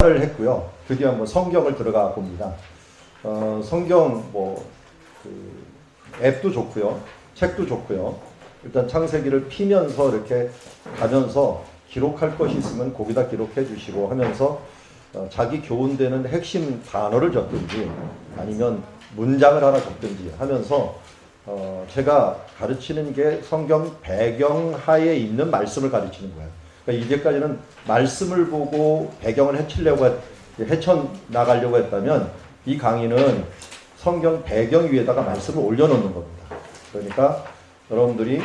를 했고요. 드디어 뭐 성경을 들어가 봅니다. 성경 앱도 좋고요. 책도 좋고요. 일단 창세기를 피면서 이렇게 가면서 기록할 것이 있으면 거기다 기록해 주시고 하면서 자기 교훈되는 핵심 단어를 적든지 아니면 문장을 하나 적든지 하면서 제가 가르치는 게 성경 배경 하에 있는 말씀을 가르치는 거예요. 그러니까 이제까지는 말씀을 보고 배경을 헤쳐나가려고 했다면 이 강의는 성경 배경 위에다가 말씀을 올려놓는 겁니다. 그러니까 여러분들이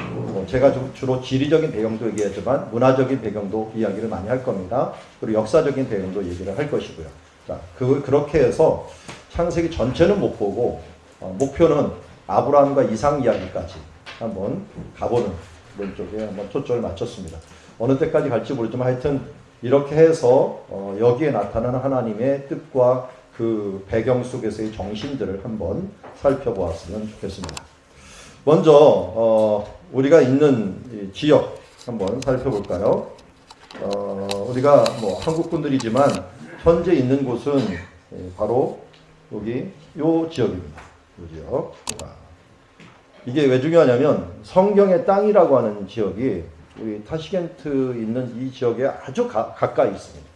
제가 주로 지리적인 배경도 얘기했지만 문화적인 배경도 이야기를 많이 할 겁니다. 그리고 역사적인 배경도 얘기를 할 것이고요. 자, 그렇게 해서 창세기 전체는 못 보고 목표는 아브라함과 이삭 이야기까지 한번 가보는 그런 쪽에 한번 초점을 맞췄습니다. 어느 때까지 갈지 모르지만 하여튼 이렇게 해서 여기에 나타나는 하나님의 뜻과 그 배경 속에서의 정신들을 한번 살펴보았으면 좋겠습니다. 먼저 우리가 있는 지역 한번 살펴볼까요? 우리가 한국 분들이지만 현재 있는 곳은 바로 여기 요 지역입니다. 요 지역. 이게 왜 중요하냐면 성경의 땅이라고 하는 지역이 우리 타시겐트 있는 이 지역에 아주 가까이 있습니다.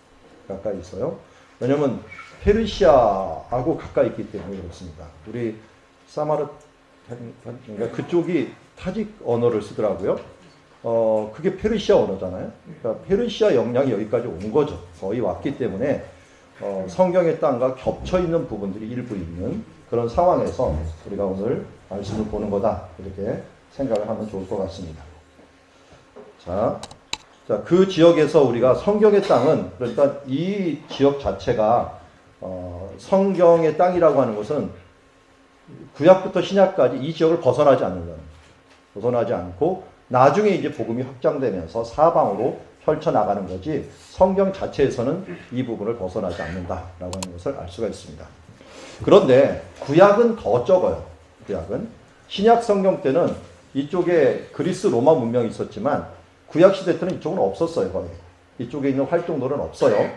가까이 있어요. 왜냐면 페르시아하고 가까이 있기 때문에 그렇습니다. 우리 사마르 그러니까 그쪽이 타직 언어를 쓰더라고요. 그게 페르시아 언어잖아요. 그러니까 페르시아 영향이 여기까지 온 거죠. 거의 왔기 때문에 성경의 땅과 겹쳐 있는 부분들이 일부 있는 그런 상황에서 우리가 오늘 말씀을 보는 거다. 이렇게 생각을 하면 좋을 것 같습니다. 자, 그 지역에서 우리가 성경의 땅은 그러니까 이 지역 자체가 성경의 땅이라고 하는 것은 구약부터 신약까지 이 지역을 벗어나지 않는다는 거예요. 벗어나지 않고 나중에 이제 복음이 확장되면서 사방으로 펼쳐나가는 거지 성경 자체에서는 이 부분을 벗어나지 않는다라고 하는 것을 알 수가 있습니다. 그런데 구약은 더 적어요. 구약은 신약 성경 때는 이쪽에 그리스 로마 문명이 있었지만 구약 시대 때는 이쪽은 없었어요. 거의. 이쪽에 있는 활동들은 없어요.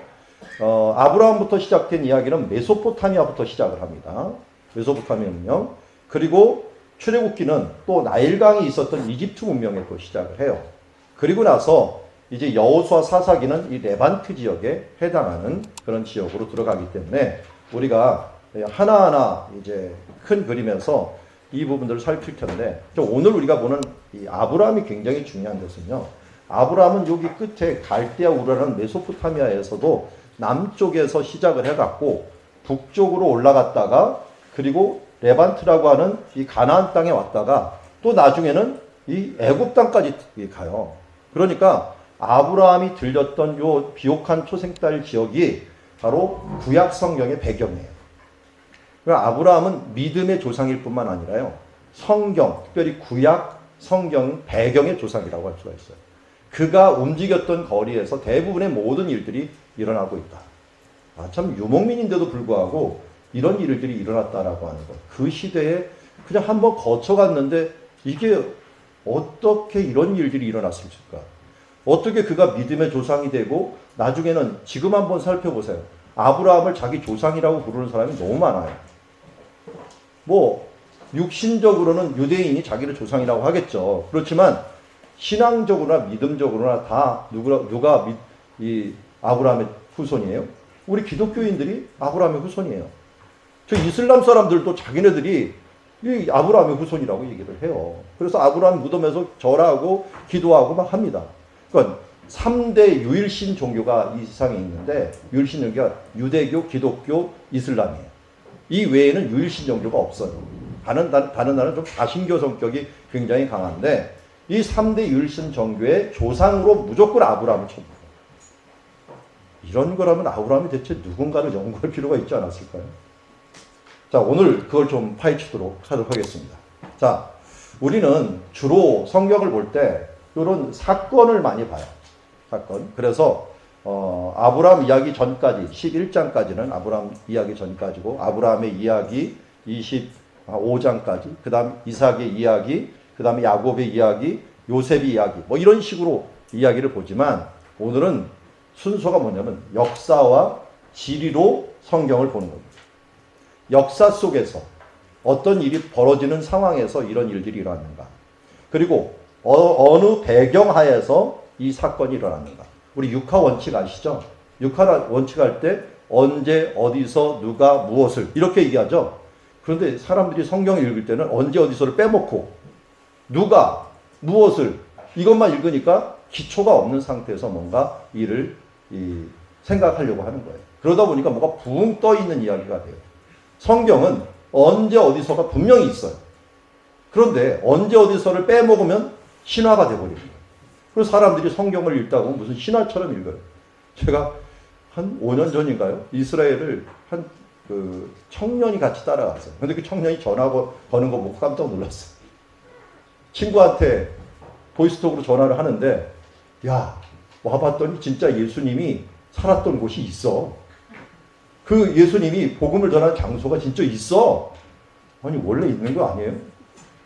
아브라함부터 시작된 이야기는 메소포타미아부터 시작을 합니다. 메소포타미아 문명. 그리고 출애굽기는 또 나일강이 있었던 이집트 문명에 또 시작을 해요. 그리고 나서 이제 여호수아 사사기는 이 레반트 지역에 해당하는 그런 지역으로 들어가기 때문에 우리가 하나하나 이제 큰 그림에서 이 부분들을 살필 텐데 오늘 우리가 보는 이 아브라함이 굉장히 중요한 것은요. 아브라함은 여기 끝에 갈대아 우르라는 메소포타미아에서도 남쪽에서 시작을 해갖고 북쪽으로 올라갔다가 그리고 레반트라고 하는 이 가나안 땅에 왔다가 또 나중에는 이 애굽 땅까지 가요. 그러니까 아브라함이 들렸던 요 비옥한 초생딸 지역이 바로 구약 성경의 배경이에요. 그러니까 아브라함은 믿음의 조상일 뿐만 아니라요. 성경, 특별히 구약 성경 배경의 조상이라고 할 수가 있어요. 그가 움직였던 거리에서 대부분의 모든 일들이 일어나고 있다. 참 유목민인데도 불구하고 이런 일들이 일어났다라고 하는 것. 그 시대에 그냥 한번 거쳐갔는데 이게 어떻게 이런 일들이 일어났을까? 어떻게 그가 믿음의 조상이 되고 나중에는 지금 한번 살펴보세요. 아브라함을 자기 조상이라고 부르는 사람이 너무 많아요. 육신적으로는 유대인이 자기를 조상이라고 하겠죠. 그렇지만 신앙적으로나 믿음적으로나 다 누가 이 아브라함의 후손이에요? 우리 기독교인들이 아브라함의 후손이에요. 저 이슬람 사람들도 자기네들이 이 아브라함의 후손이라고 얘기를 해요. 그래서 아브라함 무덤에서 절하고 기도하고 막 합니다. 그러니까 3대 유일신 종교가 이 세상에 있는데 유일신 종교가 유대교, 기독교, 이슬람이에요. 이 외에는 유일신 종교가 없어요. 다른 나라는 좀 다신교 성격이 굉장히 강한데 이 3대 유일신 종교의 조상으로 무조건 아브라함을 칩니다. 이런 거라면 아브라함이 대체 누군가를 연구할 필요가 있지 않았을까요? 자, 오늘 그걸 좀 파헤치도록 하도록 하겠습니다. 자, 우리는 주로 성경을 볼 때 이런 사건을 많이 봐요. 사건. 그래서 아브라함 이야기 전까지 11장까지는 아브라함 이야기 전까지고 아브라함의 이야기 25장까지 그 다음 이삭의 이야기 그 다음에 야곱의 이야기 요셉의 이야기 이런 식으로 이야기를 보지만 오늘은 순서가 뭐냐면 역사와 지리로 성경을 보는 겁니다. 역사 속에서 어떤 일이 벌어지는 상황에서 이런 일들이 일어났는가. 그리고 어느 배경하에서 이 사건이 일어났는가. 우리 육하 원칙 아시죠? 육하 원칙 할 때 언제 어디서 누가 무엇을 이렇게 얘기하죠. 그런데 사람들이 성경을 읽을 때는 언제 어디서를 빼먹고 누가 무엇을 이것만 읽으니까 기초가 없는 상태에서 뭔가 일을 생각하려고 하는 거예요. 그러다 보니까 뭐가 붕 떠 있는 이야기가 돼요. 성경은 언제 어디서가 분명히 있어요. 그런데 언제 어디서를 빼먹으면 신화가 돼버립니다. 그래서 사람들이 성경을 읽다 보면 무슨 신화처럼 읽어요. 제가 한 5년 전인가요? 이스라엘을 한 청년이 같이 따라갔어요. 근데 그 청년이 전화 거는 거 보고 깜짝 놀랐어요. 친구한테 보이스톡으로 전화를 하는데, 야, 와봤더니 진짜 예수님이 살았던 곳이 있어. 그 예수님이 복음을 전하는 장소가 진짜 있어. 아니, 원래 있는 거 아니에요?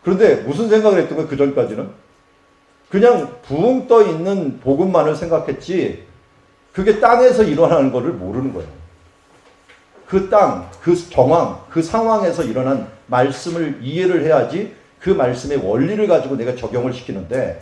그런데 무슨 생각을 했던 거예요, 그 전까지는? 그냥 붕 떠 있는 복음만을 생각했지, 그게 땅에서 일어나는 거를 모르는 거예요. 그 땅, 그 정황, 그 상황에서 일어난 말씀을 이해를 해야지 그 말씀의 원리를 가지고 내가 적용을 시키는데,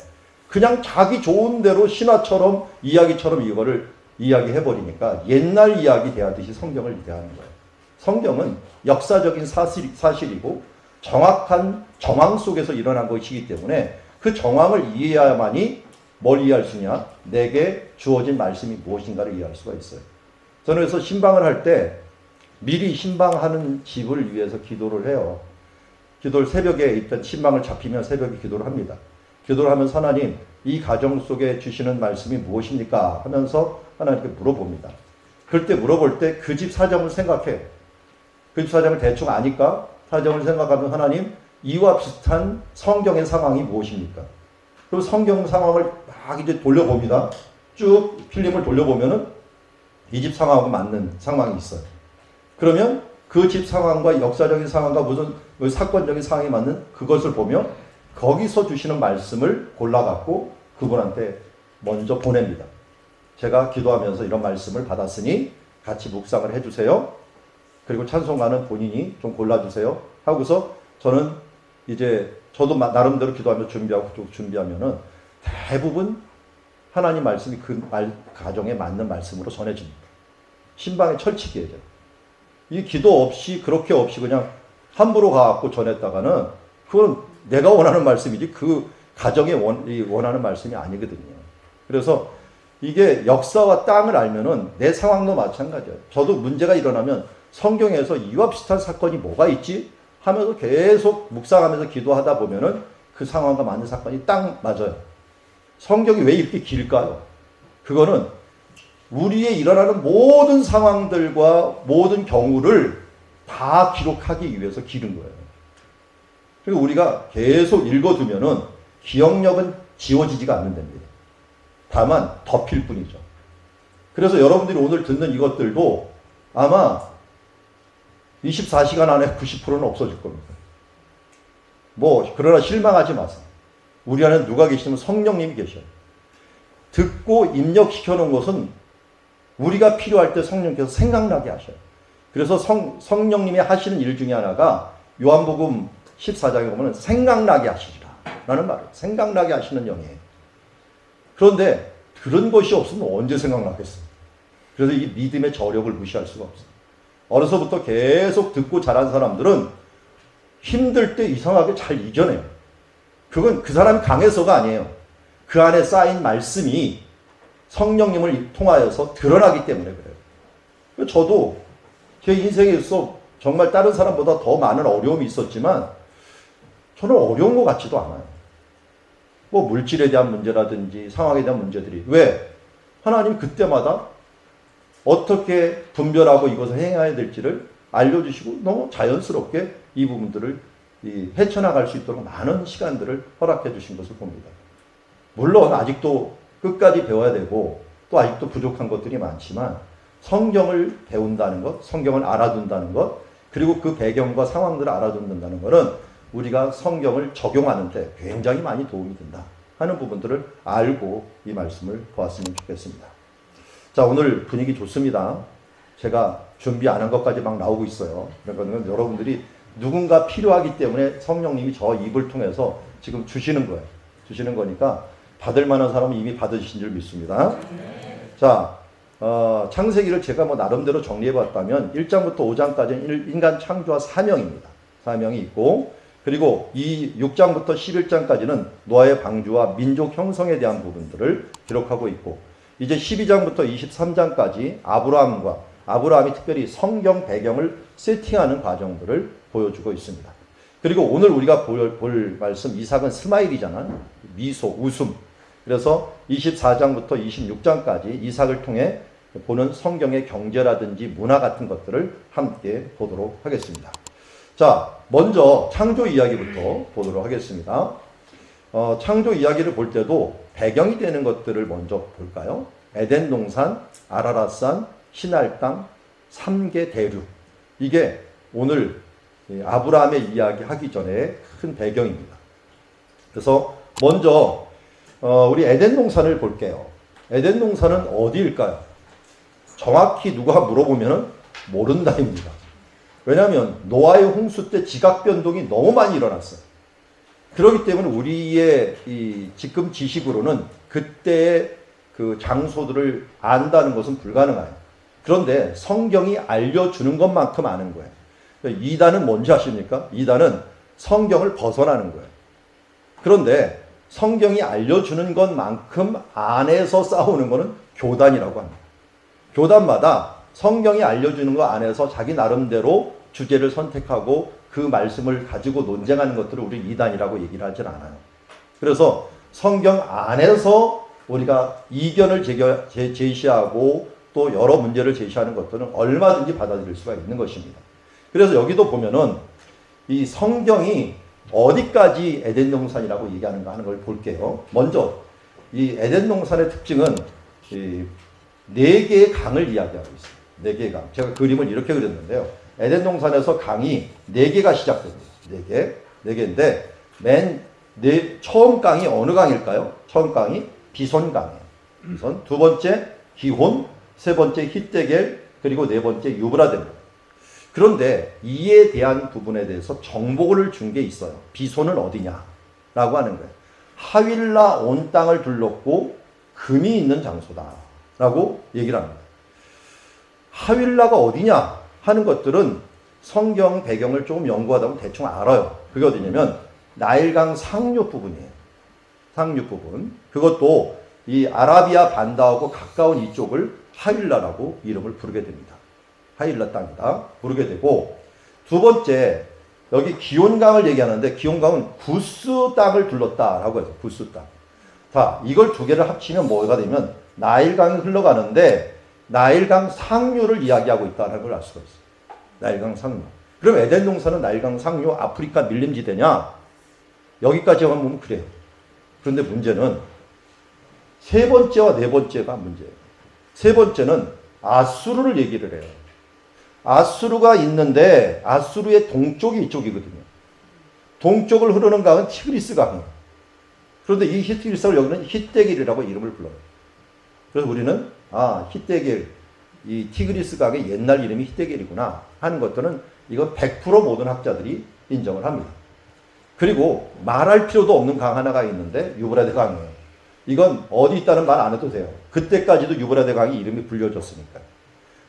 그냥 자기 좋은 대로 신화처럼 이야기처럼 이거를 이야기해버리니까 옛날 이야기 대하듯이 성경을 이해하는 거예요. 성경은 역사적인 사실이고 정확한 정황 속에서 일어난 것이기 때문에 그 정황을 이해해야만이 뭘 이해할 수 있냐? 내게 주어진 말씀이 무엇인가를 이해할 수가 있어요. 저는 그래서 신방을 할 때 미리 신방하는 집을 위해서 기도를 해요. 기도를 새벽에 일단 신방을 잡히면 새벽에 기도를 합니다. 기도를 하면서 하나님, 이 가정 속에 주시는 말씀이 무엇입니까? 하면서 하나님께 물어봅니다. 그럴 때 물어볼 때 그 집 사정을 생각해. 그 집 사정을 대충 아니까 사정을 생각하면 하나님, 이와 비슷한 성경의 상황이 무엇입니까? 그리고 성경 상황을 막 이제 돌려봅니다. 쭉 필름을 돌려보면은 이 집 상황하고 맞는 상황이 있어요. 그러면 그 집 상황과 역사적인 상황과 무슨 사건적인 상황이 맞는 그것을 보며 거기서 주시는 말씀을 골라갖고 그분한테 먼저 보냅니다. 제가 기도하면서 이런 말씀을 받았으니 같이 묵상을 해주세요. 그리고 찬송가는 본인이 좀 골라주세요. 하고서 저는 이제 저도 나름대로 기도하며 준비하면은 대부분 하나님 말씀이 그 가정에 맞는 말씀으로 전해집니다. 신방의 철칙이에요. 이 기도 없이 그렇게 없이 그냥 함부로 가갖고 전했다가는 그건 내가 원하는 말씀이지 그 가정에 원하는 말씀이 아니거든요. 그래서 이게 역사와 땅을 알면은 내 상황도 마찬가지예요. 저도 문제가 일어나면 성경에서 이와 비슷한 사건이 뭐가 있지? 하면서 계속 묵상하면서 기도하다 보면은 그 상황과 맞는 사건이 딱 맞아요. 성경이 왜 이렇게 길까요? 그거는 우리의 일어나는 모든 상황들과 모든 경우를 다 기록하기 위해서 기른 거예요. 그리고 우리가 계속 읽어두면은 기억력은 지워지지가 않는답니다. 다만 덮일 뿐이죠. 그래서 여러분들이 오늘 듣는 이것들도 아마 24시간 안에 90%는 없어질 겁니다. 그러나 실망하지 마세요. 우리 안에 누가 계시면 성령님이 계셔요. 듣고 입력시켜 놓은 것은 우리가 필요할 때 성령께서 생각나게 하셔요. 그래서 성령님이 하시는 일 중에 하나가 요한복음 14장에 보면 생각나게 하시리라 라는 말을 생각나게 하시는 영이에요. 그런데 그런 것이 없으면 언제 생각나겠어요? 그래서 이 믿음의 저력을 무시할 수가 없어요. 어려서부터 계속 듣고 자란 사람들은 힘들 때 이상하게 잘 이겨내요. 그건 그 사람이 강해서가 아니에요. 그 안에 쌓인 말씀이 성령님을 통하여서 드러나기 때문에 그래요. 저도 제 인생에 있어 정말 다른 사람보다 더 많은 어려움이 있었지만 저는 어려운 것 같지도 않아요. 물질에 대한 문제라든지 상황에 대한 문제들이. 왜? 하나님 그때마다 어떻게 분별하고 이것을 행해야 될지를 알려주시고 너무 자연스럽게 이 부분들을 헤쳐나갈 수 있도록 많은 시간들을 허락해 주신 것을 봅니다. 물론 아직도 끝까지 배워야 되고 또 아직도 부족한 것들이 많지만 성경을 배운다는 것, 성경을 알아둔다는 것, 그리고 그 배경과 상황들을 알아둔다는 것은 우리가 성경을 적용하는데 굉장히 많이 도움이 된다 하는 부분들을 알고 이 말씀을 보았으면 좋겠습니다. 자, 오늘 분위기 좋습니다. 제가 준비 안 한 것까지 막 나오고 있어요. 그러니까 여러분들이 누군가 필요하기 때문에 성령님이 저 입을 통해서 지금 주시는 거예요. 주시는 거니까 받을 만한 사람은 이미 받으신 줄 믿습니다. 자, 창세기를 제가 뭐 나름대로 정리해 봤다면 1장부터 5장까지는 인간 창조와 사명입니다. 사명이 있고, 그리고 이 6장부터 11장까지는 노아의 방주와 민족 형성에 대한 부분들을 기록하고 있고, 이제 12장부터 23장까지 아브라함이 특별히 성경 배경을 세팅하는 과정들을 보여주고 있습니다. 그리고 오늘 우리가 볼 말씀, 이삭은 스마일이잖아요. 미소, 웃음. 그래서 24장부터 26장까지 이삭을 통해 보는 성경의 경제라든지 문화 같은 것들을 함께 보도록 하겠습니다. 자, 먼저 창조 이야기부터 보도록 하겠습니다. 창조 이야기를 볼 때도 배경이 되는 것들을 먼저 볼까요? 에덴 동산, 아라랏산, 시날 땅, 3개 대륙. 이게 오늘 아브라함의 이야기 하기 전에 큰 배경입니다. 그래서 먼저 우리 에덴 동산을 볼게요. 에덴 동산은 어디일까요? 정확히 누가 물어보면 모른다입니다. 왜냐하면 노아의 홍수 때 지각 변동이 너무 많이 일어났어요. 그렇기 때문에 우리의 이 지금 지식으로는 그때의 그 장소들을 안다는 것은 불가능해요. 그런데 성경이 알려주는 것만큼 아는 거예요. 이단은 뭔지 아십니까? 이단은 성경을 벗어나는 거예요. 그런데 성경이 알려주는 것만큼 안에서 싸우는 것은 교단이라고 합니다. 교단마다 성경이 알려주는 것 안에서 자기 나름대로 주제를 선택하고 그 말씀을 가지고 논쟁하는 것들을 우리 이단이라고 얘기를 하진 않아요. 그래서 성경 안에서 우리가 이견을 제시하고 또 여러 문제를 제시하는 것들은 얼마든지 받아들일 수가 있는 것입니다. 그래서 여기도 보면은 이 성경이 어디까지 에덴 동산이라고 얘기하는가 하는 걸 볼게요. 먼저 이 에덴 동산의 특징은 이 4개의 강을 이야기하고 있어요. 4개의 강. 제가 그림을 이렇게 그렸는데요. 에덴 동산에서 강이 4개가 시작됩니다. 4개. 처음 강이 어느 강일까요? 처음 강이 비손강이에요. 비손. 두 번째 기혼, 세 번째 히데겔, 그리고 네 번째 유브라데입니다. 그런데 이에 대한 부분에 대해서 정보를 준 게 있어요. 비손은 어디냐라고 하는 거예요. 하윌라 온 땅을 둘렀고 금이 있는 장소다라고 얘기를 합니다. 하윌라가 어디냐 하는 것들은 성경 배경을 조금 연구하다 보면 대충 알아요. 그게 어디냐면 나일강 상류 부분이에요. 상류 부분. 그것도 이 아라비아 반다하고 가까운 이쪽을 하윌라라고 이름을 부르게 됩니다. 하윌라 땅이다 부르게 되고, 두 번째 여기 기온강을 얘기하는데 기온강은 구스 땅을 둘렀다라고 해서 구스 땅. 자, 이걸 두 개를 합치면 뭐가 되면 나일강이 흘러가는데 나일강 상류를 이야기하고 있다는 걸 알 수가 있어요. 나일강 상류. 그럼 에덴 동산은 나일강 상류 아프리카 밀림지대냐? 여기까지만 보면 그래요. 그런데 문제는 세 번째와 네 번째가 문제예요. 세 번째는 아수르를 얘기를 해요. 아수르가 있는데 아수르의 동쪽이 이쪽이거든요. 동쪽을 흐르는 강은 티그리스 강이에요. 그런데 이 티그리스를 여기는 히데겔이라고 이름을 불러요. 그래서 우리는 히데겔, 이 티그리스 강의 옛날 이름이 히데겔이구나 하는 것들은 이건 100% 모든 학자들이 인정을 합니다. 그리고 말할 필요도 없는 강 하나가 있는데 유브라데 강이에요. 이건 어디 있다는 말 안 해도 돼요. 그때까지도 유브라데 강이 이름이 불려졌으니까요.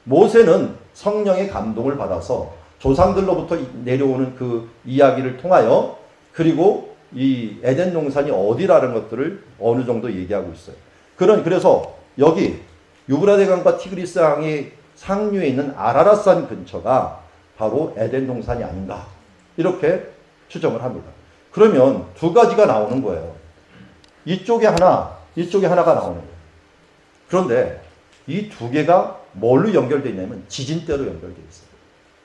모세는 성령의 감동을 받아서 조상들로부터 내려오는 그 이야기를 통하여 그리고 이 에덴 동산이 어디라는 것들을 어느 정도 얘기하고 있어요. 그래서 여기 유브라데 강과 티그리스 강의 상류에 있는 아라랏산 근처가 바로 에덴 동산이 아닌가 이렇게 추정을 합니다. 그러면 두 가지가 나오는 거예요. 이쪽에 하나, 이쪽에 하나가 나오는 거예요. 그런데 이 두 개가 뭘로 연결되어 있냐면 지진대로 연결되어 있어요.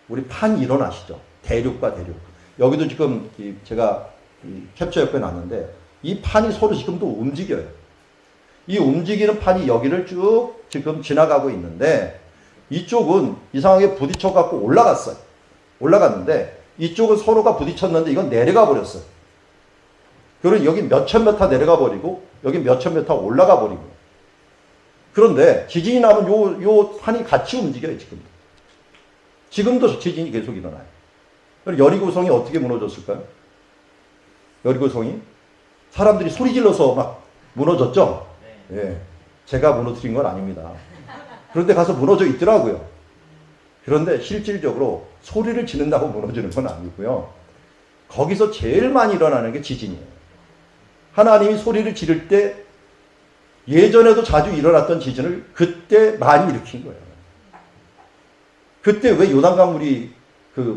우리 판 이론 아시죠? 대륙과 대륙. 여기도 지금 제가 캡처 옆에 놨는데 이 판이 서로 지금도 움직여요. 이 움직이는 판이 여기를 쭉 지금 지나가고 있는데 이쪽은 이상하게 부딪혀 갖고 올라갔어요. 올라갔는데 이쪽은 서로가 부딪혔는데 이건 내려가 버렸어요. 그리고 여기 몇천 메타 내려가 버리고 여기 몇천 메타 올라가 버리고. 그런데 지진이 나면 요 판이 같이 움직여요, 지금. 지금도 지진이 계속 일어나요. 여리고성이 어떻게 무너졌을까요? 여리고성이 사람들이 소리 질러서 막 무너졌죠? 예. 제가 무너뜨린 건 아닙니다. 그런데 가서 무너져 있더라고요. 그런데 실질적으로 소리를 지른다고 무너지는 건 아니고요. 거기서 제일 많이 일어나는 게 지진이에요. 하나님이 소리를 지를 때 예전에도 자주 일어났던 지진을 그때 많이 일으킨 거예요. 그때 왜 요단강물이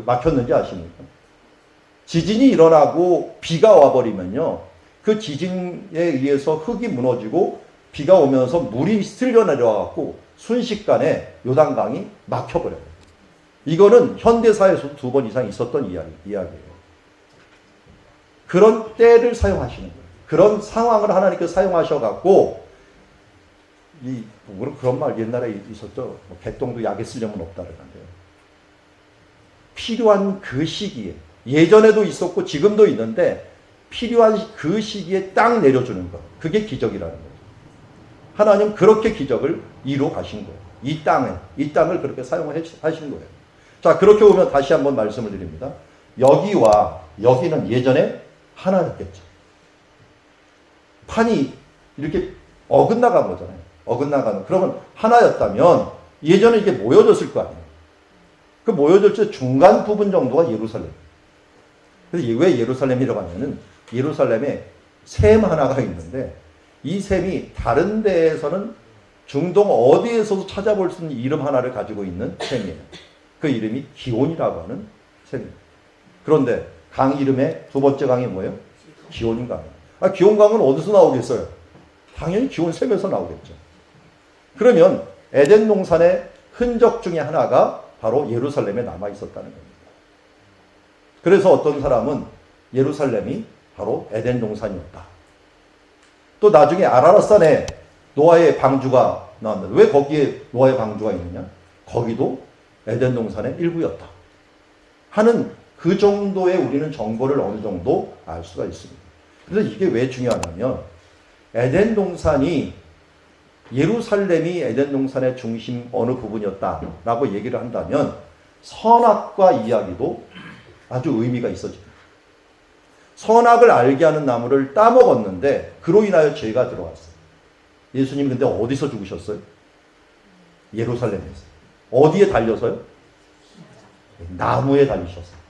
막혔는지 아십니까? 지진이 일어나고 비가 와버리면요. 그 지진에 의해서 흙이 무너지고 비가 오면서 물이 쓸려 내려와갖고 순식간에 요단강이 막혀버려요. 이거는 현대사에서도 2번 이상 있었던 이야기예요. 그런 때를 사용하시는 거예요. 그런 상황을 하나님께서 사용하셔갖고 그런 말 옛날에 있었죠. 개똥도 약에 쓰려면 없다 그러는데요. 필요한 그 시기에 예전에도 있었고 지금도 있는데 필요한 그 시기에 딱 내려주는 것. 그게 기적이라는 거예요. 하나님 그렇게 기적을 이루어 가신 거예요. 이 땅을 그렇게 사용하신 거예요. 자, 그렇게 보면 다시 한번 말씀을 드립니다. 여기와 여기는 예전에 하나였겠죠. 판이 이렇게 어긋나간 거잖아요. 어긋나가는. 그러면 하나였다면 예전에 이게 모여졌을 거 아니에요. 그 모여질 때 중간 부분 정도가 예루살렘. 그래서 왜 예루살렘이라고 하냐면 예루살렘에 샘 하나가 있는데 이 샘이 다른 데에서는 중동 어디에서도 찾아볼 수 있는 이름 하나를 가지고 있는 샘이에요. 그 이름이 기온이라고 하는 샘입니다. 그런데 강 이름의 두 번째 강이 뭐예요? 기온강이에요. 기온강은 어디서 나오겠어요? 당연히 기온샘에서 나오겠죠. 그러면 에덴 동산의 흔적 중에 하나가 바로 예루살렘에 남아 있었다는 겁니다. 그래서 어떤 사람은 예루살렘이 바로 에덴 동산이었다. 또 나중에 아라랏산에 노아의 방주가 나왔는데 왜 거기에 노아의 방주가 있느냐? 거기도 에덴 동산의 일부였다. 하는 그 정도의 우리는 정보를 어느 정도 알 수가 있습니다. 그래서 이게 왜 중요하냐면 에덴 동산이 예루살렘이 에덴 동산의 중심 어느 부분이었다라고 얘기를 한다면 선악과 이야기도 아주 의미가 있어집니다. 선악을 알게 하는 나무를 따먹었는데 그로 인하여 죄가 들어왔어요. 예수님 근데 어디서 죽으셨어요? 예루살렘에서. 어디에 달려서요? 나무에 달리셨어요.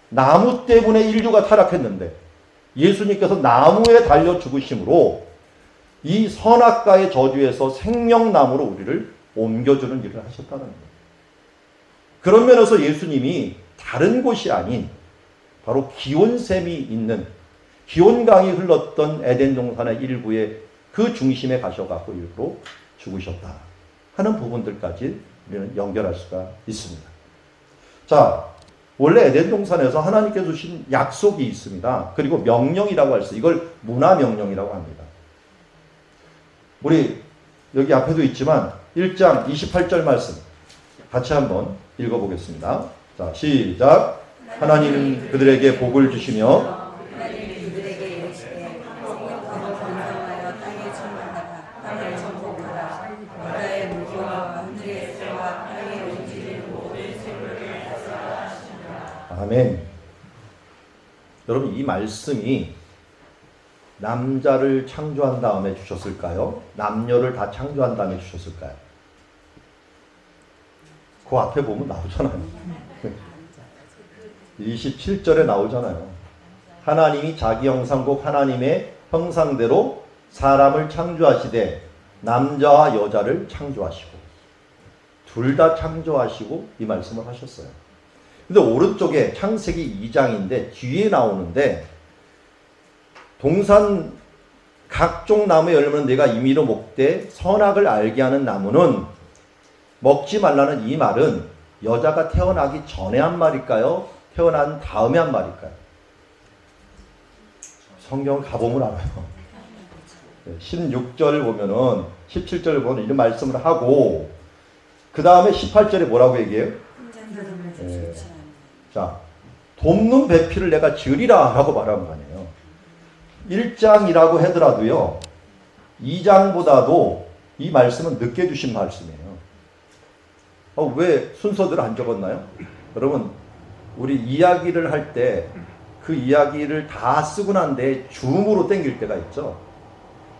나무 때문에 인류가 타락했는데 예수님께서 나무에 달려 죽으심으로 이 선악과의 저주에서 생명나무로 우리를 옮겨주는 일을 하셨다는 거예요. 그런 면에서 예수님이 다른 곳이 아닌 바로 기온샘이 있는 기온강이 흘렀던 에덴 동산의 일부의 그 중심에 가셔갖고 일부러 죽으셨다 하는 부분들까지 우리는 연결할 수가 있습니다. 자, 원래 에덴 동산에서 하나님께서 주신 약속이 있습니다. 그리고 명령이라고 할 수, 이걸 문화명령이라고 합니다. 우리 여기 앞에도 있지만 1장 28절 말씀 같이 한번 읽어보겠습니다. 자, 시작. 하나님은 그들에게 복을 주시며 아멘. 여러분 이 말씀이 남자를 창조한 다음에 주셨을까요? 남녀를 다 창조한 다음에 주셨을까요? 그 앞에 보면 나오잖아요. 27절에 나오잖아요. 하나님이 자기 형상국 하나님의 형상대로 사람을 창조하시되 남자와 여자를 창조하시고 둘 다 창조하시고 이 말씀을 하셨어요. 근데 오른쪽에 창세기 2장인데 뒤에 나오는데 동산 각종 나무의 열매는 내가 임의로 먹되 선악을 알게 하는 나무는 먹지 말라는 이 말은 여자가 태어나기 전에 한 말일까요? 태어난 다음에 한 말일까요? 성경을 가보면 알아요. 16절을 보면은 17절을 보면 이런 말씀을 하고 그 다음에 18절에 뭐라고 얘기해요? 네. 자, 돕는 배필을 내가 지으리라 라고 말하는 거 아니에요. 1장이라고 하더라도요 2장보다도 이 말씀은 늦게 주신 말씀이에요. 왜 순서대로 안 적었나요? 여러분, 우리 이야기를 할 때 그 이야기를 다 쓰고 난 뒤에 줌으로 땡길 때가 있죠.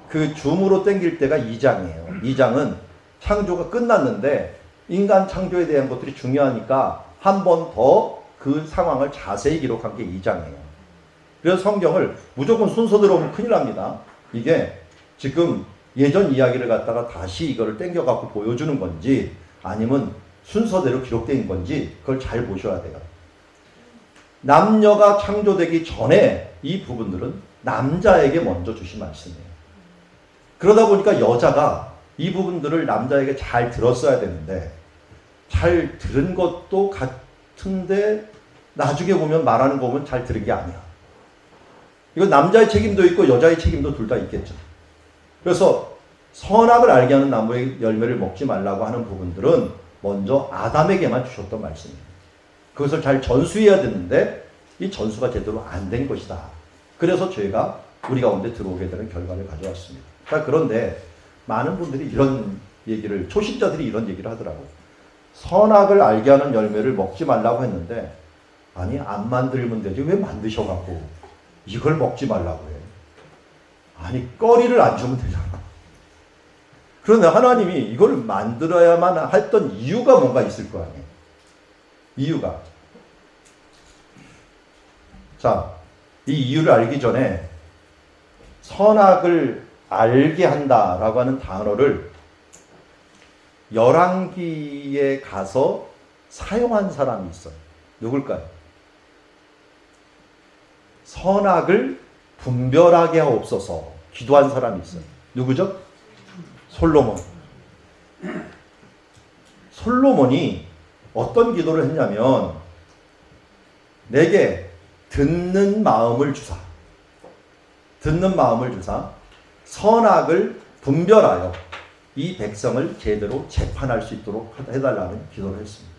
그 줌으로 땡길 때가 2장이에요. 2장은 창조가 끝났는데 인간 창조에 대한 것들이 중요하니까 한 번 더 그 상황을 자세히 기록한 게 2장이에요. 그래서 성경을 무조건 순서대로 보면 큰일 납니다. 이게 지금 예전 이야기를 갖다가 다시 이거를 땡겨갖고 보여주는 건지 아니면 순서대로 기록된 건지 그걸 잘 보셔야 돼요. 남녀가 창조되기 전에 이 부분들은 남자에게 먼저 주신 말씀이에요. 그러다 보니까 여자가 이 부분들을 남자에게 잘 들었어야 되는데 잘 들은 것도 같은데 나중에 보면 말하는 거 보면 잘 들은 게 아니야. 이건 남자의 책임도 있고 여자의 책임도 둘 다 있겠죠. 그래서 선악을 알게 하는 나무의 열매를 먹지 말라고 하는 부분들은 먼저 아담에게만 주셨던 말씀이에요. 그것을 잘 전수해야 되는데 이 전수가 제대로 안 된 것이다. 그래서 죄가 우리 가운데 들어오게 되는 결과를 가져왔습니다. 그런데 많은 분들이 이런 얘기를, 초신자들이 이런 얘기를 하더라고요. 선악을 알게 하는 열매를 먹지 말라고 했는데 아니 안 만들면 되지 왜 만드셔갖고 이걸 먹지 말라고 해. 아니 꺼리를 안 주면 되잖아. 그런데 하나님이 이걸 만들어야만 했던 이유가 뭔가 있을 거 아니에요. 이유가. 자, 이 이유를 알기 전에 선악을 알게 한다라고 하는 단어를 열왕기에 가서 사용한 사람이 있어요. 누굴까요? 선악을 분별하게 하옵소서 기도한 사람이 있어요. 누구죠? 솔로몬. 솔로몬이 어떤 기도를 했냐면 내게 듣는 마음을 주사. 듣는 마음을 주사. 선악을 분별하여 이 백성을 제대로 재판할 수 있도록 해달라는 기도를 했습니다.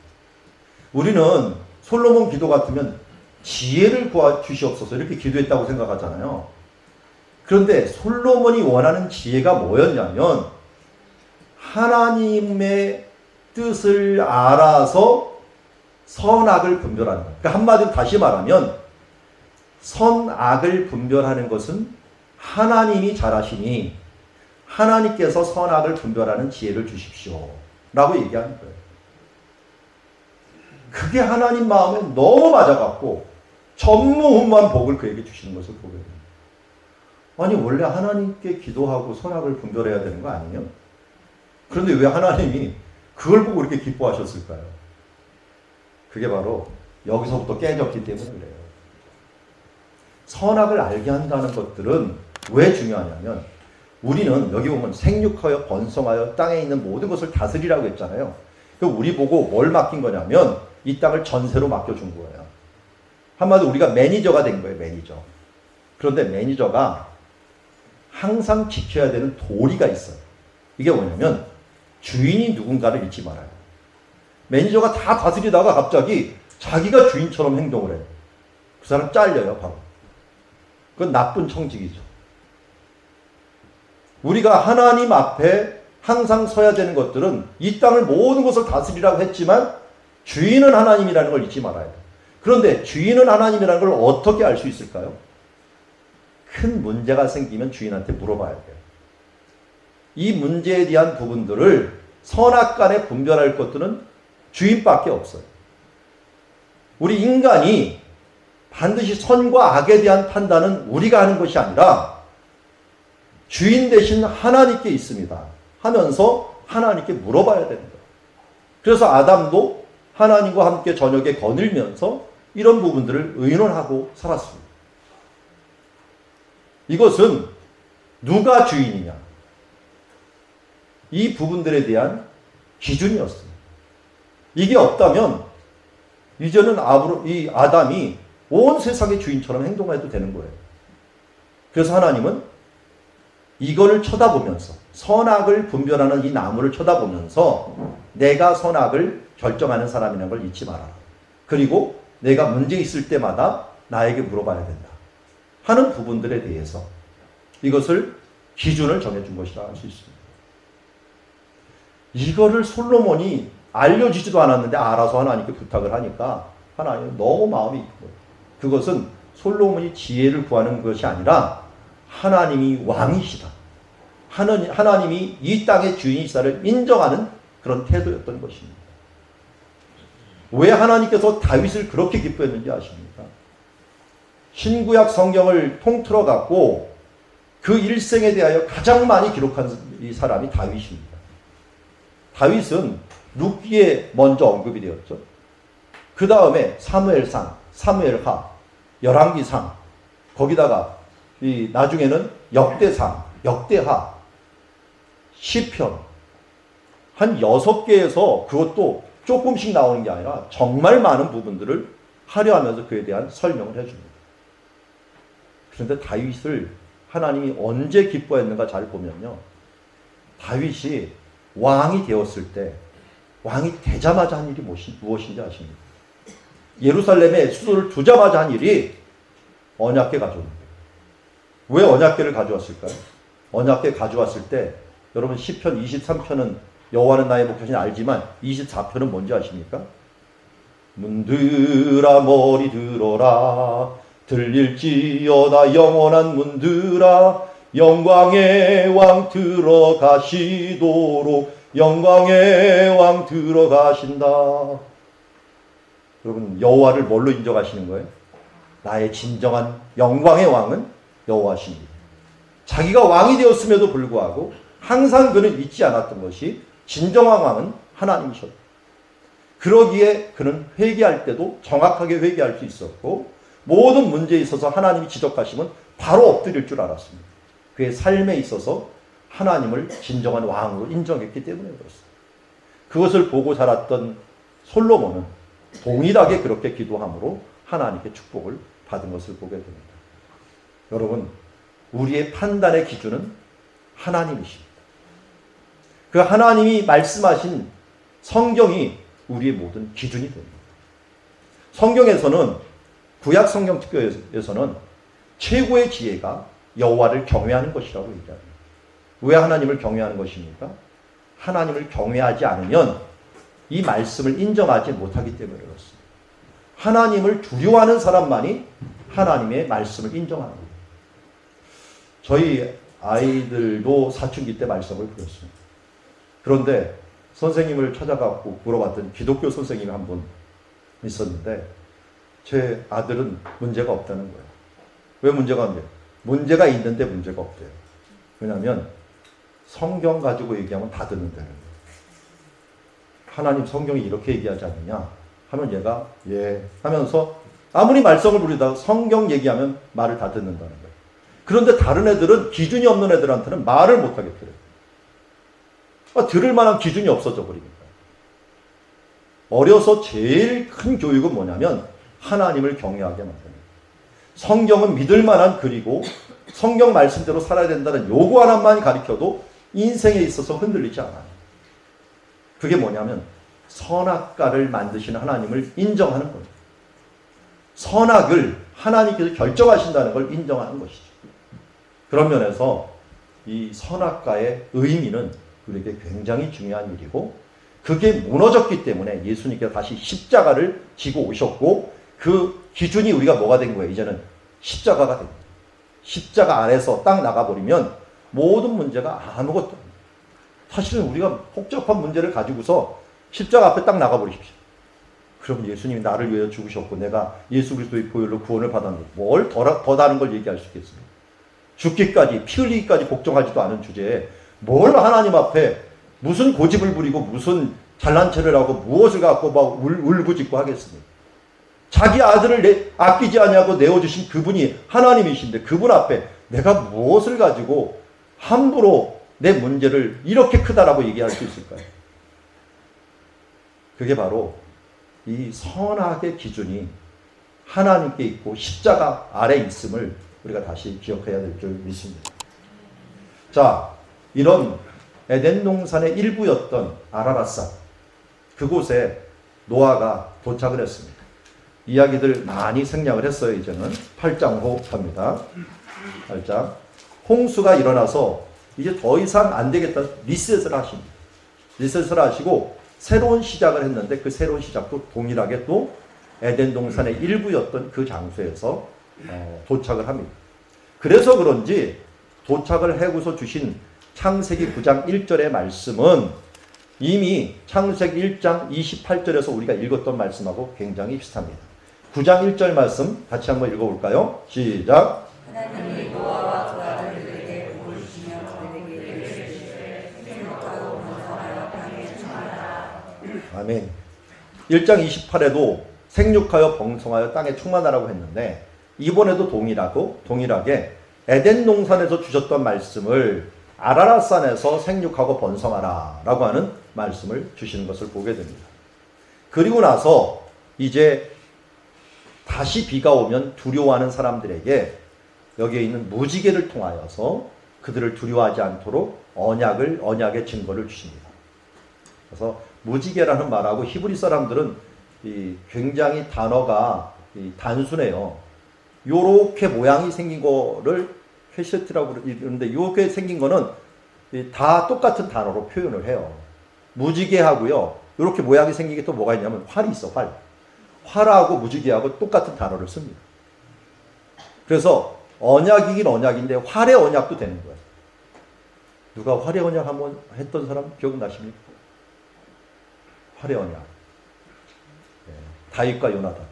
우리는 솔로몬 기도 같으면 지혜를 구하 주시옵소서 이렇게 기도했다고 생각하잖아요. 그런데 솔로몬이 원하는 지혜가 뭐였냐면 하나님의 뜻을 알아서 선악을 분별하는 것. 그러니까 한마디로 다시 말하면 선악을 분별하는 것은 하나님이 잘하시니 하나님께서 선악을 분별하는 지혜를 주십시오. 라고 얘기하는 거예요. 그게 하나님 마음에 너무 맞아갖고 전무후무한 복을 그에게 주시는 것을 보게 됩니다. 아니 원래 하나님께 기도하고 선악을 분별해야 되는 거 아니에요? 그런데 왜 하나님이 그걸 보고 이렇게 기뻐하셨을까요? 그게 바로 여기서부터 깨졌기 때문에 그래요. 선악을 알게 한다는 것들은 왜 중요하냐면 우리는 여기 보면 생육하여 번성하여 땅에 있는 모든 것을 다스리라고 했잖아요. 우리 보고 뭘 맡긴 거냐면 이 땅을 전세로 맡겨준 거예요. 한마디로 우리가 매니저가 된 거예요. 매니저. 그런데 매니저가 항상 지켜야 되는 도리가 있어요. 이게 뭐냐면 주인이 누군가를 잊지 말아요. 매니저가 다 다스리다가 갑자기 자기가 주인처럼 행동을 해요. 그 사람 잘려요. 바로. 그건 나쁜 청직이죠. 우리가 하나님 앞에 항상 서야 되는 것들은 이 땅을 모든 것을 다스리라고 했지만 주인은 하나님이라는 걸 잊지 말아야 돼요. 그런데 주인은 하나님이라는 걸 어떻게 알 수 있을까요? 큰 문제가 생기면 주인한테 물어봐야 돼요. 이 문제에 대한 부분들을 선악간에 분별할 것들은 주인밖에 없어요. 우리 인간이 반드시 선과 악에 대한 판단은 우리가 하는 것이 아니라 주인 대신 하나님께 있습니다. 하면서 하나님께 물어봐야 됩니다. 그래서 아담도 하나님과 함께 저녁에 거닐면서 이런 부분들을 의논하고 살았습니다. 이것은 누가 주인이냐? 이 부분들에 대한 기준이었습니다. 이게 없다면 이제는 이 아담이 온 세상의 주인처럼 행동해도 되는 거예요. 그래서 하나님은 이거를 쳐다보면서 선악을 분별하는 이 나무를 쳐다보면서 내가 선악을 결정하는 사람이라는 걸 잊지 마라. 그리고 내가 문제 있을 때마다 나에게 물어봐야 된다. 하는 부분들에 대해서 이것을 기준을 정해준 것이라 할 수 있습니다. 이거를 솔로몬이 알려주지도 않았는데 알아서 하나님께 부탁을 하니까 하나님은 너무 마음이 기뻐요. 그것은 솔로몬이 지혜를 구하는 것이 아니라 하나님이 왕이시다. 하나님이 이 땅의 주인이시다를 인정하는 그런 태도였던 것입니다. 왜 하나님께서 다윗을 그렇게 기뻐했는지 아십니까? 신구약 성경을 통틀어 갖고 그 일생에 대하여 가장 많이 기록한 이 사람이 다윗입니다. 다윗은 룻기에 먼저 언급이 되었죠. 그 다음에 사무엘상, 사무엘하, 열왕기상, 거기다가 이 나중에는 역대상, 역대하, 시편 한 6개에서 그것도 조금씩 나오는 게 아니라 정말 많은 부분들을 하려하면서 그에 대한 설명을 해줍니다. 그런데 다윗을 하나님이 언제 기뻐했는가 잘 보면요. 다윗이 왕이 되었을 때 왕이 되자마자 한 일이 무엇인지 아십니까? 예루살렘에 수도를 두자마자 한 일이 언약궤 가져오는 거예요. 왜 언약궤를 가져왔을까요? 언약궤 가져왔을 때 여러분 시편 23편은 여호와는 나의 목자신 알지만 24편은 뭔지 아십니까? 문들아 머리 들어라 들릴지어다 영원한 문들아 영광의 왕 들어가시도록 영광의 왕 들어가신다. 여러분 여호와를 뭘로 인정하시는 거예요? 나의 진정한 영광의 왕은 여호와십니다. 자기가 왕이 되었음에도 불구하고 항상 그는 잊지 않았던 것이 진정한 왕은 하나님이셨다. 그러기에 그는 회개할 때도 정확하게 회개할 수 있었고 모든 문제에 있어서 하나님이 지적하시면 바로 엎드릴 줄 알았습니다. 그의 삶에 있어서 하나님을 진정한 왕으로 인정했기 때문에 그렇습니다. 그것을 보고 자랐던 솔로몬은 동일하게 그렇게 기도함으로 하나님께 축복을 받은 것을 보게 됩니다. 여러분, 우리의 판단의 기준은 하나님이십니다. 그 하나님이 말씀하신 성경이 우리의 모든 기준이 됩니다. 성경에서는 구약 성경 특별에서는 최고의 지혜가 여호와를 경외하는 것이라고 얘기합니다. 왜 하나님을 경외하는 것입니까? 하나님을 경외하지 않으면 이 말씀을 인정하지 못하기 때문에 그렇습니다. 하나님을 두려워하는 사람만이 하나님의 말씀을 인정하는 거예요. 저희 아이들도 사춘기 때 말썽을 부렸습니다. 그런데 선생님을 찾아가고 물어봤더니 기독교 선생님이 한 분 있었는데 제 아들은 문제가 없다는 거예요. 왜 문제가 없냐? 문제가 있는데 문제가 없대요. 왜냐하면 성경 가지고 얘기하면 다 듣는다는 거예요. 하나님 성경이 이렇게 얘기하지 않느냐 하면 얘가 예 하면서 아무리 말썽을 부리다가 성경 얘기하면 말을 다 듣는다는 거예요. 그런데 다른 애들은 기준이 없는 애들한테는 말을 못 하겠더래요. 들을 만한 기준이 없어져 버리니까. 어려서 제일 큰 교육은 뭐냐면 하나님을 경외하게 만드는 거예요. 성경은 믿을 만한 글이고 성경 말씀대로 살아야 된다는 요구 하나만 가르쳐도 인생에 있어서 흔들리지 않아요. 그게 뭐냐면 선악과를 만드시는 하나님을 인정하는 거예요. 선악을 하나님께서 결정하신다는 걸 인정하는 것이죠. 그런 면에서 이 선악과의 의미는 우리에게 굉장히 중요한 일이고 그게 무너졌기 때문에 예수님께서 다시 십자가를 지고 오셨고 그 기준이 우리가 뭐가 된 거예요? 이제는 십자가가 됩니다. 십자가 안에서 딱 나가버리면 모든 문제가 아무것도 아닙니다. 사실은 우리가 복잡한 문제를 가지고서 십자가 앞에 딱 나가버리십시오. 그럼 예수님이 나를 위해 죽으셨고 내가 예수 그리스도의 보혈로 구원을 받았는데 뭘 더 다른 걸 얘기할 수 있겠습니까? 죽기까지 피 흘리기까지 걱정하지도 않은 주제에 뭘 하나님 앞에 무슨 고집을 부리고 무슨 잘난 체를 하고 무엇을 갖고 막 울부짖고 하겠습니까? 자기 아들을 아끼지 않냐고 내어주신 그분이 하나님이신데 그분 앞에 내가 무엇을 가지고 함부로 내 문제를 이렇게 크다라고 얘기할 수 있을까요? 그게 바로 이 선악의 기준이 하나님께 있고 십자가 아래 있음을 우리가 다시 기억해야 될 줄 믿습니다. 자, 이런 에덴 동산의 일부였던 아라랏산 그곳에 노아가 도착을 했습니다. 이야기들 많이 생략을 했어요. 이제는 8장으로 갑니다. 8장 홍수가 일어나서 이제 더 이상 안 되겠다 리셋을 하십니다. 리셋을 하시고 새로운 시작을 했는데 그 새로운 시작도 동일하게 또 에덴 동산의 일부였던 그 장소에서 도착을 합니다. 그래서 그런지 도착을 해고서 주신 창세기 9장 1절의 말씀은 이미 창세기 1장 28절에서 우리가 읽었던 말씀하고 굉장히 비슷합니다. 9장 1절 말씀 같이 한번 읽어볼까요? 시작. 하나님이 노아와 그 아들들에게 복을 주시며 그들에게 이르시되 생육하여 번성하여 땅에 충만하라. 아멘. 1장 28에도 생육하여 번성하여 땅에 충만하라고 했는데 이번에도 동일하게 에덴 동산에서 주셨던 말씀을 아라랏산에서 생육하고 번성하라 라고 하는 말씀을 주시는 것을 보게 됩니다. 그리고 나서 이제 다시 비가 오면 두려워하는 사람들에게 여기에 있는 무지개를 통하여서 그들을 두려워하지 않도록 언약의 증거를 주십니다. 그래서 무지개라는 말하고 히브리 사람들은 굉장히 단어가 단순해요. 요렇게 모양이 생긴 거를 캐세트라고 이러는데 이렇게 생긴 거는 다 똑같은 단어로 표현을 해요. 무지개하고요. 이렇게 모양이 생긴 게 또 뭐가 있냐면 활이 있어. 활하고 무지개하고 똑같은 단어를 씁니다. 그래서 언약이긴 언약인데 활의 언약도 되는 거예요. 누가 활의 언약 한번 했던 사람 기억나십니까? 활의 언약. 네. 다윗과 요나단.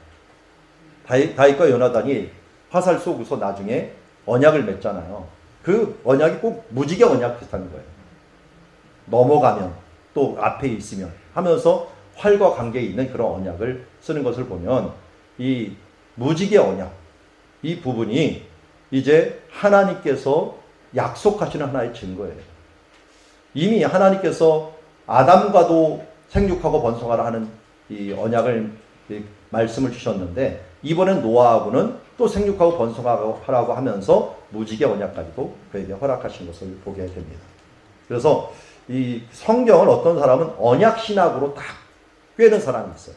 다윗과 요나단이 화살 쏘고서 나중에 언약을 맺잖아요. 그 언약이 꼭 무지개 언약 비슷한 거예요. 넘어가면 또 앞에 있으면 하면서 활과 관계에 있는 그런 언약을 쓰는 것을 보면 이 무지개 언약 이 부분이 이제 하나님께서 약속하시는 하나의 증거예요. 이미 하나님께서 아담과도 생육하고 번성하라 하는 이 언약을 말씀을 주셨는데 이번엔 노아하고는 또 생육하고 번성하라고 하면서 무지개 언약까지도 그에게 허락하신 것을 보게 됩니다. 그래서 이 성경을 어떤 사람은 언약 신학으로 딱 꿰는 사람이 있어요.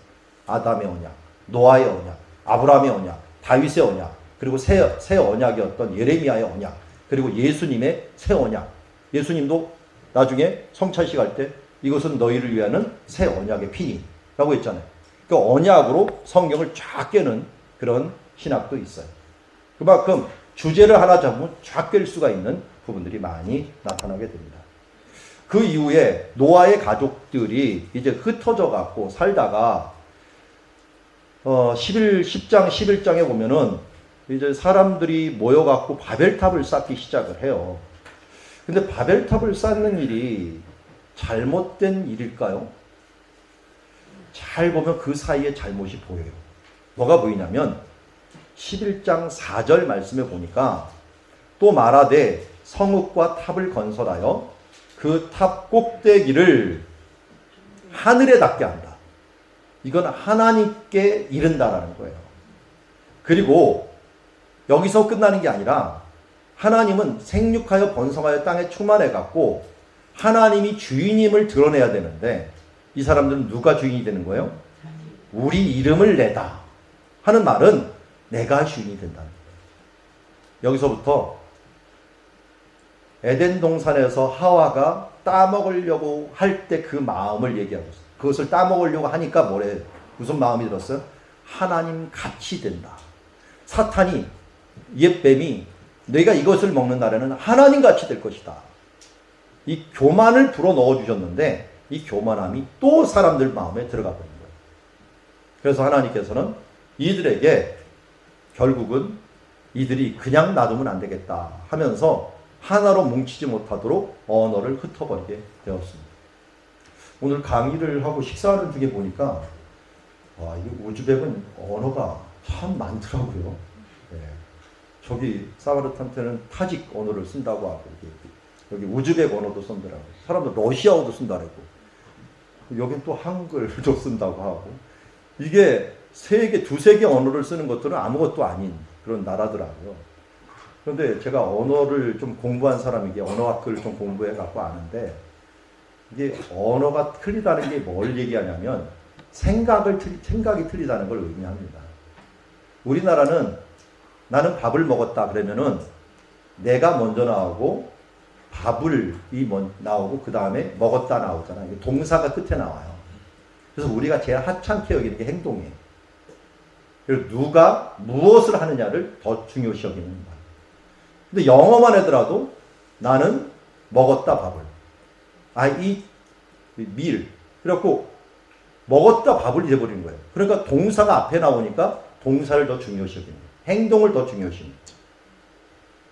아담의 언약, 노아의 언약, 아브라함의 언약, 다윗의 언약, 그리고 새 언약이었던 예레미야의 언약, 그리고 예수님의 새 언약. 예수님도 나중에 성찬식 할 때 이것은 너희를 위하는 새 언약의 피니 라고 했잖아요. 그 언약으로 성경을 쫙 꿰는 그런 신학도 있어요. 그만큼 주제를 하나 잡으면 쫙 꿰일 수가 있는 부분들이 많이 나타나게 됩니다. 그 이후에 노아의 가족들이 이제 흩어져 갖고 살다가 10장 11장에 보면은 이제 사람들이 모여 갖고 바벨탑을 쌓기 시작을 해요. 근데 바벨탑을 쌓는 일이 잘못된 일일까요? 잘 보면 그 사이에 잘못이 보여요. 뭐가 보이냐면 11장 4절 말씀에 보니까 또 말하되 성읍과 탑을 건설하여 그 탑 꼭대기를 하늘에 닿게 한다. 이건 하나님께 이른다라는 거예요. 그리고 여기서 끝나는 게 아니라 하나님은 생육하여 번성하여 땅에 충만해 갖고 하나님이 주인임을 드러내야 되는데 이 사람들은 누가 주인이 되는 거예요? 우리 이름을 내다 하는 말은 내가 주인이 된다는 거예요. 여기서부터 에덴 동산에서 하와가 따먹으려고 할 때 그 마음을 얘기하고 있어요. 그것을 따먹으려고 하니까 뭐래? 무슨 마음이 들었어요? 하나님 같이 된다. 사탄이 옛뱀이 내가 이것을 먹는 날에는 하나님 같이 될 것이다. 이 교만을 불어 넣어 주셨는데 이 교만함이 또 사람들 마음에 들어가 버린 거예요. 그래서 하나님께서는 이들에게 결국은 이들이 그냥 놔두면 안 되겠다 하면서 하나로 뭉치지 못하도록 언어를 흩어버리게 되었습니다. 오늘 강의를 하고 식사하는 중에 보니까 와, 이 우즈벡은 언어가 참 많더라고요. 네. 저기 사바르탄테는 타직 언어를 쓴다고 하고 여기 우즈벡 언어도 쓴다고 사람들 러시아어도 쓴다고 여긴 또 한글도 쓴다고 하고 이게 두세 개 언어를 쓰는 것들은 아무것도 아닌 그런 나라더라고요. 그런데 제가 언어를 좀 공부한 사람이기에 언어학을 좀 공부해 갖고 아는데 이게 언어가 틀리다는 게 뭘 얘기하냐면 생각이 틀리다는 걸 의미합니다. 우리나라는 나는 밥을 먹었다 그러면은 내가 먼저 나오고 밥을 나오고 그 다음에 먹었다 나오잖아요. 동사가 끝에 나와요. 그래서 우리가 제일 하찮게 여기는 게 행동이에요. 그리고 누가 무엇을 하느냐를 더 중요시 여기는 말. 근데 영어만 하더라도 나는 먹었다 밥을. I eat meal. 그래갖고 먹었다 밥을 잊어버리는 거예요. 그러니까 동사가 앞에 나오니까 동사를 더 중요시 여기는 거예요. 행동을 더 중요시 여기는 거예요.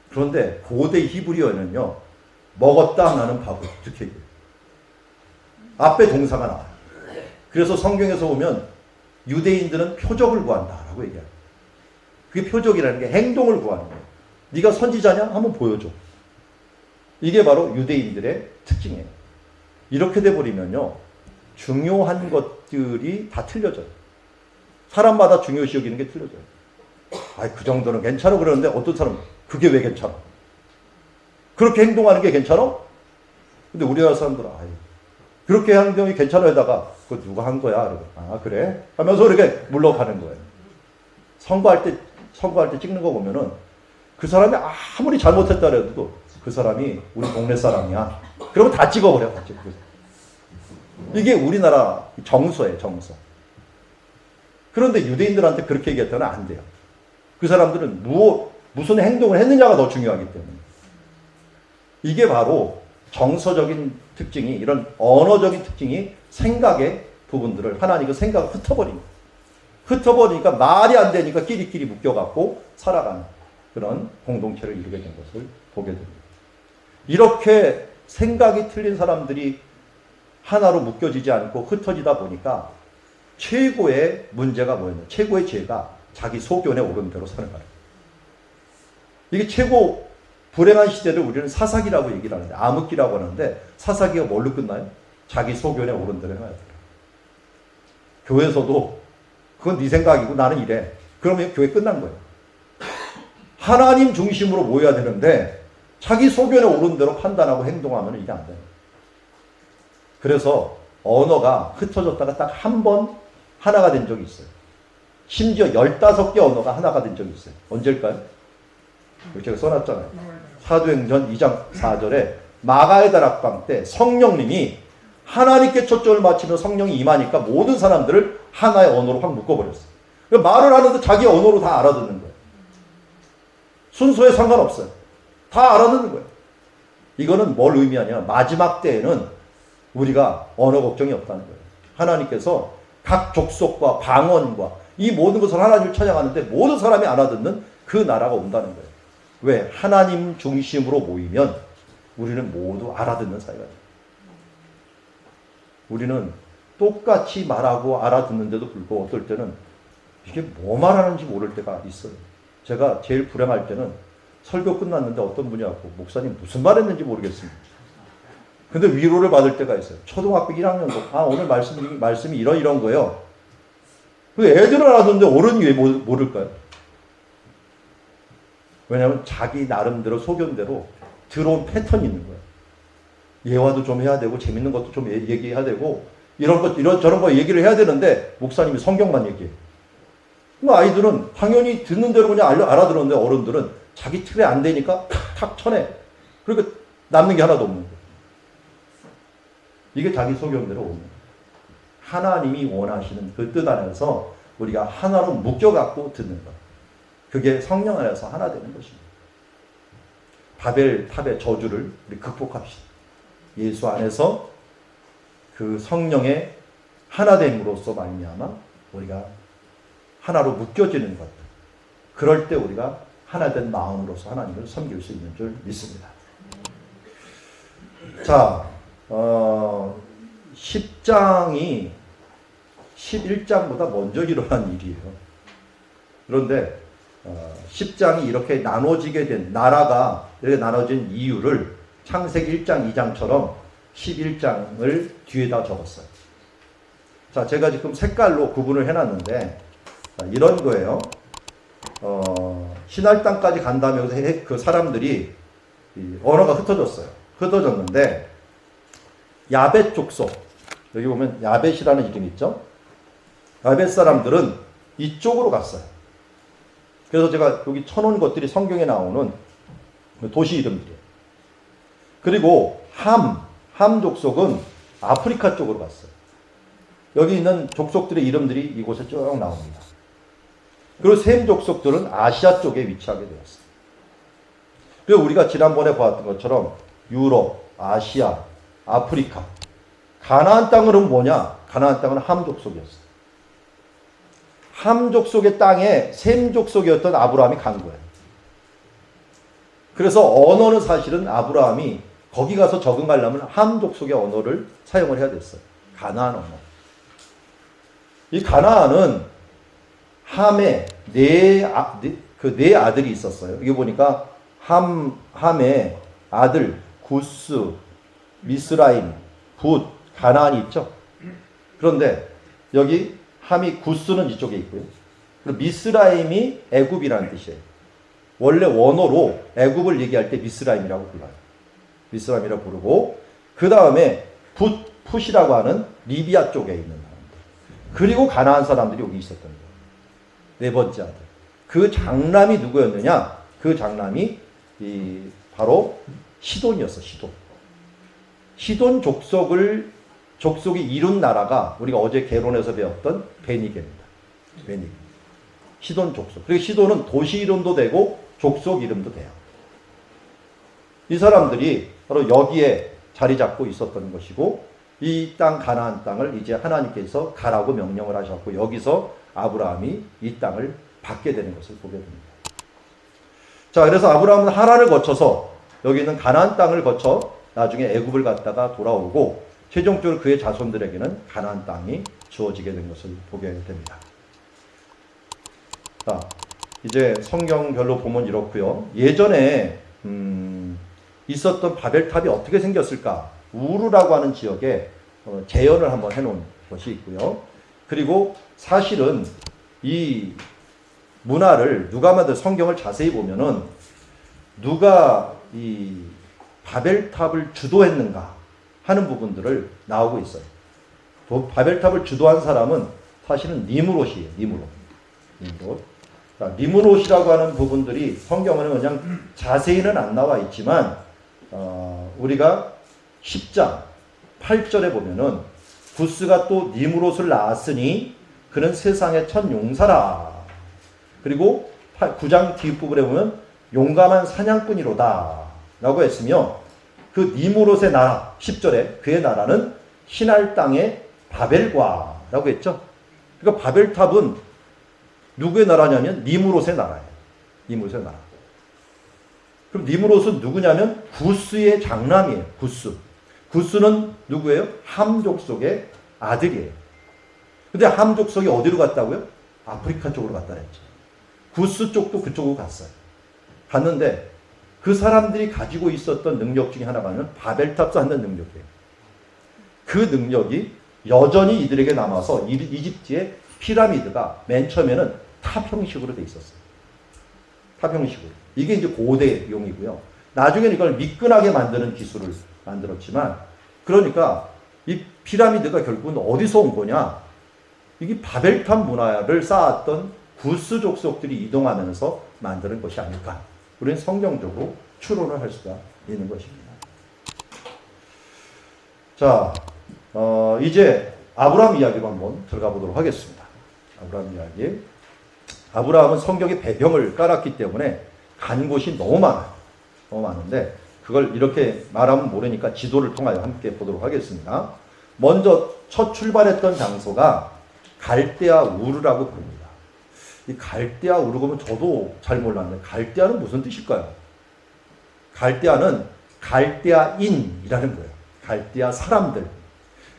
그런데 고대 히브리어는요. 먹었다 나는 밥을 이렇게 얘기해요. 앞에 동사가 나와요. 그래서 성경에서 보면 유대인들은 표적을 구한다라고 얘기해요. 그게 표적이라는 게 행동을 구하는 거예요. 네가 선지자냐? 한번 보여줘. 이게 바로 유대인들의 특징이에요. 이렇게 돼버리면요. 중요한 것들이 다 틀려져요. 사람마다 중요시 여기는 게 틀려져요. 아이, 그 정도는 괜찮아 그러는데 어떤 사람은 그게 왜 괜찮아? 그렇게 행동하는 게 괜찮아? 근데 우리나라 사람들은 아이, 그렇게 행동이 괜찮아에다가 그거 누가 한 거야? 그러고, 아 그래? 하면서 이렇게 물러가는 거예요. 선거할 때 찍는 거 보면은 그 사람이 아무리 잘못했다 해도 그 사람이 우리 동네 사람이야. 그러면 다 찍어버려. 다 찍어. 이게 우리나라 정서예요. 정서. 그런데 유대인들한테 그렇게 얘기했다면 안 돼요. 그 사람들은 무슨 행동을 했느냐가 더 중요하기 때문에. 이게 바로 정서적인 특징이, 이런 언어적인 특징이 생각의 부분들을 하나님의 생각을 흩어버리니까 말이 안 되니까 끼리끼리 묶여갖고 살아가는 그런 공동체를 이루게 된 것을 보게 됩니다. 이렇게 생각이 틀린 사람들이 하나로 묶여지지 않고 흩어지다 보니까 최고의 문제가 뭐였냐? 최고의 죄가 자기 소견에 오른 대로 사는 거예요. 이게 최고 불행한 시대를 우리는 사사기라고 얘기를 하는데, 암흑기라고 하는데, 사사기가 뭘로 끝나요? 자기 소견에 오른 대로 해야 돼요. 교회에서도 그건 네 생각이고 나는 이래. 그러면 교회 끝난 거예요. 하나님 중심으로 모여야 되는데 자기 소견에 오른 대로 판단하고 행동하면 이게 안 돼요. 그래서 언어가 흩어졌다가 딱 한 번 하나가 된 적이 있어요. 심지어 15개 언어가 하나가 된 적이 있어요. 언제일까요? 이렇게 제가 써놨잖아요. 사도행전 2장 4절에 마가의 다락방 때 성령님이 하나님께 초점을 맞추며 성령이 임하니까 모든 사람들을 하나의 언어로 확 묶어버렸어요. 말을 하는데 자기 언어로 다 알아듣는 거예요. 순서에 상관없어요. 다 알아듣는 거예요. 이거는 뭘 의미하냐? 마지막 때에는 우리가 언어 걱정이 없다는 거예요. 하나님께서 각 족속과 방언과 이 모든 것을 하나님을 찬양하는데 모든 사람이 알아듣는 그 나라가 온다는 거예요. 왜? 하나님 중심으로 모이면 우리는 모두 알아듣는 사이가 돼요. 우리는 똑같이 말하고 알아듣는데도 불구하고 어떨 때는 이게 뭐 말하는지 모를 때가 있어요. 제가 제일 불행할 때는 설교 끝났는데 어떤 분이 왔고 목사님 무슨 말 했는지 모르겠습니다. 근데 위로를 받을 때가 있어요. 초등학교 1학년도 오늘 말씀이 이런 거예요. 그 애들은 알아듣는데 어른이 왜 모를까요? 왜냐하면 자기 나름대로 소견대로 들어온 패턴이 있는 거예요. 예화도 좀 해야 되고 재밌는 것도 좀 얘기해야 되고 저런 거 얘기를 해야 되는데 목사님이 성경만 얘기해요. 아이들은 당연히 듣는 대로 그냥 알아들었는데 어른들은 자기 틀에 안 되니까 탁 쳐내. 그러니까 남는 게 하나도 없는 거예요. 이게 자기 소견대로 오는 거예요. 하나님이 원하시는 그 뜻 안에서 우리가 하나로 묶여갖고 듣는 것. 그게 성령 안에서 하나 되는 것입니다. 바벨 탑의 저주를 우리 극복합시다. 예수 안에서 그 성령의 하나됨으로써 말미암아 우리가 하나로 묶여지는 것. 그럴 때 우리가 하나된 마음으로서 하나님을 섬길 수 있는 줄 믿습니다. 자, 10장이 11장보다 먼저 일어난 일이에요. 그런데 10장이 이렇게 나눠지게 된, 나라가 이렇게 나눠진 이유를 창세기 1장, 2장처럼 11장을 뒤에다 적었어요. 자, 제가 지금 색깔로 구분을 해놨는데 이런 거예요. 신할 땅까지 간 다음에 그 사람들이 언어가 흩어졌는데 야벳 족속, 여기 보면 야벳이라는 이름이 있죠. 야벳 사람들은 이쪽으로 갔어요. 그래서 제가 여기 쳐놓은 것들이 성경에 나오는 도시 이름들이에요. 그리고 함 족속은 아프리카 쪽으로 갔어요. 여기 있는 족속들의 이름들이 이곳에 쭉 나옵니다. 그리고 셈 족속들은 아시아 쪽에 위치하게 되었어요. 그리고 우리가 지난번에 보았던 것처럼 유럽, 아시아, 아프리카, 가나안 땅은 뭐냐? 가나안 땅은 함 족속이었어요. 함 족속의 땅에 셈 족속이었던 아브라함이 간 거예요. 그래서 언어는 사실은 아브라함이 거기 가서 적응하려면 함 족속의 언어를 사용을 해야 됐어요. 가나안 언어. 이 가나안은 함에 네 아들이 있었어요. 여기 보니까 함의 아들 구스, 미스라임, 붓, 가나안이 있죠. 그런데 여기 함이 구스는 이쪽에 있고요. 그리고 미스라임이 애굽이라는 뜻이에요. 원래 원어로 애굽을 얘기할 때 미스라임이라고 불러요. 미스라임이라고 부르고 그 다음에 풋이라고 하는 리비아 쪽에 있는 사람들. 그리고 가나안 사람들이 여기 있었던 거예요. 네 번째 아들. 그 장남이 누구였느냐? 그 장남이 바로 시돈이었어. 시돈 족속이 이룬 나라가 우리가 어제 개론에서 배웠던 베니게입니다. 시돈 족속. 그리고 시돈은 도시 이름도 되고 족속 이름도 돼요. 이 사람들이 바로 여기에 자리 잡고 있었던 것이고 이 땅 가나안 땅을 이제 하나님께서 가라고 명령을 하셨고 여기서 아브라함이 이 땅을 받게 되는 것을 보게 됩니다. 자, 그래서 아브라함은 하란을 거쳐서 여기 있는 가나안 땅을 거쳐 나중에 애굽을 갔다가 돌아오고 최종적으로 그의 자손들에게는 가나안 땅이 주어지게 된 것을 보게 됩니다. 자, 이제 성경별로 보면 이렇고요. 예전에 있었던 바벨탑이 어떻게 생겼을까? 우르라고 하는 지역에 재현을 한번 해놓은 것이 있고요. 그리고 사실은 이 문화를 누가 만든 성경을 자세히 보면은 누가 이 바벨탑을 주도했는가 하는 부분들을 나오고 있어요. 바벨탑을 주도한 사람은 사실은 니므롯이에요. 니므롯. 자, 니므롯이라고 하는 부분들이 성경에는 그냥 자세히는 안 나와 있지만 우리가 10장 8절에 보면은 구스가 또 니므롯을 낳았으니 그는 세상의 첫 용사라. 그리고 9장 뒷부분에 보면 용감한 사냥꾼이로다 라고 했으며 그 니므롯의 나라 10절에 그의 나라는 신할 땅의 바벨과라고 했죠. 그러니까 바벨탑은 누구의 나라냐면 니므롯의 나라예요. 니므롯의 나라. 그럼 니므롯은 누구냐면 구스의 장남이에요. 구스는 누구예요? 함 족속의 아들이에요. 근데 함 족속이 어디로 갔다고요? 아프리카 쪽으로 갔다 그랬죠. 구스 쪽도 그쪽으로 갔어요. 갔는데 그 사람들이 가지고 있었던 능력 중에 하나가 바벨탑 쌓는 능력이에요. 그 능력이 여전히 이들에게 남아서 이집트의 피라미드가 맨 처음에는 탑형식으로 돼 있었어요. 탑형식으로. 이게 이제 고대용이고요. 나중에는 이걸 미끈하게 만드는 기술을 만들었지만, 그러니까 이 피라미드가 결국은 어디서 온 거냐? 이게 바벨탑 문화를 쌓았던 구스 족속들이 이동하면서 만드는 것이 아닐까. 우리는 성경적으로 추론을 할 수가 있는 것입니다. 자, 이제 아브라함 이야기로 한번 들어가 보도록 하겠습니다. 아브라함 이야기. 아브라함은 성경에 배경을 깔았기 때문에 간 곳이 너무 많아요. 너무 많은데 그걸 이렇게 말하면 모르니까 지도를 통하여 함께 보도록 하겠습니다. 먼저 첫 출발했던 장소가 갈대아 우르라고 부릅니다. 이 갈대아 우르 보면 저도 잘 몰랐는데 갈대아는 무슨 뜻일까요? 갈대아는 갈대아인이라는 거예요. 갈대아 사람들.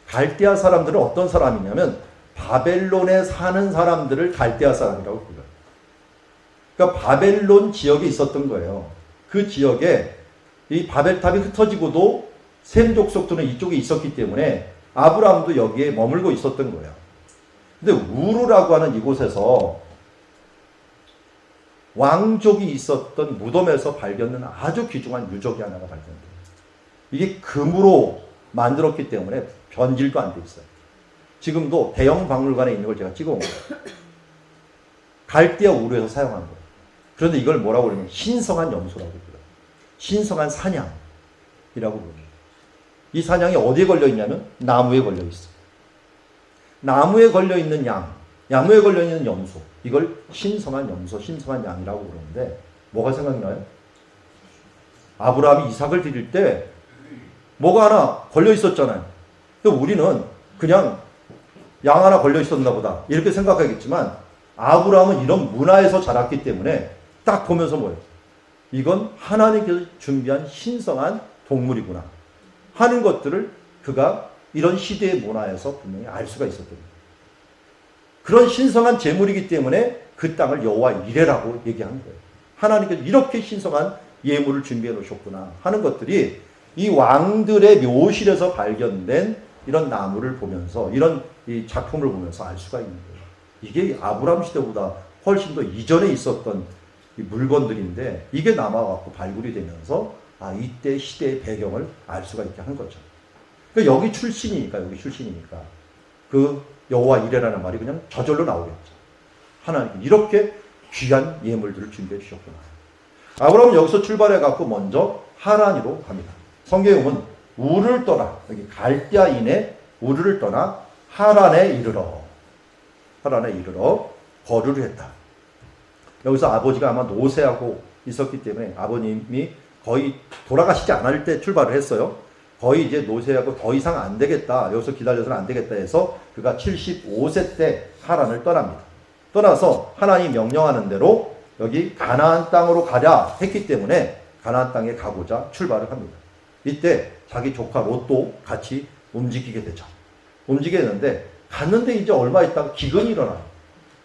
갈대아 사람들은 어떤 사람이냐면 바벨론에 사는 사람들을 갈대아 사람이라고 불러요. 그러니까 바벨론 지역에 있었던 거예요. 그 지역에 이 바벨탑이 흩어지고도 셈 족속들은 이쪽에 있었기 때문에 아브라함도 여기에 머물고 있었던 거예요. 근데 우르라고 하는 이곳에서 왕족이 있었던 무덤에서 발견된 아주 귀중한 유적이 하나가 발견돼요. 이게 금으로 만들었기 때문에 변질도 안 돼 있어요. 지금도 대형 박물관에 있는 걸 제가 찍어온 거예요. 갈대아 우르에서 사용한 거예요. 그런데 이걸 뭐라고 그러냐면 신성한 염소라고 불러요. 신성한 사냥이라고 부릅니다. 이 사냥이 어디에 걸려 있냐면 나무에 걸려 있어요. 나무에 걸려있는 양, 나무에 걸려있는 염소, 이걸 신성한 염소, 신성한 양이라고 그러는데 뭐가 생각나요? 아브라함이 이삭을 드릴 때 뭐가 하나 걸려 있었잖아요. 근데 우리는 그냥 양 하나 걸려 있었나 보다 이렇게 생각하겠지만 아브라함은 이런 문화에서 자랐기 때문에 딱 보면서 뭐예요? 이건 하나님께서 준비한 신성한 동물이구나 하는 것들을 그가 이런 시대의 문화에서 분명히 알 수가 있었던 거예요. 그런 신성한 제물이기 때문에 그 땅을 여호와 이레라고 얘기한 거예요. 하나님께서 이렇게 신성한 예물을 준비해 놓으셨구나 하는 것들이 이 왕들의 묘실에서 발견된 이런 나무를 보면서 이런 이 작품을 보면서 알 수가 있는 거예요. 이게 아브라함 시대보다 훨씬 더 이전에 있었던 이 물건들인데 이게 남아갖고 발굴이 되면서 이때 시대의 배경을 알 수가 있게 한 거죠. 그러니까 여기 출신이니까 그 여호와 이레라는 말이 그냥 저절로 나오겠죠. 하나님 이렇게 귀한 예물들을 준비해 주셨구나. 아브라함은 여기서 출발해갖고 먼저 하란으로 갑니다. 성경에 보면 우르를 떠나 여기 갈대아인의 우르를 떠나 하란에 이르러 거류를 했다. 여기서 아버지가 아마 노쇠하고 있었기 때문에 아버님이 거의 돌아가시지 않을 때 출발을 했어요. 거의 이제 노쇠하고 더 이상 안 되겠다. 여기서 기다려서는 안 되겠다 해서 그가 75세 때 하란을 떠납니다. 떠나서 하나님이 명령하는 대로 여기 가나안 땅으로 가자 했기 때문에 가나안 땅에 가고자 출발을 합니다. 이때 자기 조카 롯도 같이 움직이게 되죠. 움직이는데 갔는데 이제 얼마 있다가 기근이 일어나요.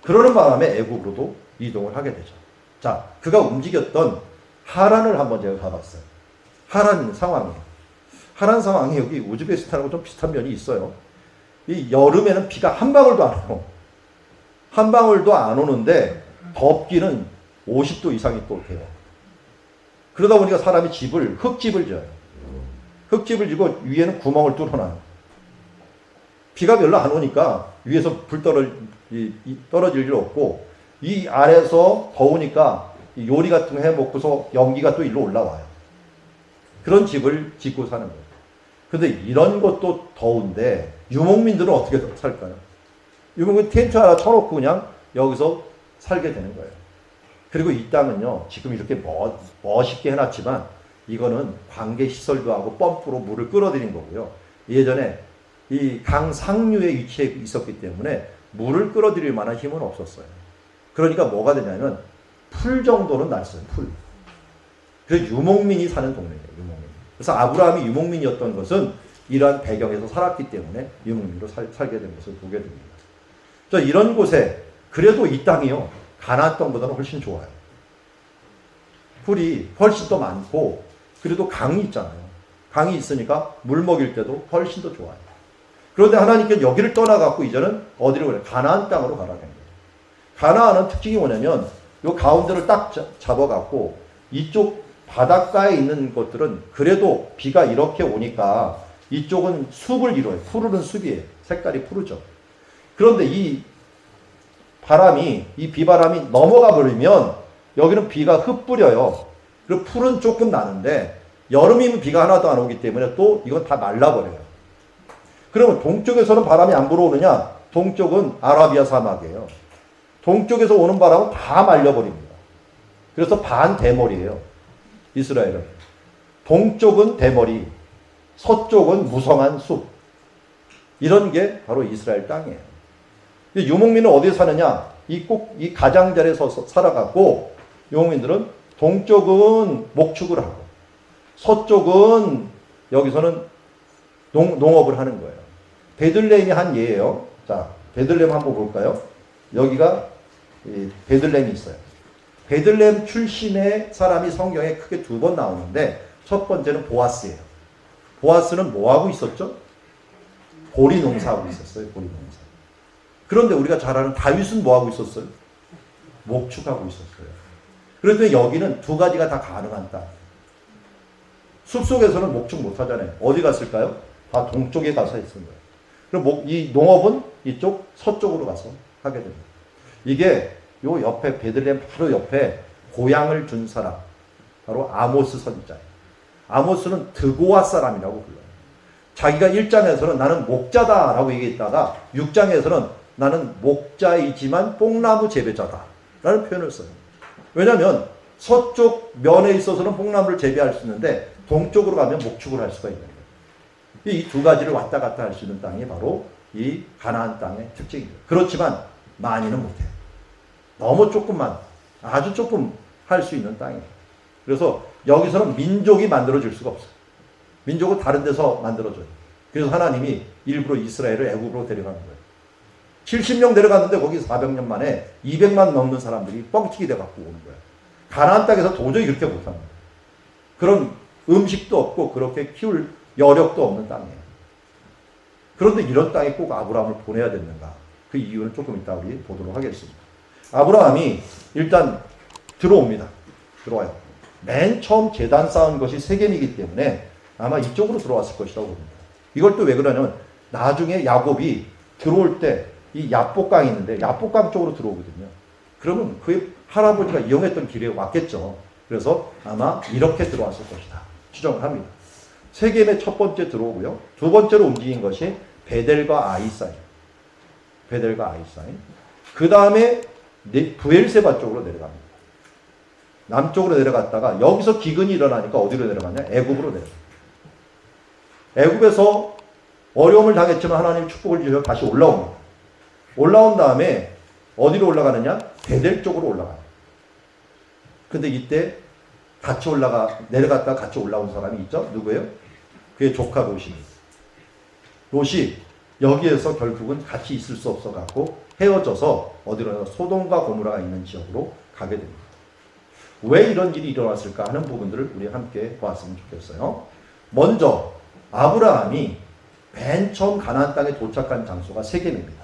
그러는 바람에 애굽으로도 이동을 하게 되죠. 자, 그가 움직였던 하란을 한번 제가 가봤어요. 하란 상황이에요. 하란 상황이 여기 우즈베키스탄하고 좀 비슷한 면이 있어요. 이 여름에는 비가 한 방울도 안 와요. 한 방울도 안 오는데 덥기는 50도 이상이 또 돼요. 그러다 보니까 사람이 흙집을 지어요. 흙집을 지고 위에는 구멍을 뚫어놔요. 비가 별로 안 오니까 위에서 불 떨어질 일 없고 이 아래에서 더우니까 요리 같은 거 해 먹고서 연기가 또 일로 올라와요. 그런 집을 짓고 사는 거예요. 근데 이런 것도 더운데 유목민들은 어떻게 살까요? 유목민 텐트 하나 쳐놓고 그냥 여기서 살게 되는 거예요. 그리고 이 땅은요, 지금 이렇게 멋있게 해놨지만 이거는 관계시설도 하고 펌프로 물을 끌어들인 거고요. 예전에 이 강 상류에 위치해 있었기 때문에 물을 끌어들일 만한 힘은 없었어요. 그러니까 뭐가 되냐면 풀 정도는 났어요. 풀. 그래서 유목민이 사는 동네예요. 유목민. 그래서 아브라함이 유목민이었던 것은 이러한 배경에서 살았기 때문에 유목민으로 살게 된 것을 보게 됩니다. 자, 이런 곳에 그래도 이 땅이요. 가나안 땅보다는 훨씬 좋아요. 풀이 훨씬 더 많고 그래도 강이 있잖아요. 강이 있으니까 물 먹일 때도 훨씬 더 좋아요. 그런데 하나님께서 여기를 떠나갖고 이제는 어디로 그래? 가나안 땅으로 가라는 거예요. 가나안은 특징이 뭐냐면 요 가운데를 딱 잡아갖고 이쪽 바닷가에 있는 것들은 그래도 비가 이렇게 오니까 이쪽은 숲을 이루어요. 푸르른 숲이에요. 색깔이 푸르죠. 그런데 이 비바람이 넘어가 버리면 여기는 비가 흩뿌려요. 그리고 풀은 조금 나는데 여름이면 비가 하나도 안 오기 때문에 또 이건 다 말라버려요. 그러면 동쪽에서는 바람이 안 불어오느냐? 동쪽은 아라비아 사막이에요. 동쪽에서 오는 바람은 다 말려버립니다. 그래서 반대머리예요. 이스라엘은. 동쪽은 대머리, 서쪽은 무성한 숲. 이런 게 바로 이스라엘 땅이에요. 유목민은 어디에 사느냐? 이 가장자리에 서서 살아가고 유목민들은 동쪽은 목축을 하고 서쪽은 여기서는 농업을 하는 거예요. 베들레헴이 한 예예요. 자, 베들레헴 한번 볼까요? 여기가 베들레헴이 있어요. 베들레헴 출신의 사람이 성경에 크게 2번 나오는데 첫 번째는 보아스예요. 보아스는 뭐 하고 있었죠? 보리 농사하고 있었어요. 보리 농사. 그런데 우리가 잘 아는 다윗은 뭐 하고 있었어요? 목축하고 있었어요. 그런데 여기는 두 가지가 다 가능한 땅. 숲속에서는 목축 못 하잖아요. 어디 갔을까요? 다 동쪽에 가서 했은 거예요. 그럼 이 농업은 이쪽 서쪽으로 가서 하게 됩니다. 이게 요 옆에 베들레헴 바로 옆에 고향을 준 사람, 바로 아모스 선지자예요. 아모스는 드고아 사람이라고 불러요. 자기가 1장에서는 나는 목자다라고 얘기했다가 6장에서는 나는 목자이지만 뽕나무 재배자다라는 표현을 써요. 왜냐하면 서쪽 면에 있어서는 뽕나무를 재배할 수 있는데 동쪽으로 가면 목축을 할 수가 있는 거예요. 이 두 가지를 왔다 갔다 할 수 있는 땅이 바로 이 가나안 땅의 특징이에요. 그렇지만 많이는 못해요. 너무 조금만, 아주 조금 할 수 있는 땅이에요. 그래서 여기서는 민족이 만들어질 수가 없어요. 민족은 다른 데서 만들어져요. 그래서 하나님이 일부러 이스라엘을 애굽으로 데려가는 거예요. 70명 내려갔는데 거기 400년 만에 200만 넘는 사람들이 뻥튀기 돼갖고 오는 거예요. 가나안 땅에서 도저히 그렇게 못하는 거예요. 그런 음식도 없고 그렇게 키울 여력도 없는 땅이에요. 그런데 이런 땅에 꼭 아브라함을 보내야 됐는가? 그 이유는 조금 이따 우리 보도록 하겠습니다. 아브라함이 일단 들어옵니다. 들어와요. 맨 처음 제단 쌓은 것이 세겜이기 때문에 아마 이쪽으로 들어왔을 것이라고 봅니다. 이걸 또 왜 그러냐면 나중에 야곱이 들어올 때 이 야복강이 있는데 야복강 쪽으로 들어오거든요. 그러면 그의 할아버지가 이용했던 길에 왔겠죠. 그래서 아마 이렇게 들어왔을 것이다. 추정을 합니다. 세겜의 첫 번째 들어오고요. 두 번째로 움직인 것이 베델과 아이 사이. 베델과 아이 사이. 그 다음에 부엘세바 쪽으로 내려갑니다. 남쪽으로 내려갔다가 여기서 기근이 일어나니까 어디로 내려가냐? 애굽으로 내려갑니다. 애굽에서 어려움을 당했지만 하나님 축복을 주셔서 다시 올라옵니다. 올라온 다음에 어디로 올라가느냐? 베델 쪽으로 올라가요. 근데 이때 같이 내려갔다가 같이 올라온 사람이 있죠? 누구예요? 그의 조카 롯입니다. 롯이 여기에서 결국은 같이 있을 수 없어갖고 헤어져서 어디로 소돔과 고모라가 있는 지역으로 가게 됩니다. 왜 이런 일이 일어났을까 하는 부분들을 우리 함께 보았으면 좋겠어요. 먼저 아브라함이 맨 처음 가나안 땅에 도착한 장소가 세겜입니다.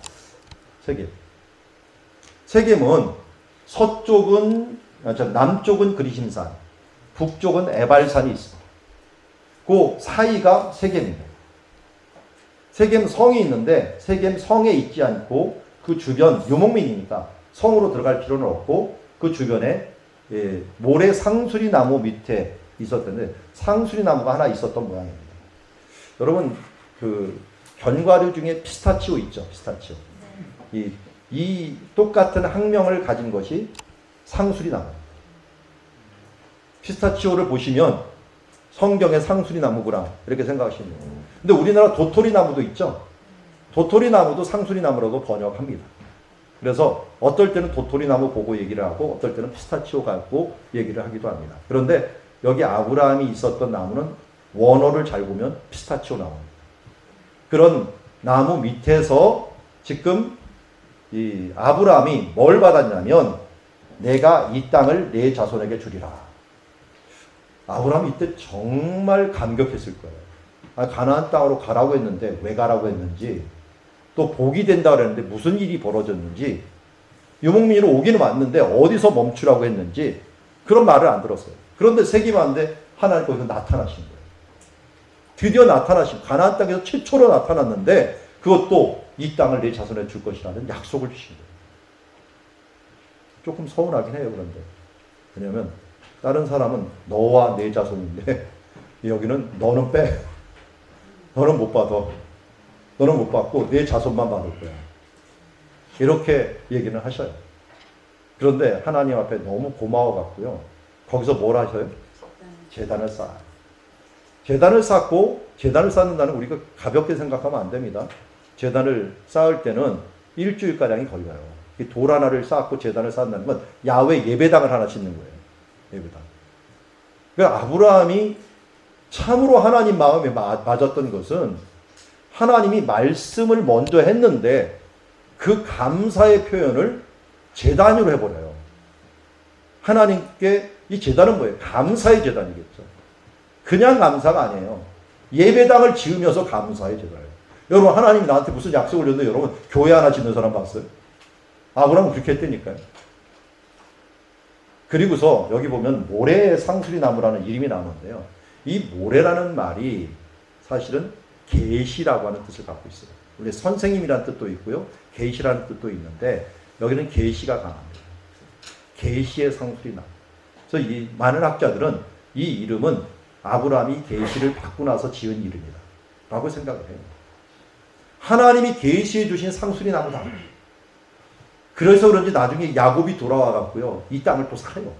세겜은 남쪽은 그리심산, 북쪽은 에발산이 있습니다. 그 사이가 세겜입니다. 세겜 성이 있는데 세겜 성에 있지 않고 그 주변 유목민이니까 성으로 들어갈 필요는 없고 그 주변에 모래 상수리 나무 밑에 있었는데 상수리 나무가 하나 있었던 모양입니다. 여러분 그 견과류 중에 피스타치오 있죠? 피스타치오. 이 똑같은 학명을 가진 것이 상수리 나무. 피스타치오를 보시면 성경의 상수리 나무구나 이렇게 생각하시면 돼요. 근데 우리나라 도토리 나무도 있죠? 도토리 나무도 상수리 나무라고 번역합니다. 그래서 어떨 때는 도토리 나무 보고 얘기를 하고 어떨 때는 피스타치오 갖고 얘기를 하기도 합니다. 그런데 여기 아브라함이 있었던 나무는 원어를 잘 보면 피스타치오 나무입니다. 그런 나무 밑에서 지금 이 아브라함이 뭘 받았냐면 내가 이 땅을 내 자손에게 주리라. 아브라함이 이때 정말 감격했을 거예요. 가나안 땅으로 가라고 했는데 왜 가라고 했는지 또 복이 된다고 했는데 무슨 일이 벌어졌는지 유목민으로 오기는 왔는데 어디서 멈추라고 했는지 그런 말을 안 들었어요. 그런데 세기만데 하나님 거기서 나타나신 거예요. 드디어 나타나신 가나안 땅에서 최초로 나타났는데 그것도 이 땅을 내 자손에 줄 것이라는 약속을 주신 거예요. 조금 서운하긴 해요. 그런데 왜냐하면 다른 사람은 너와 내 자손인데 여기는 너는 빼. 너는 못 받아. 너는 못 받고 내 자손만 받을 거야. 이렇게 얘기는 하셔요. 그런데 하나님 앞에 너무 고마워 갖고요. 거기서 뭘 하셔요? 제단을 쌓아요. 제단을 쌓고 제단을 쌓는다는 우리가 가볍게 생각하면 안 됩니다. 제단을 쌓을 때는 일주일가량이 걸려요. 돌 하나를 쌓고 제단을 쌓는다는 건 야훼 예배당을 하나 짓는 거예요. 예배당. 그러니까 아브라함이 참으로 하나님 마음에 맞았던 것은 하나님이 말씀을 먼저 했는데 그 감사의 표현을 제단으로 해버려요. 하나님께 이 제단은 뭐예요? 감사의 제단이겠죠. 그냥 감사가 아니에요. 예배당을 지으면서 감사의 제단이에요. 여러분 하나님이 나한테 무슨 약속을 줬는데 여러분 교회 하나 짓는 사람 봤어요? 아브라함은 그렇게 했다니까요. 그리고서 여기 보면 모래 상수리 나무라는 이름이 나오는데요. 이 모래라는 말이 사실은 계시라고 하는 뜻을 갖고 있어요. 우리 선생님이라는 뜻도 있고요. 계시라는 뜻도 있는데 여기는 계시가 강합니다. 계시의 상수리 나무. 그래서 이 많은 학자들은 이 이름은 아브라함이 계시를 받고 나서 지은 이름이다. 라고 생각을 해요. 하나님이 계시해 주신 상수리 나무다. 그래서 그런지 나중에 야곱이 돌아와 갖고요, 이 땅을 또 사요.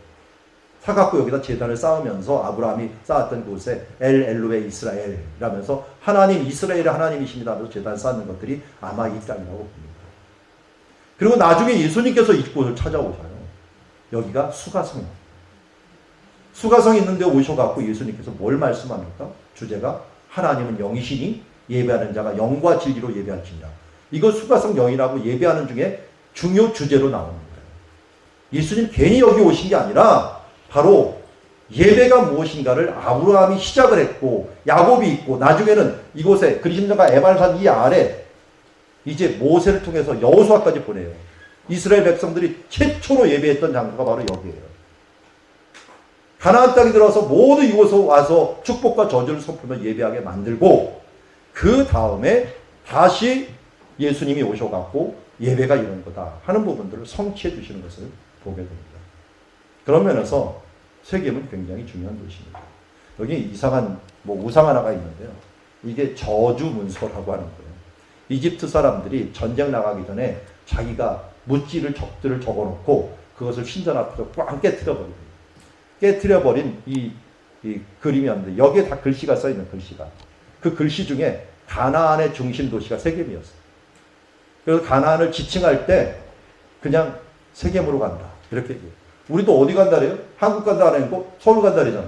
사갖고 여기다 제단을 쌓으면서 아브라함이 쌓았던 곳에 엘 엘로에 이스라엘이라면서 하나님 이스라엘의 하나님이십니다 하면서 제단을 쌓는 것들이 아마 이 땅이라고 봅니다. 그리고 나중에 예수님께서 이곳을 찾아오셔요. 여기가 수가성. 수가성 있는데 오셔갖고 예수님께서 뭘 말씀합니까? 주제가 하나님은 영이시니 예배하는 자가 영과 진리로 예배할지니라. 이거 수가성 영이라고 예배하는 중에 중요 주제로 나옵니다. 예수님 괜히 여기 오신 게 아니라 바로 예배가 무엇인가를 아브라함이 시작을 했고 야곱이 있고 나중에는 이곳에 그리심산과 에발산 이 아래 이제 모세를 통해서 여호수아까지 보내요. 이스라엘 백성들이 최초로 예배했던 장소가 바로 여기예요. 가나안 땅에 들어와서 모두 이곳에 와서 축복과 저주를 선포하며 예배하게 만들고 그 다음에 다시 예수님이 오셔갖고 예배가 이런 거다 하는 부분들을 성취해 주시는 것을 보게 됩니다. 그런 면에서 세겜은 굉장히 중요한 도시입니다. 여기 이상한 우상 하나가 있는데요. 이게 저주 문서라고 하는 거예요. 이집트 사람들이 전쟁 나가기 전에 자기가 무찌를 적들을 적어놓고 그것을 신전 앞에서 꽝 깨트려버립니다. 깨트려버린 이 그림이었는데 여기에 다 글씨가 써있는 글씨가 그 글씨 중에 가나안의 중심 도시가 세겜이었어요. 그래서 가나안을 지칭할 때 그냥 세겜으로 간다 이렇게 얘기해요. 우리도 어디 간다 그래요? 한국 간다 안 하고 서울 간다 그러잖아.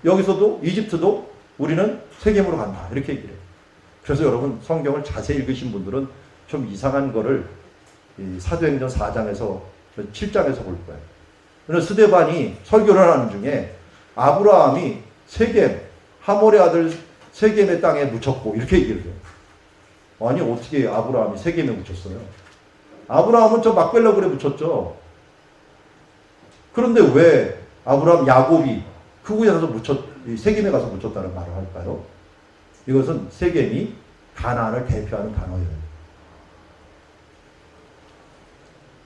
여기서도 이집트도 우리는 세겜으로 간다 이렇게 얘기해요. 그래서 여러분 성경을 자세히 읽으신 분들은 좀 이상한 거를 사도행전 4장에서 7장에서 볼 거예요. 그래서 스데반이 설교를 하는 중에 아브라함이 세겜 하몰의 아들 세겜의 땅에 묻혔고 이렇게 얘기를 해요. 아니 어떻게 아브라함이 세겜에 묻혔어요? 아브라함은 저 막벨라굴에 묻혔죠. 그런데 왜 아브라함 야곱이 그곳에 가서 세겜에 가서 묻혔다는 말을 할까요? 이것은 세겜이 가나안을 대표하는 단어예요.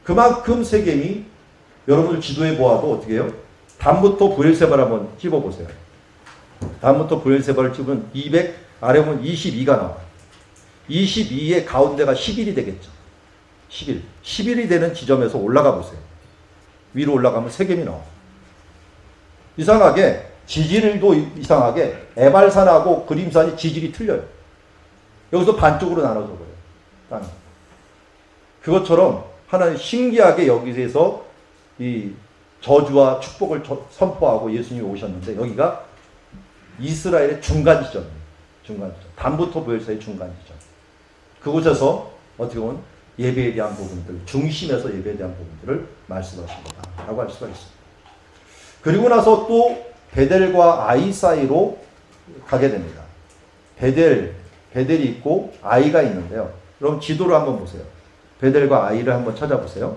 그만큼 세겜이 여러분들 지도에 보아도 어떻게 해요? 단부터 브엘세바를 한번 찝어보세요. 단부터 브엘세바를 찝으면 200 아래 보면 22가 나와요. 22의 가운데가 11이 되겠죠. 11. 11이 되는 지점에서 올라가 보세요. 위로 올라가면 세겜이 나와요. 이상하게 지질도 이상하게 에발산하고 그림산이 지질이 틀려요. 여기서 반쪽으로 나눠져 버려요. 땅이. 그것처럼 하나님 신기하게 여기서 이 저주와 축복을 선포하고 예수님이 오셨는데 여기가 이스라엘의 중간 지점이에요. 중간 지점. 단부터 보엘사의 중간 지점. 그곳에서 어떻게 보면 예배에 대한 부분들, 중심에서 예배에 대한 부분들을 말씀하신 거다라고 할 수가 있습니다. 그리고 나서 또 베델과 아이 사이로 가게 됩니다. 베델이 있고 아이가 있는데요. 그럼 지도를 한번 보세요. 베델과 아이를 한번 찾아보세요.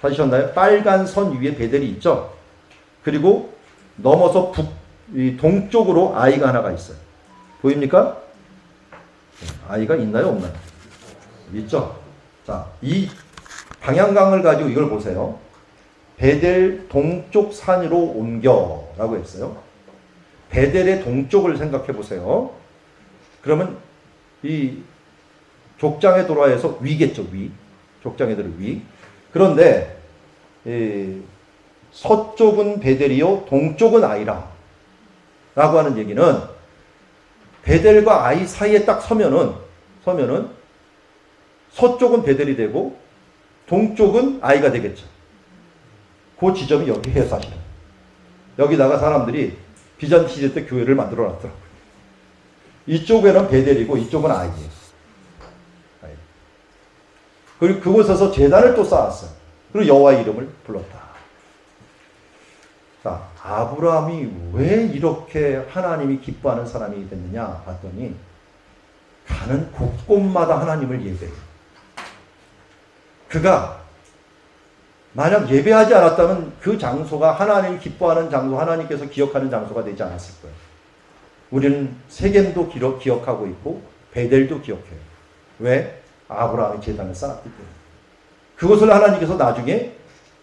찾으셨나요? 빨간 선 위에 베델이 있죠. 그리고 넘어서 동쪽으로 아이가 하나가 있어요. 보입니까? 아이가 있나요? 없나요? 있죠. 자, 이 방향강을 가지고 이걸 보세요. 베델 동쪽 산으로 옮겨라고 했어요. 베델의 동쪽을 생각해 보세요. 그러면 이 족장의 도라에서 위겠죠. 위. 족장의 도라 위. 그런데 서쪽은 베델이요 동쪽은 아이라 라고 하는 얘기는 베델과 아이 사이에 딱 서면은 서쪽은 베델이 되고 동쪽은 아이가 되겠죠. 그 지점이 여기에요. 사실은 여기다가 사람들이 비잔티 시대 때 교회를 만들어 놨더라고요. 이쪽에는 베델이고 이쪽은 아이예요. 그리고 그곳에서 제단을 또 쌓았어요. 그리고 여호와의 이름을 불렀다. 자, 아브라함이 왜 이렇게 하나님이 기뻐하는 사람이 됐느냐 봤더니 가는 곳곳마다 하나님을 예배해요. 그가 만약 예배하지 않았다면 그 장소가 하나님이 기뻐하는 장소, 하나님께서 기억하는 장소가 되지 않았을 거예요. 우리는 세겜도 기억하고 있고 베델도 기억해요. 왜? 아브라함이 제단을 쌓았기 때문에. 그것을 하나님께서 나중에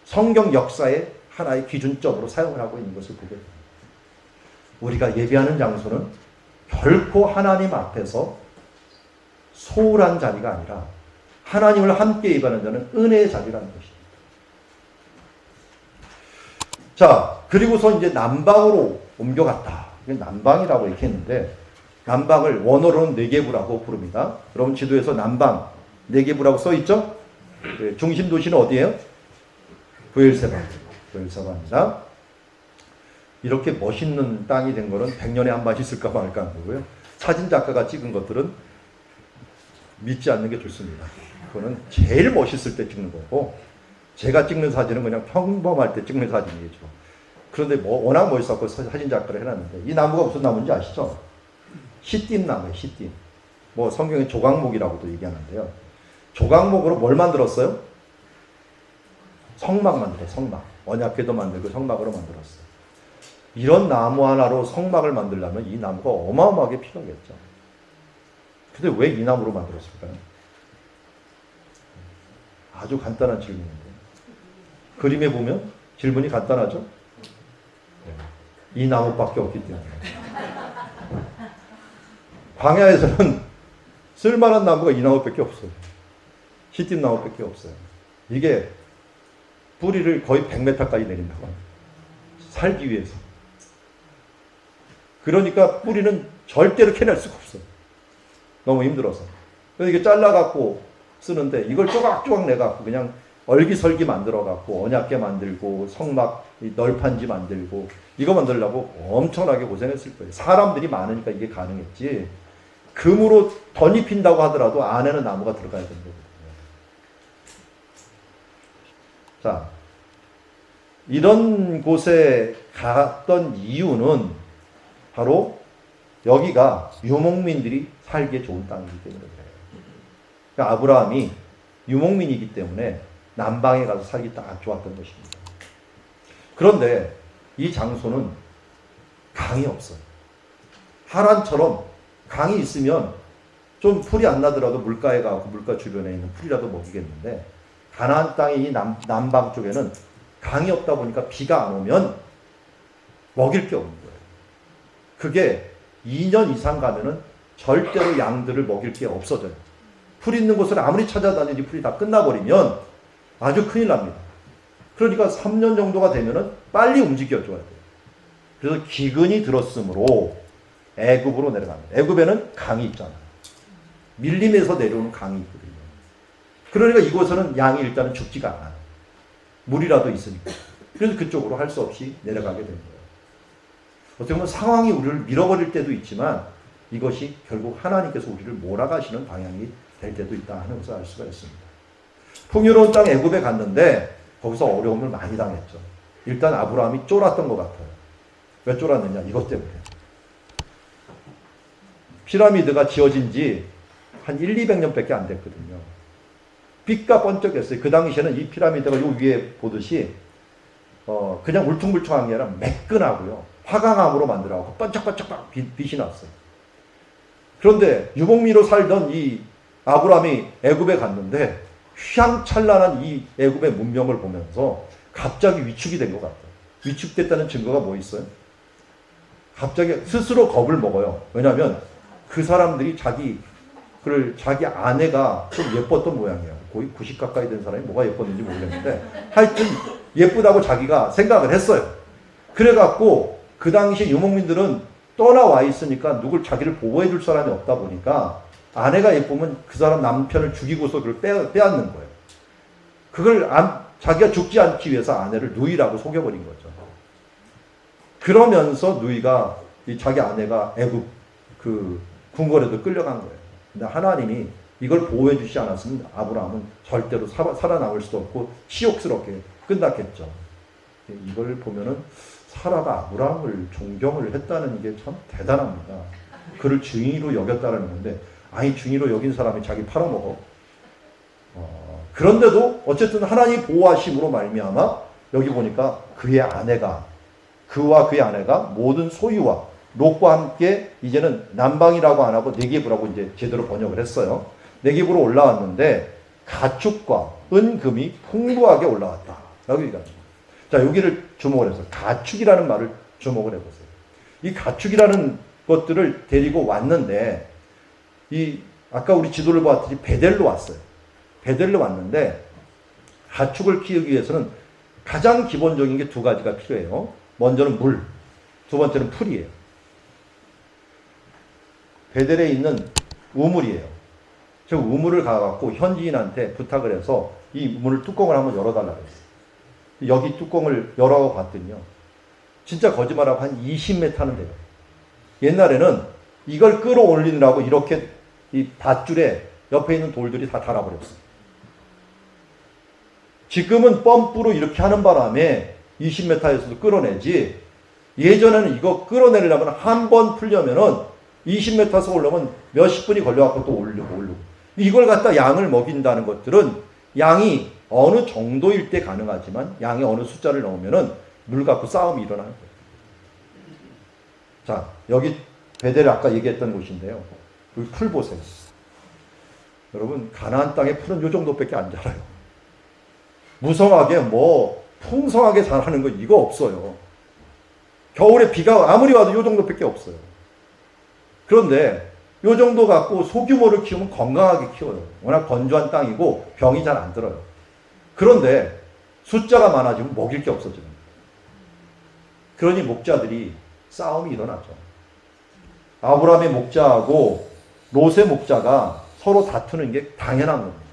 성경 역사의 하나의 기준점으로 사용을 하고 있는 것을 보게 됩니다. 우리가 예배하는 장소는 결코 하나님 앞에서 소홀한 자리가 아니라 하나님을 함께 입하는 자는 은혜의 자리라는 것입니다. 자, 그리고서 이제 남방으로 옮겨갔다. 남방이라고 이렇게 했는데, 남방을 원어로는 네게부라고 부릅니다. 여러분 지도에서 남방, 네게부라고 써있죠? 중심 도시는 어디예요? 브엘세바입니다. 이렇게 멋있는 땅이 된 거는 100년에 한 번 있을까 말까 한 거고요. 사진 작가가 찍은 것들은 믿지 않는 게 좋습니다. 그거는 제일 멋있을 때 찍는 거고, 제가 찍는 사진은 그냥 평범할 때 찍는 사진이죠. 그런데 워낙 멋있었고 사진 작가를 해놨는데, 이 나무가 무슨 나무인지 아시죠? 시띠 나무예요. 시띠. 성경에 조각목이라고도 얘기하는데요. 조각목으로 뭘 만들었어요? 성막 만들어요. 성막. 언약궤도 만들고 성막으로 만들었어요. 이런 나무 하나로 성막을 만들려면 이 나무가 어마어마하게 필요하겠죠. 근데 왜 이 나무로 만들었을까요? 아주 간단한 질문인데, 그림에 보면 질문이 간단하죠? 이 나무밖에 없기 때문에. 광야에서는 쓸만한 나무가 이 나무밖에 없어요. 시띠 나무밖에 없어요. 이게 뿌리를 거의 100m까지 내린다고 합니다. 살기 위해서. 그러니까 뿌리는 절대로 캐낼 수가 없어요. 너무 힘들어서. 그래서 이게 잘라갖고 쓰는데, 이걸 조각조각 내갖고 그냥 얼기설기 만들어갖고 언약궤 만들고 성막 널판지 만들고 이거 만들려고 엄청나게 고생했을 거예요. 사람들이 많으니까 이게 가능했지, 금으로 덧입힌다고 하더라도 안에는 나무가 들어가야 되는 거거든요. 자, 이런 곳에 갔던 이유는 바로 여기가 유목민들이 살기에 좋은 땅이기 때문에 그래요. 그러니까 아브라함이 유목민이기 때문에 남방에 가서 살기 딱 좋았던 것입니다. 그런데 이 장소는 강이 없어요. 하란처럼 강이 있으면 좀 풀이 안 나더라도 물가에 가고 물가 주변에 있는 풀이라도 먹이겠는데, 가나안 땅의 이 남방 쪽에는 강이 없다 보니까 비가 안 오면 먹일 게 없는 거예요. 그게 2년 이상 가면은 절대로 양들을 먹일 게 없어져요. 풀 있는 곳을 아무리 찾아다니지 풀이 다 끝나버리면 아주 큰일 납니다. 그러니까 3년 정도가 되면은 빨리 움직여줘야 돼요. 그래서 기근이 들었으므로 애굽으로 내려갑니다. 애굽에는 강이 있잖아요. 밀림에서 내려오는 강이 있거든요. 그러니까 이곳에는 양이 일단은 죽지가 않아요. 물이라도 있으니까. 그래서 그쪽으로 할 수 없이 내려가게 된 거예요. 어떻게 보면 상황이 우리를 밀어버릴 때도 있지만, 이것이 결국 하나님께서 우리를 몰아가시는 방향이 될 때도 있다 하는 것을 알 수가 있습니다. 풍요로운 땅 애굽에 갔는데 거기서 어려움을 많이 당했죠. 일단 아브라함이 쫄았던 것 같아요. 왜 쫄았느냐? 이것 때문에. 피라미드가 지어진 지 한 200년밖에 안 됐거든요. 빛과 번쩍했어요. 그 당시에는 이 피라미드가 요 위에 보듯이 그냥 울퉁불퉁한 게 아니라 매끈하고요, 화강암으로 만들어갖고 번쩍번쩍 빛이 났어요. 그런데 유목민으로 살던 이 아브라함이 애굽에 갔는데 휘황찬란한 이 애굽의 문명을 보면서 갑자기 위축이 된 것 같아요. 위축됐다는 증거가 뭐 있어요? 갑자기 스스로 겁을 먹어요. 왜냐하면 그 사람들이 자기 아내가 좀 예뻤던 모양이에요. 거의 90 가까이 된 사람이 뭐가 예뻤는지 모르겠는데 하여튼 예쁘다고 자기가 생각을 했어요. 그래갖고 그 당시 유목민들은 떠나와 있으니까 자기를 보호해 줄 사람이 없다 보니까 아내가 예쁘면 그 사람 남편을 죽이고서 그걸 빼앗는 거예요. 그걸 자기가 죽지 않기 위해서 아내를 누이라고 속여버린 거죠. 그러면서 누이가 자기 아내가 애굽 그 궁궐에도 끌려간 거예요. 근데 하나님이 이걸 보호해 주지 않았으면 아브라함은 절대로 살아남을 수도 없고 치욕스럽게 끝났겠죠. 이걸 보면은 사라가 아브라함을 존경을 했다는 게 참 대단합니다. 그를 증인으로 여겼다는 건데, 아니 증인으로 여긴 사람이 자기 팔아먹어. 그런데도 어쨌든 하나님 보호하심으로 말미암아 여기 보니까 그와 그의 아내가 모든 소유와 롯과 함께 이제는 남방이라고 안 하고 네게브라고 이제 제대로 번역을 했어요. 네게브로 올라왔는데 가축과 은금이 풍부하게 올라왔다. 여기가. 자, 여기를 주목을 해서 가축이라는 말을 주목을 해보세요. 이 가축이라는 것들을 데리고 왔는데 이 아까 우리 지도를 보았듯이 베델로 왔어요. 베델로 왔는데 가축을 키우기 위해서는 가장 기본적인 게 두 가지가 필요해요. 먼저는 물, 두 번째는 풀이에요. 베델에 있는 우물이에요. 저 우물을 가갖고 현지인한테 부탁을 해서 이 우물 뚜껑을 한번 열어달라고 했어요. 여기 뚜껑을 열어서 봤더니요. 진짜 거짓말하고 한 20m는 돼요. 옛날에는 이걸 끌어올리느라고 이렇게 이 밧줄에 옆에 있는 돌들이 다 달아버렸어요. 지금은 펌프로 이렇게 하는 바람에 20m에서도 끌어내지, 예전에는 이거 끌어내려면 한 번 풀려면은 20m에서 올라오면 몇십 분이 걸려갖고 또 올리고. 이걸 갖다 양을 먹인다는 것들은 양이 어느 정도일 때 가능하지만 양이 어느 숫자를 넘으면은 물 갖고 싸움이 일어나는 거예요. 자, 여기 베델 아까 얘기했던 곳인데요. 여기 풀 보세요. 여러분, 가나안 땅에 풀은 요 정도밖에 안 자라요. 무성하게 뭐 풍성하게 자라는 거 이거 없어요. 겨울에 비가 아무리 와도 요 정도밖에 없어요. 그런데 요 정도 갖고 소규모를 키우면 건강하게 키워요. 워낙 건조한 땅이고 병이 잘 안 들어요. 그런데 숫자가 많아지면 먹일 게 없어지는 거예요. 그러니 목자들이 싸움이 일어나죠. 아브라함의 목자하고 롯의 목자가 서로 다투는 게 당연한 겁니다.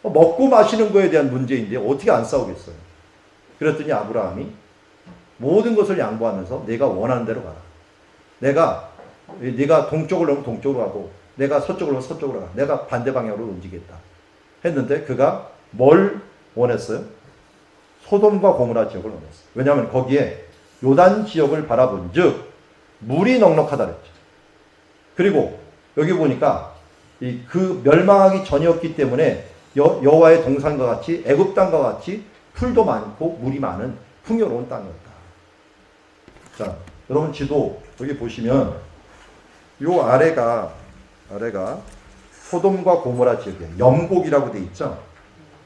먹고 마시는 거에 대한 문제인데 어떻게 안 싸우겠어요. 그랬더니 아브라함이 모든 것을 양보하면서 내가 원하는 대로 가라. 네가 동쪽으로 오면 동쪽으로 가고 내가 서쪽으로 오면 서쪽으로 가. 내가 반대 방향으로 움직이겠다. 했는데 그가 뭘 원했어요? 소돔과 고모라 지역을 원했어요. 왜냐하면 거기에 요단 지역을 바라본 즉 물이 넉넉하다 그랬죠. 그리고 여기 보니까 그 멸망하기 전이었기 때문에 여호와의 동산과 같이 애굽 땅과 같이 풀도 많고 물이 많은 풍요로운 땅이었다. 자, 여러분 지도 여기 보시면 요 아래가 소돔과 고모라 지역이에요. 염곡이라고 돼 있죠.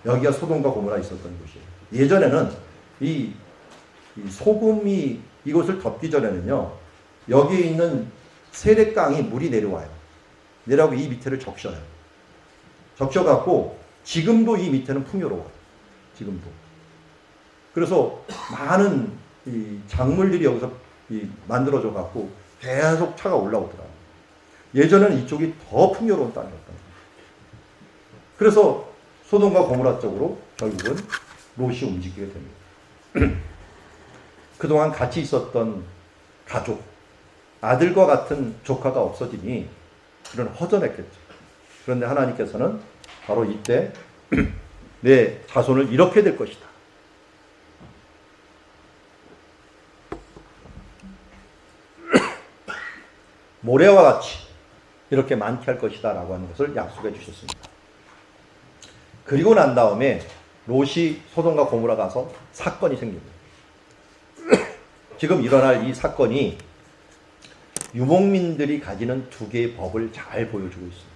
여기가 소돔과 고모라 있었던 곳이에요. 예전에는 이 소금이 이곳을 덮기 전에는요. 여기에 있는 세례강이 물이 내려와요. 내려가고 이 밑에를 적셔요. 적셔갖고 지금도 이 밑에는 풍요로워요. 지금도. 그래서 많은 이 작물들이 여기서 만들어져 갖고 계속 차가 올라오더라고요. 예전에는 이쪽이 더 풍요로운 땅이었던 거예요. 그래서 소돔과 고모라 쪽으로 결국은 롯이 움직이게 됩니다. 그동안 같이 있었던 가족, 아들과 같은 조카가 없어지니 그런 허전했겠죠. 그런데 하나님께서는 바로 이때 내 자손을 이렇게 될 것이다. 모래와 같이 이렇게 많게 할 것이다 라고 하는 것을 약속해 주셨습니다. 그리고 난 다음에 롯이 소돔과 고모라 가서 사건이 생깁니다. 지금 일어날 이 사건이 유목민들이 가지는 두 개의 법을 잘 보여주고 있습니다.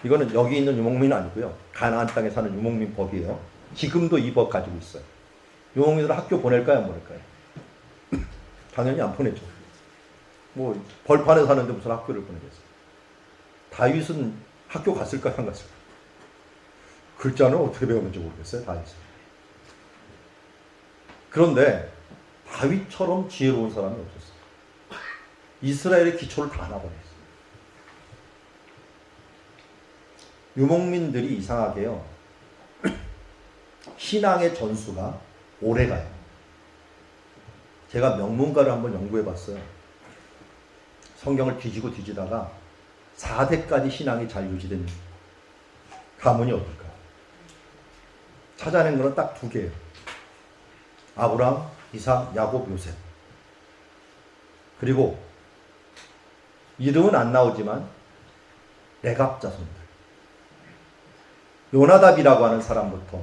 이거는 여기 있는 유목민은 아니고요. 가나안 땅에 사는 유목민 법이에요. 지금도 이 법 가지고 있어요. 유목민들은 학교 보낼까요? 안 보낼까요? 당연히 안 보내죠. 뭐 벌판에 사는데 무슨 학교를 보내겠어요. 다윗은 학교 갔을까요? 안 갔을까요? 글자는 어떻게 배웠는지 모르겠어요. 다윗은. 그런데 다윗처럼 지혜로운 사람이 없었어요. 이스라엘의 기초를 다 놔버렸어요. 유목민들이 이상하게요. 신앙의 전수가 오래가요. 제가 명문가를 한번 연구해봤어요. 성경을 뒤지고 뒤지다가 4대까지 신앙이 잘 유지된 가문이 어떨까요? 찾아낸 거는 딱 두 개예요. 아브라함, 이삭, 야곱, 요셉. 그리고 이름은 안 나오지만 레갑 자손들. 요나답이라고 하는 사람부터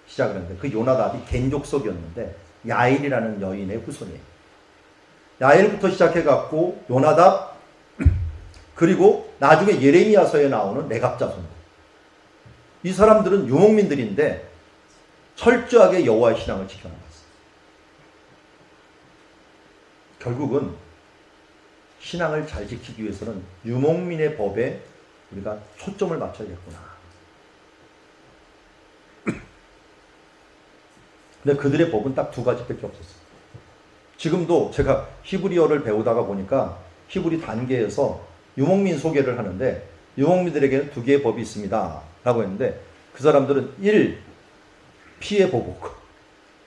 시작을 했는데 그 요나답이 겐족속이었는데 야일이라는 여인의 후손이에요. 야일부터 시작해갖고 요나답 그리고 나중에 예레미야서에 나오는 레갑 자손들. 이 사람들은 유목민들인데 철저하게 여호와의 신앙을 지켜나갔어요. 결국은 신앙을 잘 지키기 위해서는 유목민의 법에 우리가 초점을 맞춰야겠구나. 근데 그들의 법은 딱 두 가지밖에 없었어요. 지금도 제가 히브리어를 배우다가 보니까 히브리 단계에서 유목민 소개를 하는데 유목민들에게는 두 개의 법이 있습니다 라고 했는데 그 사람들은 1. 피해 보복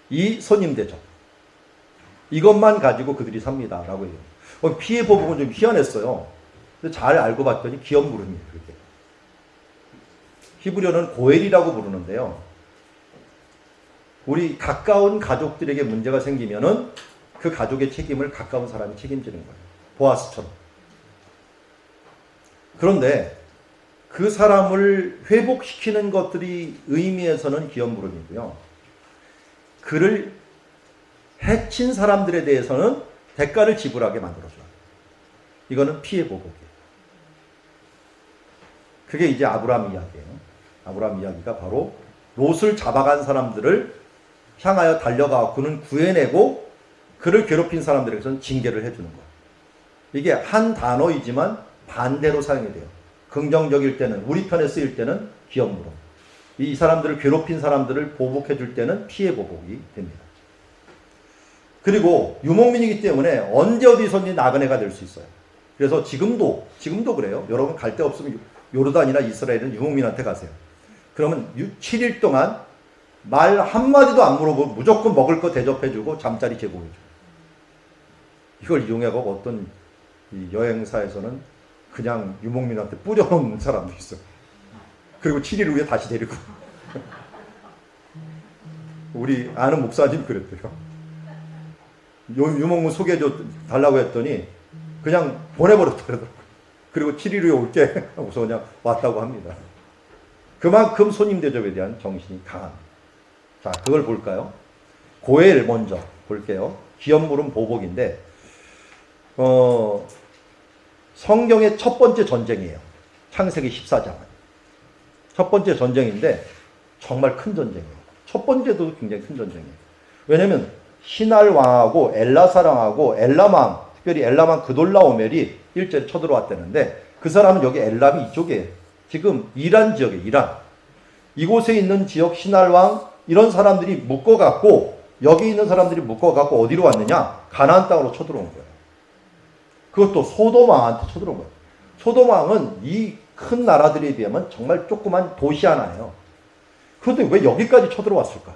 2. 선임 대접 이것만 가지고 그들이 삽니다 라고 해요. 피해 보복은 좀 희한했어요. 근데 잘 알고 봤더니 기업물음이에요. 그게. 히브리어는 고엘이라고 부르는데요. 우리 가까운 가족들에게 문제가 생기면은 그 가족의 책임을 가까운 사람이 책임지는 거예요. 보아스처럼. 그런데 그 사람을 회복시키는 것들이 의미에서는 기업물음이고요. 그를 해친 사람들에 대해서는 대가를 지불하게 만들어줘요. 이거는 피해 보복이에요. 그게 이제 아브라함 이야기예요. 아브라함 이야기가 바로 롯을 잡아간 사람들을 향하여 달려가 그는 구해내고 그를 괴롭힌 사람들에게서는 징계를 해주는 거예요. 이게 한 단어이지만 반대로 사용이 돼요. 긍정적일 때는 우리 편에 쓰일 때는 기업물음. 이 사람들을 괴롭힌 사람들을 보복해 줄 때는 피해 보복이 됩니다. 그리고 유목민이기 때문에 언제 어디서든지 나그네가 될 수 있어요. 그래서 지금도 그래요. 여러분 갈 데 없으면 요르단이나 이스라엘은 유목민한테 가세요. 그러면 7일 동안 말 한마디도 안 물어보고 무조건 먹을 거 대접해주고 잠자리 제공해줘요. 이걸 이용해가고 어떤 여행사에서는 그냥 유목민한테 뿌려놓는 사람도 있어요. 그리고 7일 후에 다시 데리고. 우리 아는 목사님 그랬대요. 유목민 소개해줘 달라고 했더니 그냥 보내버렸더라고요. 그리고 7일 후에 올게 하고서 그냥 왔다고 합니다. 그만큼 손님 대접에 대한 정신이 강합니다. 자, 그걸 볼까요? 고엘 먼저 볼게요. 기업물은 보복인데 성경의 첫 번째 전쟁이에요. 창세기 14장은. 첫 번째 전쟁인데 정말 큰 전쟁이에요. 첫 번째도 굉장히 큰 전쟁이에요. 왜냐하면 신할 왕하고 엘라사 왕하고 엘람왕, 특별히 엘람왕 그돌라오멜이 일제에 쳐들어왔다는데 그 사람은 여기 엘람이 이쪽이에요. 지금 이란 지역이에요. 이란. 이곳에 있는 지역 신할왕 이런 사람들이 묶어갖고 여기 있는 사람들이 묶어갖고 어디로 왔느냐? 가나안 땅으로 쳐들어온 거예요. 그것도 소돔 왕한테 쳐들어온 거예요. 소돔 왕은 이 큰 나라들에 비하면 정말 조그만 도시 하나예요. 그런데 왜 여기까지 쳐들어왔을까?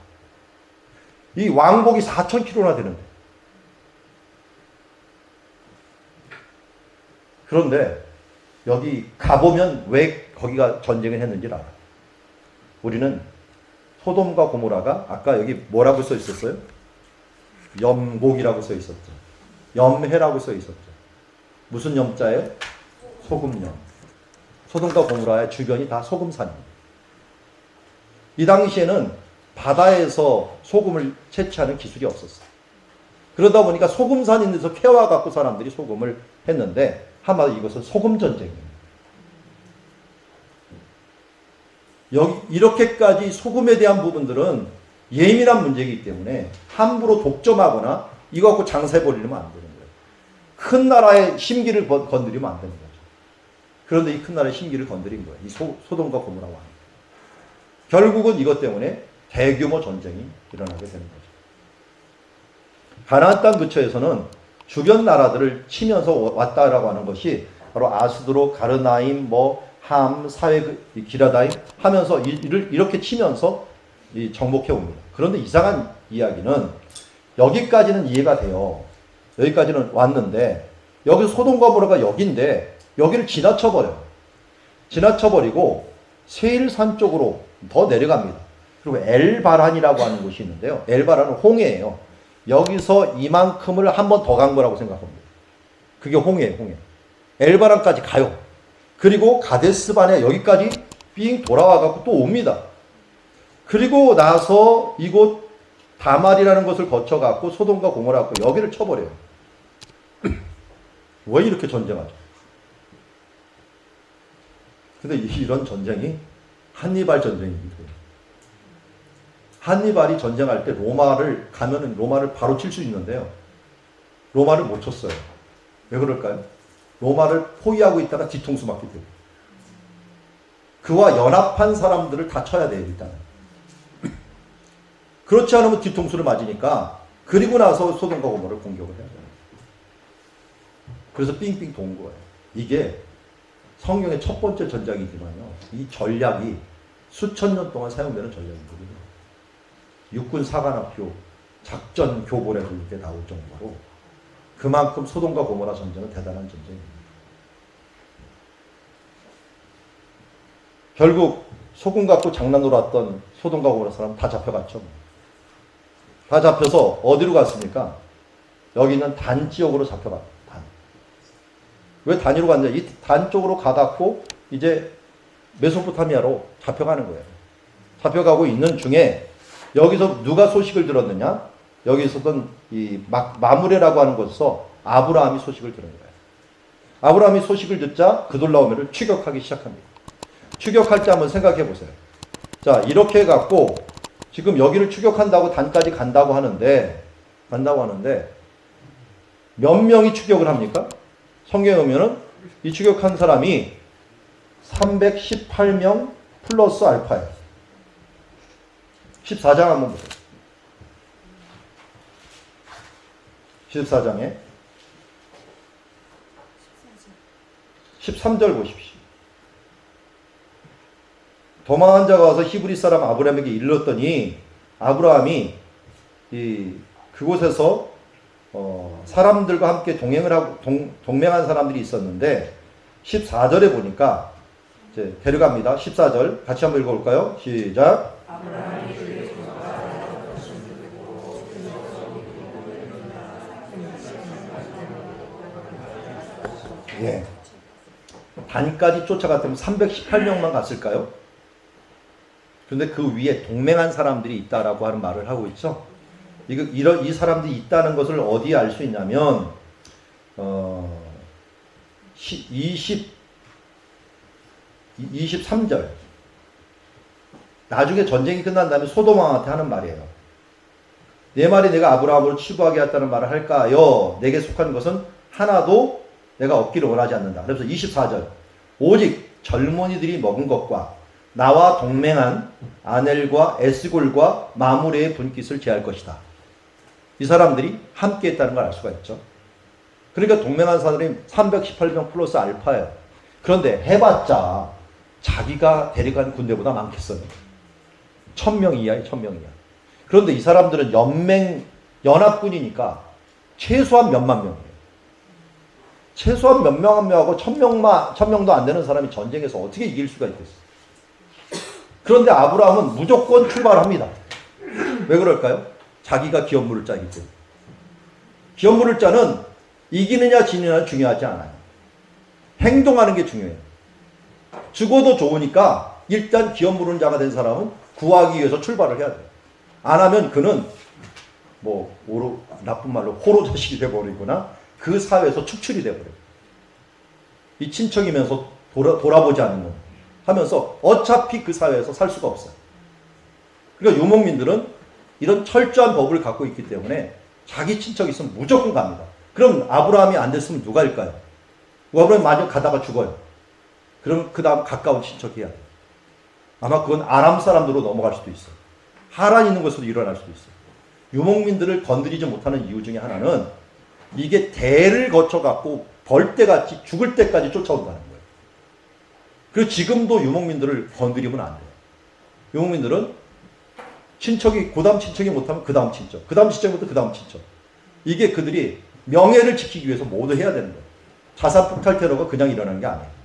이 왕복이 4,000km나 되는데. 그런데 여기 가보면 왜 거기가 전쟁을 했는지 알아요. 우리는 소돔과 고모라가 아까 여기 뭐라고 써 있었어요? 염곡이라고 써 있었죠. 염해라고 써 있었죠. 무슨 염자예요? 소금염. 소돔과 고모라의 주변이 다 소금산입니다. 이 당시에는 바다에서 소금을 채취하는 기술이 없었어요. 그러다 보니까 소금산인 데서 캐와갖고 사람들이 소금을 했는데 한마디로 이것은 소금 전쟁입니다. 여기 이렇게까지 소금에 대한 부분들은 예민한 문제이기 때문에 함부로 독점하거나 이거 갖고 장사해버리면 안 되는 거예요. 큰 나라의 심기를 건드리면 안 되는 거죠. 그런데 이 큰 나라의 심기를 건드린 거예요. 이 소돔과 고모라 왕. 결국은 이것 때문에 대규모 전쟁이 일어나게 되는 거죠. 가나안 땅 근처에서는 주변 나라들을 치면서 왔다라고 하는 것이 바로 아스드로, 가르나임, 함, 사회, 기라다임 하면서 이렇게 치면서 정복해 옵니다. 그런데 이상한 이야기는 여기까지는 이해가 돼요. 여기까지는 왔는데 여기 소돔과 고모라가 여기인데 여기를 지나쳐버려요. 지나쳐버리고 세일산 쪽으로 더 내려갑니다. 그리고 엘바란이라고 하는 곳이 있는데요. 엘바란은 홍해예요. 여기서 이만큼을 한 번 더 간 거라고 생각합니다. 그게 홍해예요. 홍해. 엘바란까지 가요. 그리고 가데스반에 여기까지 삥 돌아와갖고 또 옵니다. 그리고 나서 이곳 다말이라는 것을 거쳐갖고 소돔과 고모라갖고 여기를 쳐버려요. 왜 이렇게 전쟁하죠? 근데 이런 전쟁이 한니발 전쟁입니다. 한니발이 전쟁할 때 로마를 가면은 로마를 바로 칠 수 있는데요. 로마를 못 쳤어요. 왜 그럴까요? 로마를 포위하고 있다가 뒤통수 맞게 돼요. 그와 연합한 사람들을 다 쳐야 돼요, 일단은. 그렇지 않으면 뒤통수를 맞으니까, 그리고 나서 소돔과 고모를 공격을 해야 돼요. 그래서 삥삥 돈 거예요. 이게 성경의 첫 번째 전략이지만요, 이 전략이 수천 년 동안 사용되는 전략이거든요. 육군 사관학교 작전 교본에도 이렇게 나올 정도로 그만큼 소돔과 고모라 전쟁은 대단한 전쟁입니다. 결국 소금 갖고 장난 놀았던 소돔과 고모라 사람 다 잡혀갔죠. 다 잡혀서 어디로 갔습니까? 여기 있는 단 지역으로 잡혀갔다. 단. 왜 단위로 갔냐? 이 단 쪽으로 가갖고 이제 메소포타미아로 잡혀가는 거예요. 잡혀가고 있는 중에 여기서 누가 소식을 들었느냐? 여기 있었던 이 마므레라고 하는 곳에서 아브라함이 소식을 들은 거예요. 아브라함이 소식을 듣자 그돌라오메를 추격하기 시작합니다. 추격할 때 한번 생각해 보세요. 자, 이렇게 해갖고 지금 여기를 추격한다고 단까지 간다고 하는데 몇 명이 추격을 합니까? 성경에 보면은 이 추격한 사람이 318명 플러스 알파예요. 14장 한번 보세요. 14장에 13절 보십시오. 도망한 자가 와서 히브리 사람 아브라함에게 일렀더니 아브라함이 그곳에서 사람들과 함께 동행을 하고 동맹한 사람들이 있었는데 14절에 보니까 이제 데려갑니다. 14절 같이 한번 읽어볼까요? 시작. 예. 단까지 쫓아갔다면 318명만 갔을까요? 그런데 그 위에 동맹한 사람들이 있다라고 하는 말을 하고 있죠. 이 사람들이 있다는 것을 어디에 알 수 있냐면 23절 나중에 전쟁이 끝난 다음에 소돔 왕한테 하는 말이에요. 내 말이 내가 아브라함을 치부하게 했다는 말을 할까요? 내게 속한 것은 하나도 내가 얻기를 원하지 않는다. 그래서 24절 오직 젊은이들이 먹은 것과 나와 동맹한 아넬과 에스골과 마므레의 분깃을 제할 것이다. 이 사람들이 함께 했다는 걸 알 수가 있죠. 그러니까 동맹한 사람들이 318명 플러스 알파예요. 그런데 해봤자 자기가 데려간 군대보다 많겠어요. 1000명 이하에 1000명 이하. 그런데 이 사람들은 연합군이니까 최소한 몇만 명이에요. 최소한 몇 명 한 명하고 1000명도 안 되는 사람이 전쟁에서 어떻게 이길 수가 있겠어요. 그런데 아브라함은 무조건 출발합니다. 왜 그럴까요? 자기가 기업물을 짜기 때문에. 기업물을 짜는 이기느냐 지느냐는 중요하지 않아요. 행동하는 게 중요해요. 죽어도 좋으니까 일단 기업물은 자가 된 사람은 구하기 위해서 출발을 해야 돼요. 안 하면 그는 나쁜 말로 호로 자식이 돼버리거나 그 사회에서 축출이 돼버려요. 이 친척이면서 돌아보지 않는 거 하면서 어차피 그 사회에서 살 수가 없어요. 그러니까 유목민들은 이런 철저한 법을 갖고 있기 때문에 자기 친척이 있으면 무조건 갑니다. 그럼 아브라함이 안 됐으면 누가 일까요? 아브라함이 만약 가다가 죽어요. 그럼 그 다음 가까운 친척이 해야 돼요. 아마 그건 아람 사람들로 넘어갈 수도 있어요. 하란 있는 곳에서도 일어날 수도 있어요. 유목민들을 건드리지 못하는 이유 중에 하나는 이게 대를 거쳐갖고 벌떼같이 죽을 때까지 쫓아온다는 거예요. 그리고 지금도 유목민들을 건드리면 안 돼요. 유목민들은 그 다음 친척이 못하면 그 다음 친척, 그 다음 친척부터 그 다음 친척. 이게 그들이 명예를 지키기 위해서 모두 해야 되는 거예요. 자산 폭발 테러가 그냥 일어나는 게 아니에요.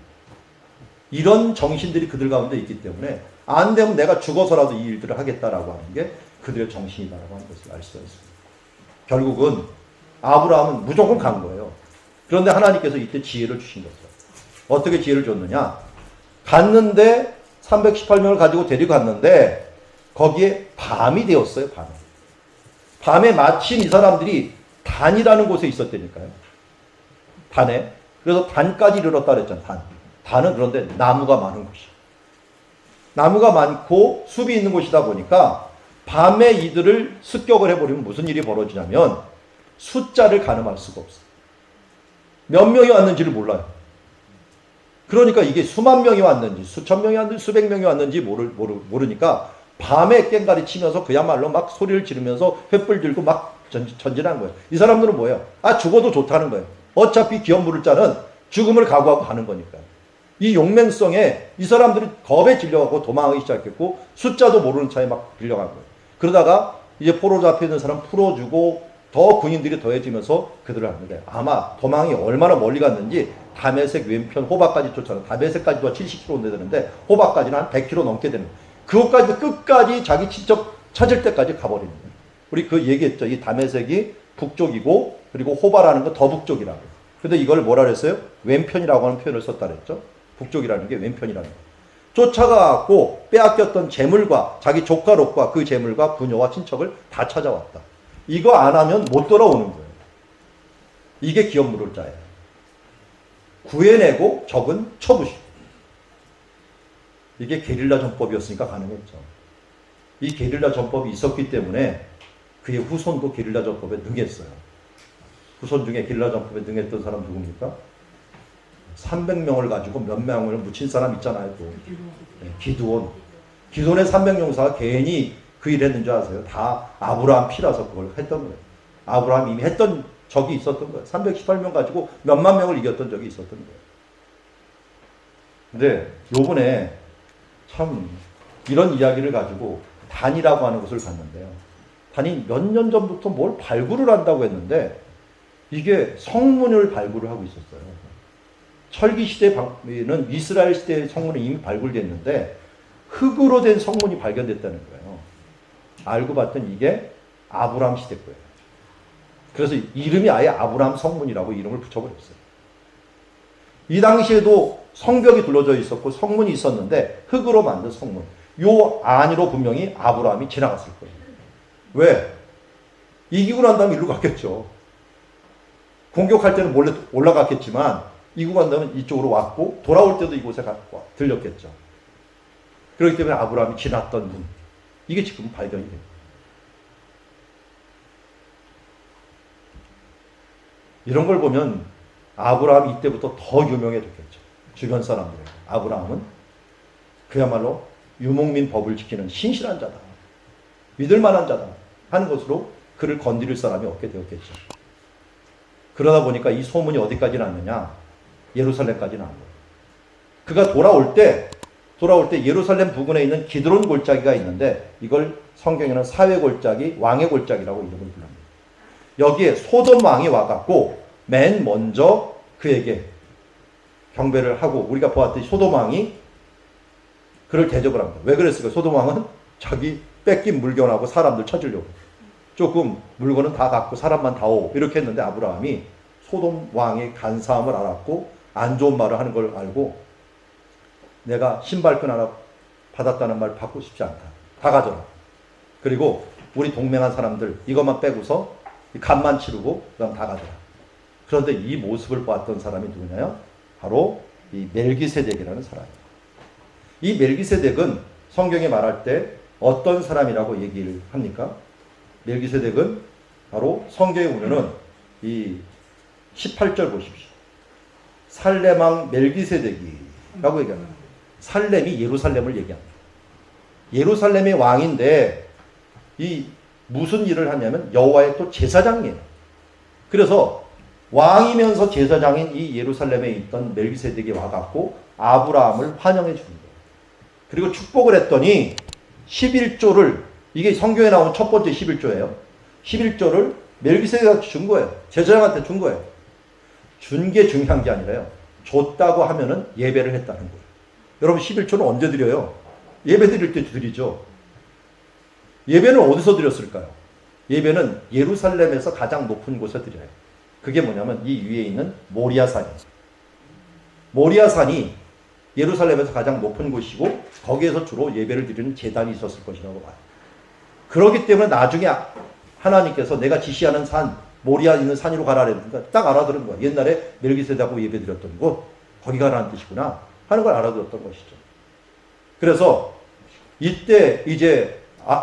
이런 정신들이 그들 가운데 있기 때문에 안 되면 내가 죽어서라도 이 일들을 하겠다라고 하는 게 그들의 정신이다라고 하는 것을 알 수가 있습니다. 결국은 아브라함은 무조건 간 거예요. 그런데 하나님께서 이때 지혜를 주신 거죠. 어떻게 지혜를 줬느냐? 갔는데 318명을 가지고 데려갔는데 거기에 밤이 되었어요. 밤에 마침 이 사람들이 단이라는 곳에 있었다니까요. 단에. 그래서 단까지 이르렀다 그랬잖아요. 단은 그런데 나무가 많은 곳이에요. 나무가 많고 숲이 있는 곳이다 보니까 밤에 이들을 습격을 해버리면 무슨 일이 벌어지냐면 숫자를 가늠할 수가 없어. 몇 명이 왔는지를 몰라요. 그러니까 이게 수만 명이 왔는지 수천 명이 왔는지 수백 명이 왔는지 모르니까 밤에 꽹가리 치면서 그야말로 막 소리를 지르면서 횃불 들고 막 전진한 거예요. 이 사람들은 뭐예요? 아, 죽어도 좋다는 거예요. 어차피 기업 물을 자는 죽음을 각오하고 가는 거니까요. 이 용맹성에 이 사람들이 겁에 질려가고 도망하기 시작했고 숫자도 모르는 차에 막 빌려간 거예요. 그러다가 이제 포로 잡혀 있는 사람 풀어주고 더 군인들이 더해지면서 그들을 하는데 아마 도망이 얼마나 멀리 갔는지 다메섹 왼편 호박까지 쫓아는 다메섹까지도 70km 되는데 호박까지는 한 100km 넘게 되는 거예요. 그것까지 끝까지 자기 친척 찾을 때까지 가버리는 거예요. 우리 그 얘기했죠. 이 다메섹이 북쪽이고 그리고 호바라는 건 더 북쪽이라고. 근데 이걸 뭐라 그랬어요? 왼편이라고 하는 표현을 썼다 그랬죠. 북쪽이라는 게 왼편이라는 거. 쫓아가고 빼앗겼던 재물과 자기 조카 롯과 그 재물과 부녀와 친척을 다 찾아왔다. 이거 안 하면 못 돌아오는 거예요. 이게 기업 물을 자예요. 구해내고 적은 처부시고. 이게 게릴라 전법이었으니까 가능했죠. 이 게릴라 전법이 있었기 때문에 그의 후손도 게릴라 전법에 능했어요. 후손 중에 게릴라 전법에 능했던 사람 누굽니까? 300명을 가지고 몇 명을 묻힌 사람 있잖아요. 또. 네, 기드온. 기드온의 300용사가 괜히 그 일 했는 줄 아세요? 다 아브라함 피라서 그걸 했던 거예요. 아브라함 이미 했던 적이 있었던 거예요. 318명 가지고 몇만 명을 이겼던 적이 있었던 거예요. 근데 요번에 참 이런 이야기를 가지고 단이라고 하는 곳을 갔는데요. 단이 몇 년 전부터 뭘 발굴을 한다고 했는데 이게 성문을 발굴을 하고 있었어요. 철기 시대는 이스라엘 시대의 성문이 이미 발굴됐는데 흙으로 된 성문이 발견됐다는 거예요. 알고 봤더니 이게 아브라함 시대 거예요. 그래서 이름이 아예 아브라함 성문이라고 이름을 붙여버렸어요. 이 당시에도 성벽이 둘러져 있었고 성문이 있었는데 흙으로 만든 성문. 요 안으로 분명히 아브라함이 지나갔을 거예요. 왜? 이기고 난 다음에 이리로 갔겠죠. 공격할 때는 몰래 올라갔겠지만 이기고 난 다음에 이쪽으로 왔고 돌아올 때도 이곳에 들렸겠죠. 그렇기 때문에 아브라함이 지났던 문. 이게 지금 발견이 됩니다. 이런 걸 보면 아브라함이 이때부터 더 유명해졌겠죠. 주변 사람들에게. 아브라함은 그야말로 유목민 법을 지키는 신실한 자다. 믿을 만한 자다. 하는 것으로 그를 건드릴 사람이 없게 되었겠죠. 그러다 보니까 이 소문이 어디까지 났느냐? 예루살렘까지 난 거예요. 그가 돌아올 때 예루살렘 부근에 있는 기드론 골짜기가 있는데 이걸 성경에는 사회 골짜기, 왕의 골짜기라고 이름을 부릅니다. 여기에 소돔 왕이 와갖고 맨 먼저 그에게 경배를 하고 우리가 보았듯이 소돔 왕이 그를 대접을 합니다. 왜 그랬을까요? 소돔 왕은 자기 뺏긴 물건하고 사람들 찾으려고 조금 물건은 다 갖고 사람만 다오 이렇게 했는데 아브라함이 소돔 왕의 간사함을 알았고 안 좋은 말을 하는 걸 알고 내가 신발끈 하나 받았다는 말 받고 싶지 않다. 다 가져라. 그리고 우리 동맹한 사람들 이것만 빼고서 간만 치르고 그다음 다 가져라. 그런데 이 모습을 보았던 사람이 누구냐요? 바로 이 멜기세덱이라는 사람이에요. 이 멜기세덱은 성경에 말할 때 어떤 사람이라고 얘기를 합니까? 멜기세덱은 바로 성경에 보면은 이 18절 보십시오. 살렘왕 멜기세덱이라고 얘기합니다. 살렘이 예루살렘을 얘기합니다. 예루살렘의 왕인데 이 무슨 일을 하냐면 여호와의 또 제사장이에요. 그래서 왕이면서 제사장인 이 예루살렘에 있던 멜기세덱이 와갖고 아브라함을 환영해 주는 거예요. 그리고 축복을 했더니 11조를 이게 성경에 나온 첫 번째 11조예요. 11조를 멜기세덱한테 준 거예요. 제사장한테 준 거예요. 준 게 중요한 게 아니라요. 줬다고 하면은 예배를 했다는 거예요. 여러분 11조는 언제 드려요? 예배 드릴 때 드리죠. 예배는 어디서 드렸을까요? 예배는 예루살렘에서 가장 높은 곳에 드려요. 그게 뭐냐면 이 위에 있는 모리아산이에요. 모리아산이 예루살렘에서 가장 높은 곳이고 거기에서 주로 예배를 드리는 제단이 있었을 것이라고 봐요. 그렇기 때문에 나중에 하나님께서 내가 지시하는 산, 모리아 있는 산으로 가라 그랬는데 딱 알아들은 거야. 옛날에 멜기세덱하고 예배 드렸던 곳, 거기 가라는 뜻이구나 하는 걸 알아들었던 것이죠. 그래서 이때 이제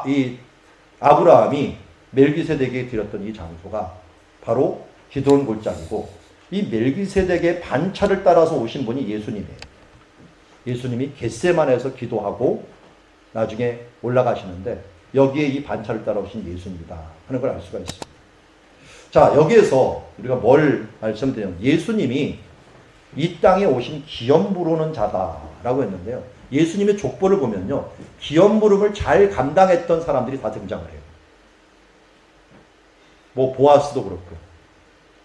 이 아브라함이 멜기세덱에게 드렸던 이 장소가 바로 기드론 골짜기고, 이 멜기세덱의 반차를 따라서 오신 분이 예수님이에요. 예수님이 겟세마네에서 기도하고 나중에 올라가시는데 여기에 이 반차를 따라오신 예수님이다 하는 걸 알 수가 있습니다. 자, 여기에서 우리가 뭘 말씀드리냐면 예수님이 이 땅에 오신 기업 부르는 자다라고 했는데요. 예수님의 족보를 보면요, 기업 부름을 잘 감당했던 사람들이 다 등장을 해요. 뭐 보아스도 그렇고,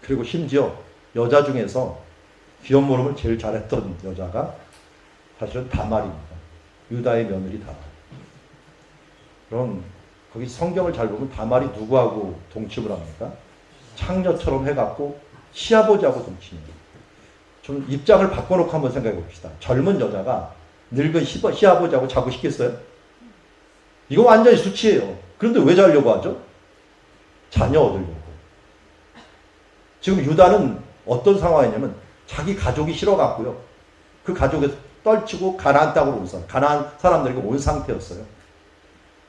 그리고 심지어 여자 중에서 기업 부름을 제일 잘했던 여자가 사실은 다말입니다. 유다의 며느리 다말. 그럼 거기 성경을 잘 보면 다말이 누구하고 동침을 합니까? 창녀처럼 해갖고 시아버지하고 동침해요. 좀 입장을 바꿔놓고 한번 생각해 봅시다. 젊은 여자가 늙은 시아버지하고 자고 싶겠어요? 이거 완전히 수치예요. 그런데 왜 자려고 하죠? 자녀 얻으려고. 지금 유다는 어떤 상황이냐면 자기 가족이 싫어갖고요. 그 가족에서 떨치고 가나안 땅으로 온 사람, 가나안 사람들에게 온 상태였어요.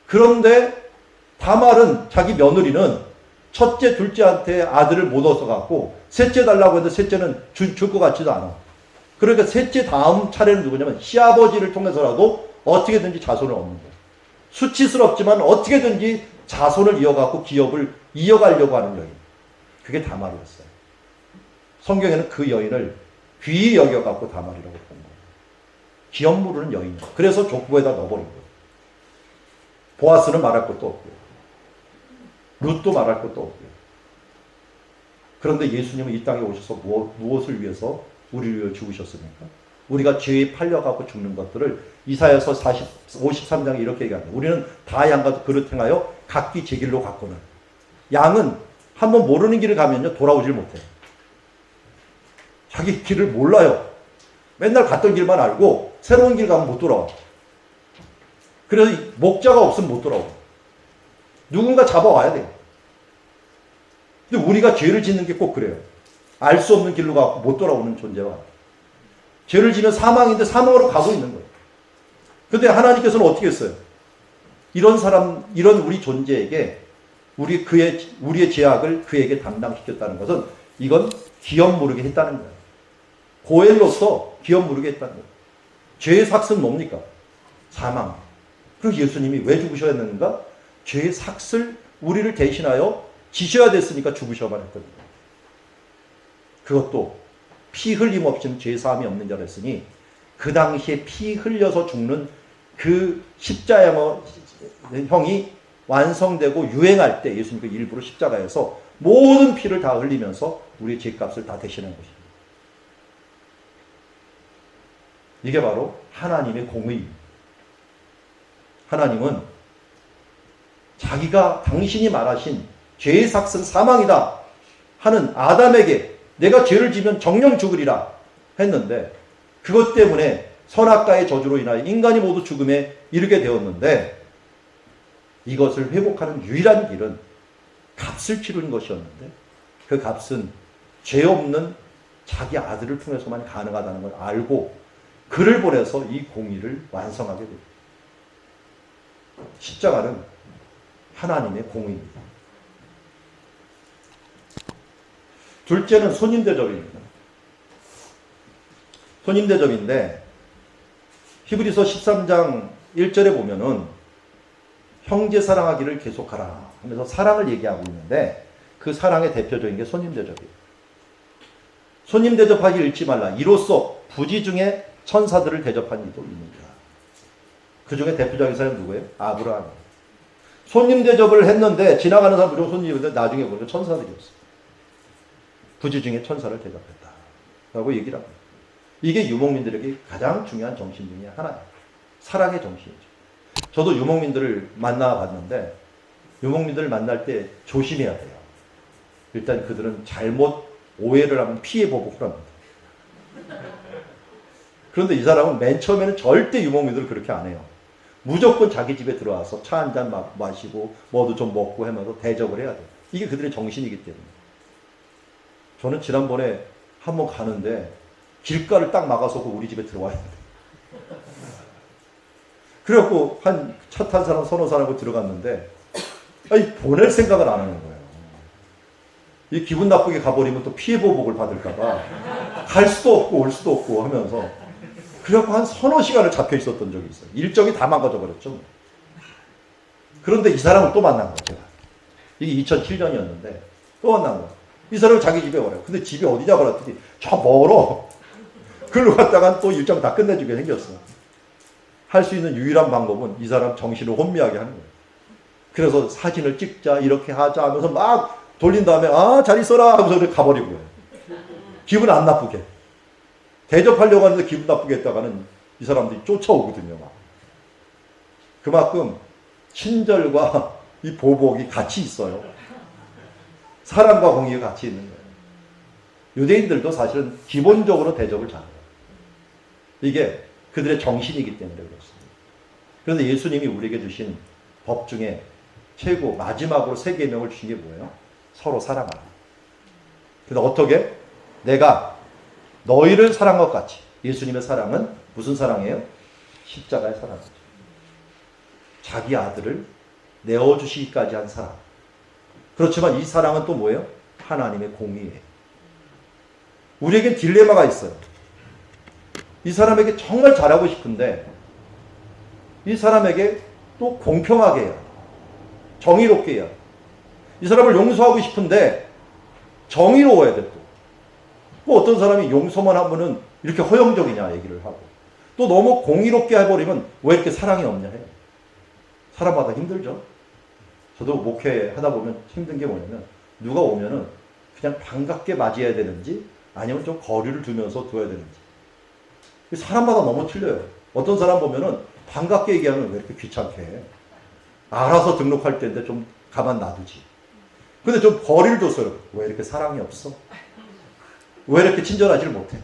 그런데 다말은 자기 며느리는 첫째, 둘째한테 아들을 못 얻어갖고 셋째 달라고 했는데 셋째는 줄 것 같지도 않아. 그러니까 셋째 다음 차례는 누구냐면 시아버지를 통해서라도 어떻게든지 자손을 얻는 거예요. 수치스럽지만 어떻게든지 자손을 이어갖고 기업을 이어가려고 하는 여인. 그게 다말이었어요. 성경에는 그 여인을 귀히 여겨갖고 다말이라고 본 거예요. 기업 모르는 여인. 그래서 족보에다 넣어버린 거예요. 보아스는 말할 것도 없고요. 룻도 말할 것도 없고요. 그런데 예수님은 이 땅에 오셔서 무엇을 위해서 우리를 위해 죽으셨습니까? 우리가 죄에 팔려가고 죽는 것들을 이사야서 53장에 이렇게 얘기합니다. 우리는 다 양과 그릇 행하여 각기 제 길로 갔거늘. 양은 한번 모르는 길을 가면요 돌아오질 못해요. 자기 길을 몰라요. 맨날 갔던 길만 알고 새로운 길 가면 못 돌아와. 그래서 목자가 없으면 못 돌아오고 누군가 잡아와야 돼요. 근데 우리가 죄를 짓는 게 꼭 그래요. 알 수 없는 길로 가고 못 돌아오는 존재와 죄를 지면 사망인데 사망으로 가고 있는 거예요. 그런데 하나님께서는 어떻게 했어요? 이런 사람, 이런 우리 존재에게 우리의 죄악을 그에게 담당시켰다는 것은 이건 기업 모르게 했다는 거예요. 고엘로서 기업 모르게 했다는 거예요. 죄의 삭은 뭡니까? 사망. 그리고 예수님이 왜 죽으셔야 했는가? 죄의 삭을 우리를 대신하여 지셔야 됐으니까 죽으셔야만 했거든요. 그것도 피 흘림 없이는 죄 사함이 없는 자라 했으니 그 당시에 피 흘려서 죽는 그 십자형이 완성되고 유행할 때 예수님께서 일부러 십자가에서 모든 피를 다 흘리면서 우리의 죄값을 다 대신한 것입니다. 이게 바로 하나님의 공의입니다. 하나님은 자기가 당신이 말하신 죄의 삭은 사망이다 하는 아담에게 내가 죄를 지면 정령 죽으리라 했는데 그것 때문에 선악과의 저주로 인하여 인간이 모두 죽음에 이르게 되었는데 이것을 회복하는 유일한 길은 값을 치르는 것이었는데 그 값은 죄 없는 자기 아들을 통해서만 가능하다는 걸 알고 그를 보내서 이 공의를 완성하게 됩니다. 십자가는 하나님의 공의입니다. 둘째는 손님대접입니다. 손님대접인데 히브리서 13장 1절에 보면은 형제 사랑하기를 계속하라 하면서 사랑을 얘기하고 있는데 그 사랑의 대표적인 게 손님대접이에요. 손님대접하기 잃지 말라. 이로써 부지 중에 천사들을 대접한 이도 있느니라. 그 중에 대표적인 사람이 누구예요? 아브라함이에요. 손님 대접을 했는데 지나가는 사람 무조건 손님인데 나중에 보니까 천사들이었어요. 부지 중에 천사를 대접했다 라고 얘기를 합니다. 이게 유목민들에게 가장 중요한 정신 중에 하나예요. 사랑의 정신이죠. 저도 유목민들을 만나봤는데 유목민들을 만날 때 조심해야 돼요. 일단 그들은 잘못 오해를 하면 피해 보복을 합니다. 그런데 이 사람은 맨 처음에는 절대 유목민들을 그렇게 안 해요. 무조건 자기 집에 들어와서 차 한잔 마시고 뭐도 좀 먹고 하면서 대접을 해야 돼요. 이게 그들의 정신이기 때문에. 저는 지난번에 한번 가는데 길가를 딱 막아서고 우리 집에 들어와야 돼요. 그래갖고 한 차 탄 사람 서너 사람하고 들어갔는데 아니 보낼 생각을 안 하는 거예요. 이 기분 나쁘게 가버리면 또 피해 보복을 받을까봐 갈 수도 없고 올 수도 없고 하면서 그래갖고 한 서너 시간을 잡혀 있었던 적이 있어요. 일정이 다 망가져 버렸죠. 그런데 이 사람을 또 만난 거예요. 제가. 이게 2007년이었는데 또 만난 거예요. 이 사람을 자기 집에 오래요. 근데 집이 어디냐고 그랬더니 저 멀어. 그걸로 갔다가 또 일정 다 끝내주게 생겼어. 할 수 있는 유일한 방법은 이 사람 정신을 혼미하게 하는 거예요. 그래서 사진을 찍자 이렇게 하자 하면서 막 돌린 다음에 아 잘 있어라 하면서 그렇게 가버리고 거예요. 기분 안 나쁘게. 대접하려고 하는데 기분 나쁘게 했다가는 이 사람들이 쫓아오거든요. 막. 그만큼 친절과 이 보복이 같이 있어요. 사랑과 공의가 같이 있는 거예요. 유대인들도 사실은 기본적으로 대접을 잘해요. 이게 그들의 정신이기 때문에 그렇습니다. 그런데 예수님이 우리에게 주신 법 중에 최고 마지막으로 세 계명을 주신 게 뭐예요? 서로 사랑하라. 그래서 어떻게? 내가 너희를 사랑한 것 같이. 예수님의 사랑은 무슨 사랑이에요? 십자가의 사랑이죠. 자기 아들을 내어주시기까지 한 사랑. 그렇지만 이 사랑은 또 뭐예요? 하나님의 공의예요. 우리에겐 딜레마가 있어요. 이 사람에게 정말 잘하고 싶은데 이 사람에게 또 공평하게 해요. 정의롭게 해요. 이 사람을 용서하고 싶은데 정의로워야 돼 또. 또 어떤 사람이 용서만 하면은 이렇게 허영적이냐 얘기를 하고 또 너무 공의롭게 해버리면 왜 이렇게 사랑이 없냐 해요. 사람마다 힘들죠. 저도 목회하다 보면 힘든 게 뭐냐면 누가 오면은 그냥 반갑게 맞이해야 되는지 아니면 좀 거리를 두면서 둬야 되는지. 사람마다 너무 틀려요. 어떤 사람 보면은 반갑게 얘기하면 왜 이렇게 귀찮게 해. 알아서 등록할 때인데 좀 가만 놔두지. 근데 좀 거리를 뒀어요. 왜 이렇게 사랑이 없어? 왜 이렇게 친절하지를 못해?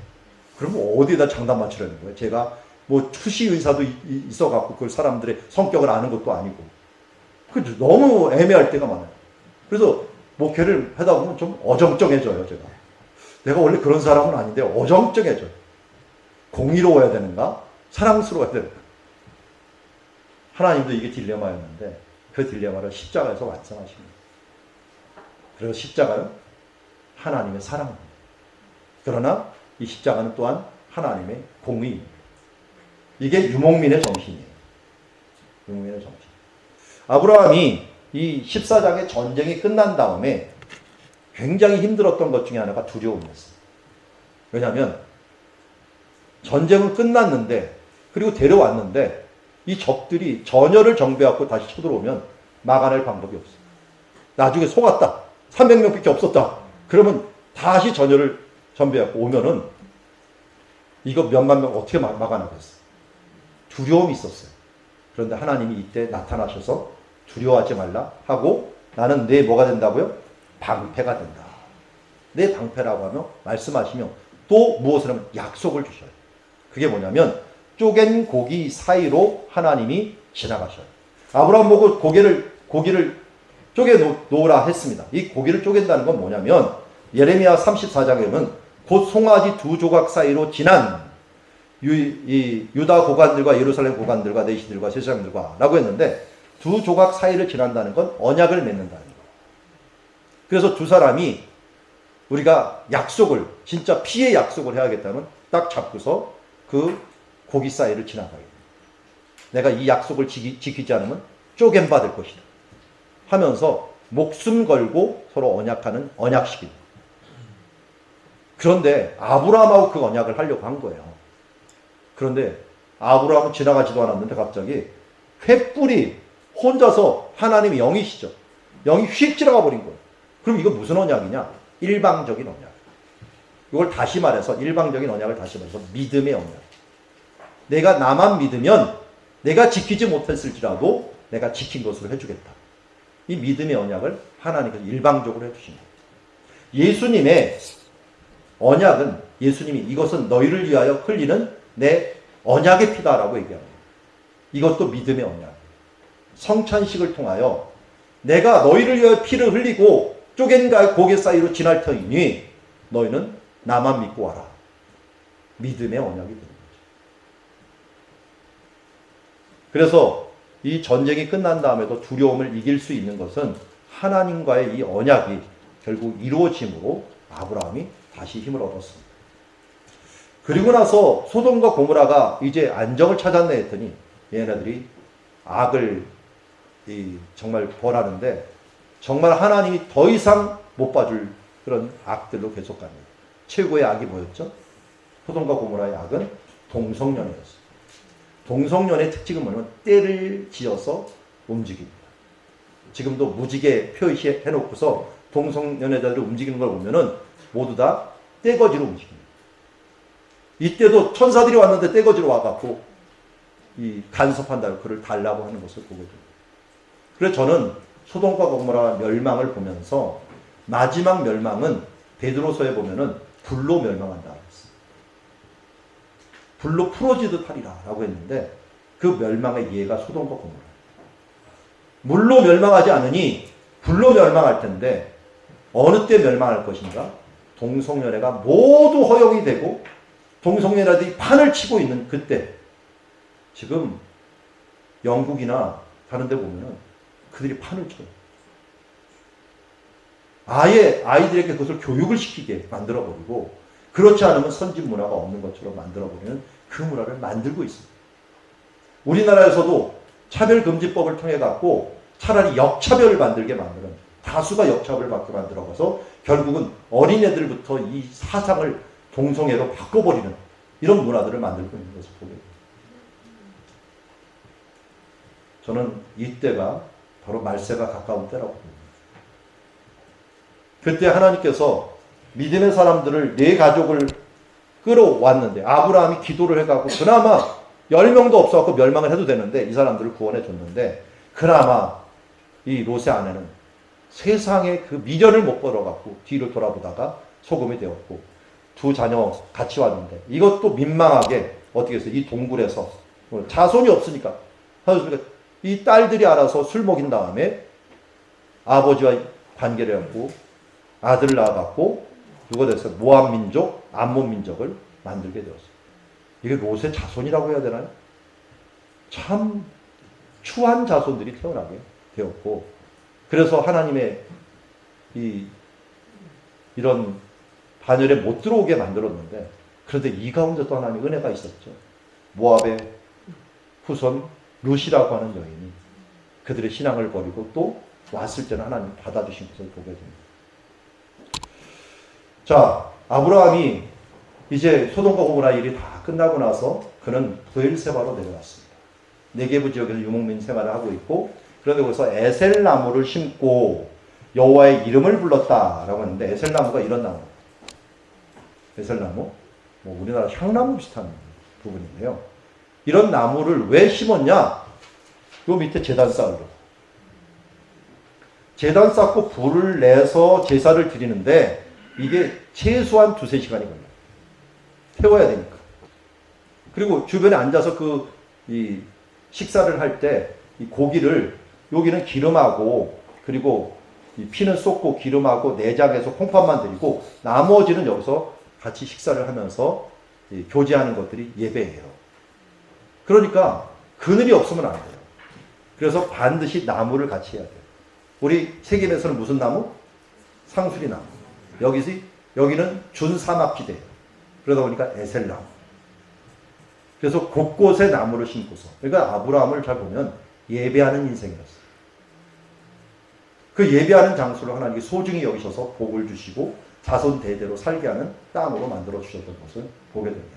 그러면 어디에다 장단 맞추려는 거예요? 제가 뭐 투시 의사도 있어갖고 그 사람들의 성격을 아는 것도 아니고. 너무 애매할 때가 많아요. 그래서 목회를 하다 보면 좀 어정쩡해져요, 제가. 내가 원래 그런 사람은 아닌데 어정쩡해져요. 공의로워야 되는가? 사랑스러워야 되는가? 하나님도 이게 딜레마였는데 그 딜레마를 십자가에서 완성하십니다. 그래서 십자가는 하나님의 사랑입니다. 그러나 이 십자가는 또한 하나님의 공의입니다. 이게 유목민의 정신이에요. 유목민의 정신. 아브라함이 이 14장의 전쟁이 끝난 다음에 굉장히 힘들었던 것 중에 하나가 두려움이었어요. 왜냐하면 전쟁은 끝났는데 그리고 데려왔는데 이 적들이 전열을 정비하고 다시 쳐들어오면 막아낼 방법이 없어요. 나중에 속았다. 300명밖에 없었다. 그러면 다시 전열을 정비하고 오면은 이거 몇만 명 어떻게 막아나겠어. 두려움이 있었어요. 그런데 하나님이 이때 나타나셔서 두려워하지 말라 하고 나는 내 뭐가 된다고요? 방패가 된다. 내 방패라고 하며 말씀하시며 또 무엇을 하면 약속을 주셔요. 그게 뭐냐면 쪼갠 고기 사이로 하나님이 지나가셔요. 아브라함 보고 고기를 쪼개 놓으라 했습니다. 이 고기를 쪼갠다는 건 뭐냐면 예레미야 34장에 보면 곧 송아지 두 조각 사이로 지난 유다 고관들과 예루살렘 고관들과 내시들과 제사장들과 라고 했는데 두 조각 사이를 지난다는 건 언약을 맺는다는 거예요. 그래서 두 사람이 우리가 약속을 진짜 피의 약속을 해야겠다면 딱 잡고서 그 고기 사이를 지나가야 돼요. 내가 이 약속을 지키지 않으면 쪼갠 받을 것이다 하면서 목숨 걸고 서로 언약하는 언약식입니다. 그런데 아브라함하고 그 언약을 하려고 한 거예요. 그런데 아브라함은 지나가지도 않았는데 갑자기 횃불이 혼자서 하나님의 영이시죠. 영이 휙 지나가 버린 거예요. 그럼 이거 무슨 언약이냐? 일방적인 언약. 이걸 다시 말해서 일방적인 언약을 다시 말해서 믿음의 언약. 내가 나만 믿으면 내가 지키지 못했을지라도 내가 지킨 것으로 해주겠다. 이 믿음의 언약을 하나님께서 일방적으로 해주신 거예요. 예수님의 언약은 예수님이 이것은 너희를 위하여 흘리는 내 언약의 피다라고 얘기합니다. 이것도 믿음의 언약. 성찬식을 통하여 내가 너희를 위하여 피를 흘리고 쪼갠 고개 사이로 지날 터이니 너희는 나만 믿고 와라. 믿음의 언약이 되는 거죠. 그래서 이 전쟁이 끝난 다음에도 두려움을 이길 수 있는 것은 하나님과의 이 언약이 결국 이루어짐으로 아브라함이 다시 힘을 얻었습니다. 그리고 나서 소돔과 고모라가 이제 안정을 찾았네 했더니 얘네들이 악을 정말 벌하는데 정말 하나님이 더 이상 못 봐줄 그런 악들로 계속 갑니다. 최고의 악이 뭐였죠? 소돔과 고모라의 악은 동성연애였어요. 동성연애의 특징은 뭐냐면 때를 지어서 움직입니다. 지금도 무지개 표시해놓고서 동성연애자들이 움직이는 걸 보면은 모두 다 떼거지로 움직입니다. 이때도 천사들이 왔는데 떼거지로 와갖고 간섭한다고 그를 달라고 하는 것을 보거든요. 그래서 저는 소돔과 고모라 멸망을 보면서 마지막 멸망은 베드로서에 보면은 불로 멸망한다 그랬어요. 불로 풀어지듯 하리라 라고 했는데 그 멸망의 예가 소돔과 고모라. 물로 멸망하지 않으니 불로 멸망할 텐데 어느 때 멸망할 것인가? 동성연애가 모두 허용이 되고 동성연애들이 판을 치고 있는 그때. 지금 영국이나 다른 데 보면은 그들이 판을 쳐요. 아예 아이들에게 그것을 교육을 시키게 만들어버리고 그렇지 않으면 선진 문화가 없는 것처럼 만들어버리는 그 문화를 만들고 있습니다. 우리나라에서도 차별금지법을 통해 갖고 차라리 역차별을 만들게 만드는 다수가 역차별을 받게 만들어가서 결국은 어린애들부터 이 사상을 동성애로 바꿔버리는 이런 문화들을 만들고 있는 것을 보게 됩니다. 저는 이때가 바로 말세가 가까운 때라고 봅니다. 그때 하나님께서 믿음의 사람들을 네 가족을 끌어왔는데 아브라함이 기도를 해갖고 그나마 10명도 없어갖고 멸망을 해도 되는데 이 사람들을 구원해 줬는데 그나마 이 롯의 아내는 세상에 그 미련을 못 벌어갖고 뒤를 돌아보다가 소금이 되었고 두 자녀 같이 왔는데 이것도 민망하게 어떻게 했어요? 이 동굴에서 자손이 없으니까 이 딸들이 알아서 술 먹인 다음에 아버지와 관계를 갖고 아들을 낳아갖고 누가 됐어요? 모압 민족, 암몬 민족을 만들게 되었어요. 이게 롯의 자손이라고 해야 되나요? 참 추한 자손들이 태어나게 되었고 그래서 하나님의 이런 반열에 못 들어오게 만들었는데 그런데 이 가운데 또 하나님의 은혜가 있었죠. 모압의 후손 룻이라고 하는 여인이 그들의 신앙을 버리고 또 왔을 때는 하나님 받아주신 것을 보게 됩니다. 자, 아브라함이 이제 소돔과 고모라 일이 다 끝나고 나서 그는 브엘세바로 내려왔습니다. 네게부 지역에서 유목민 생활을 하고 있고 그런데 거기서 에셀나무를 심고 여호와의 이름을 불렀다라고 하는데 에셀나무가 이런 나무. 에셀나무, 뭐 우리나라 향나무 비슷한 부분인데요. 이런 나무를 왜 심었냐? 요 밑에 제단 쌓으려고. 제단 쌓고 불을 내서 제사를 드리는데 이게 최소한 2-3시간이 걸려요. 태워야 되니까. 그리고 주변에 앉아서 이 식사를 할 때 이 고기를 여기는 기름하고 그리고 이 피는 쏟고 기름하고 내장에서 콩팥만 드리고 나머지는 여기서 같이 식사를 하면서 교제하는 것들이 예배예요. 그러니까 그늘이 없으면 안 돼요. 그래서 반드시 나무를 같이 해야 돼요. 우리 세계에서는 무슨 나무? 상수리 나무. 여기는 준사막지대예요. 그러다 보니까 에셀나무. 그래서 곳곳에 나무를 심고서. 그러니까 아브라함을 잘 보면 예배하는 인생이었어요. 그 예배하는 장소를 하나님께 소중히 여기셔서 복을 주시고 자손 대대로 살게 하는 땅으로 만들어 주셨던 것을 보게 됩니다.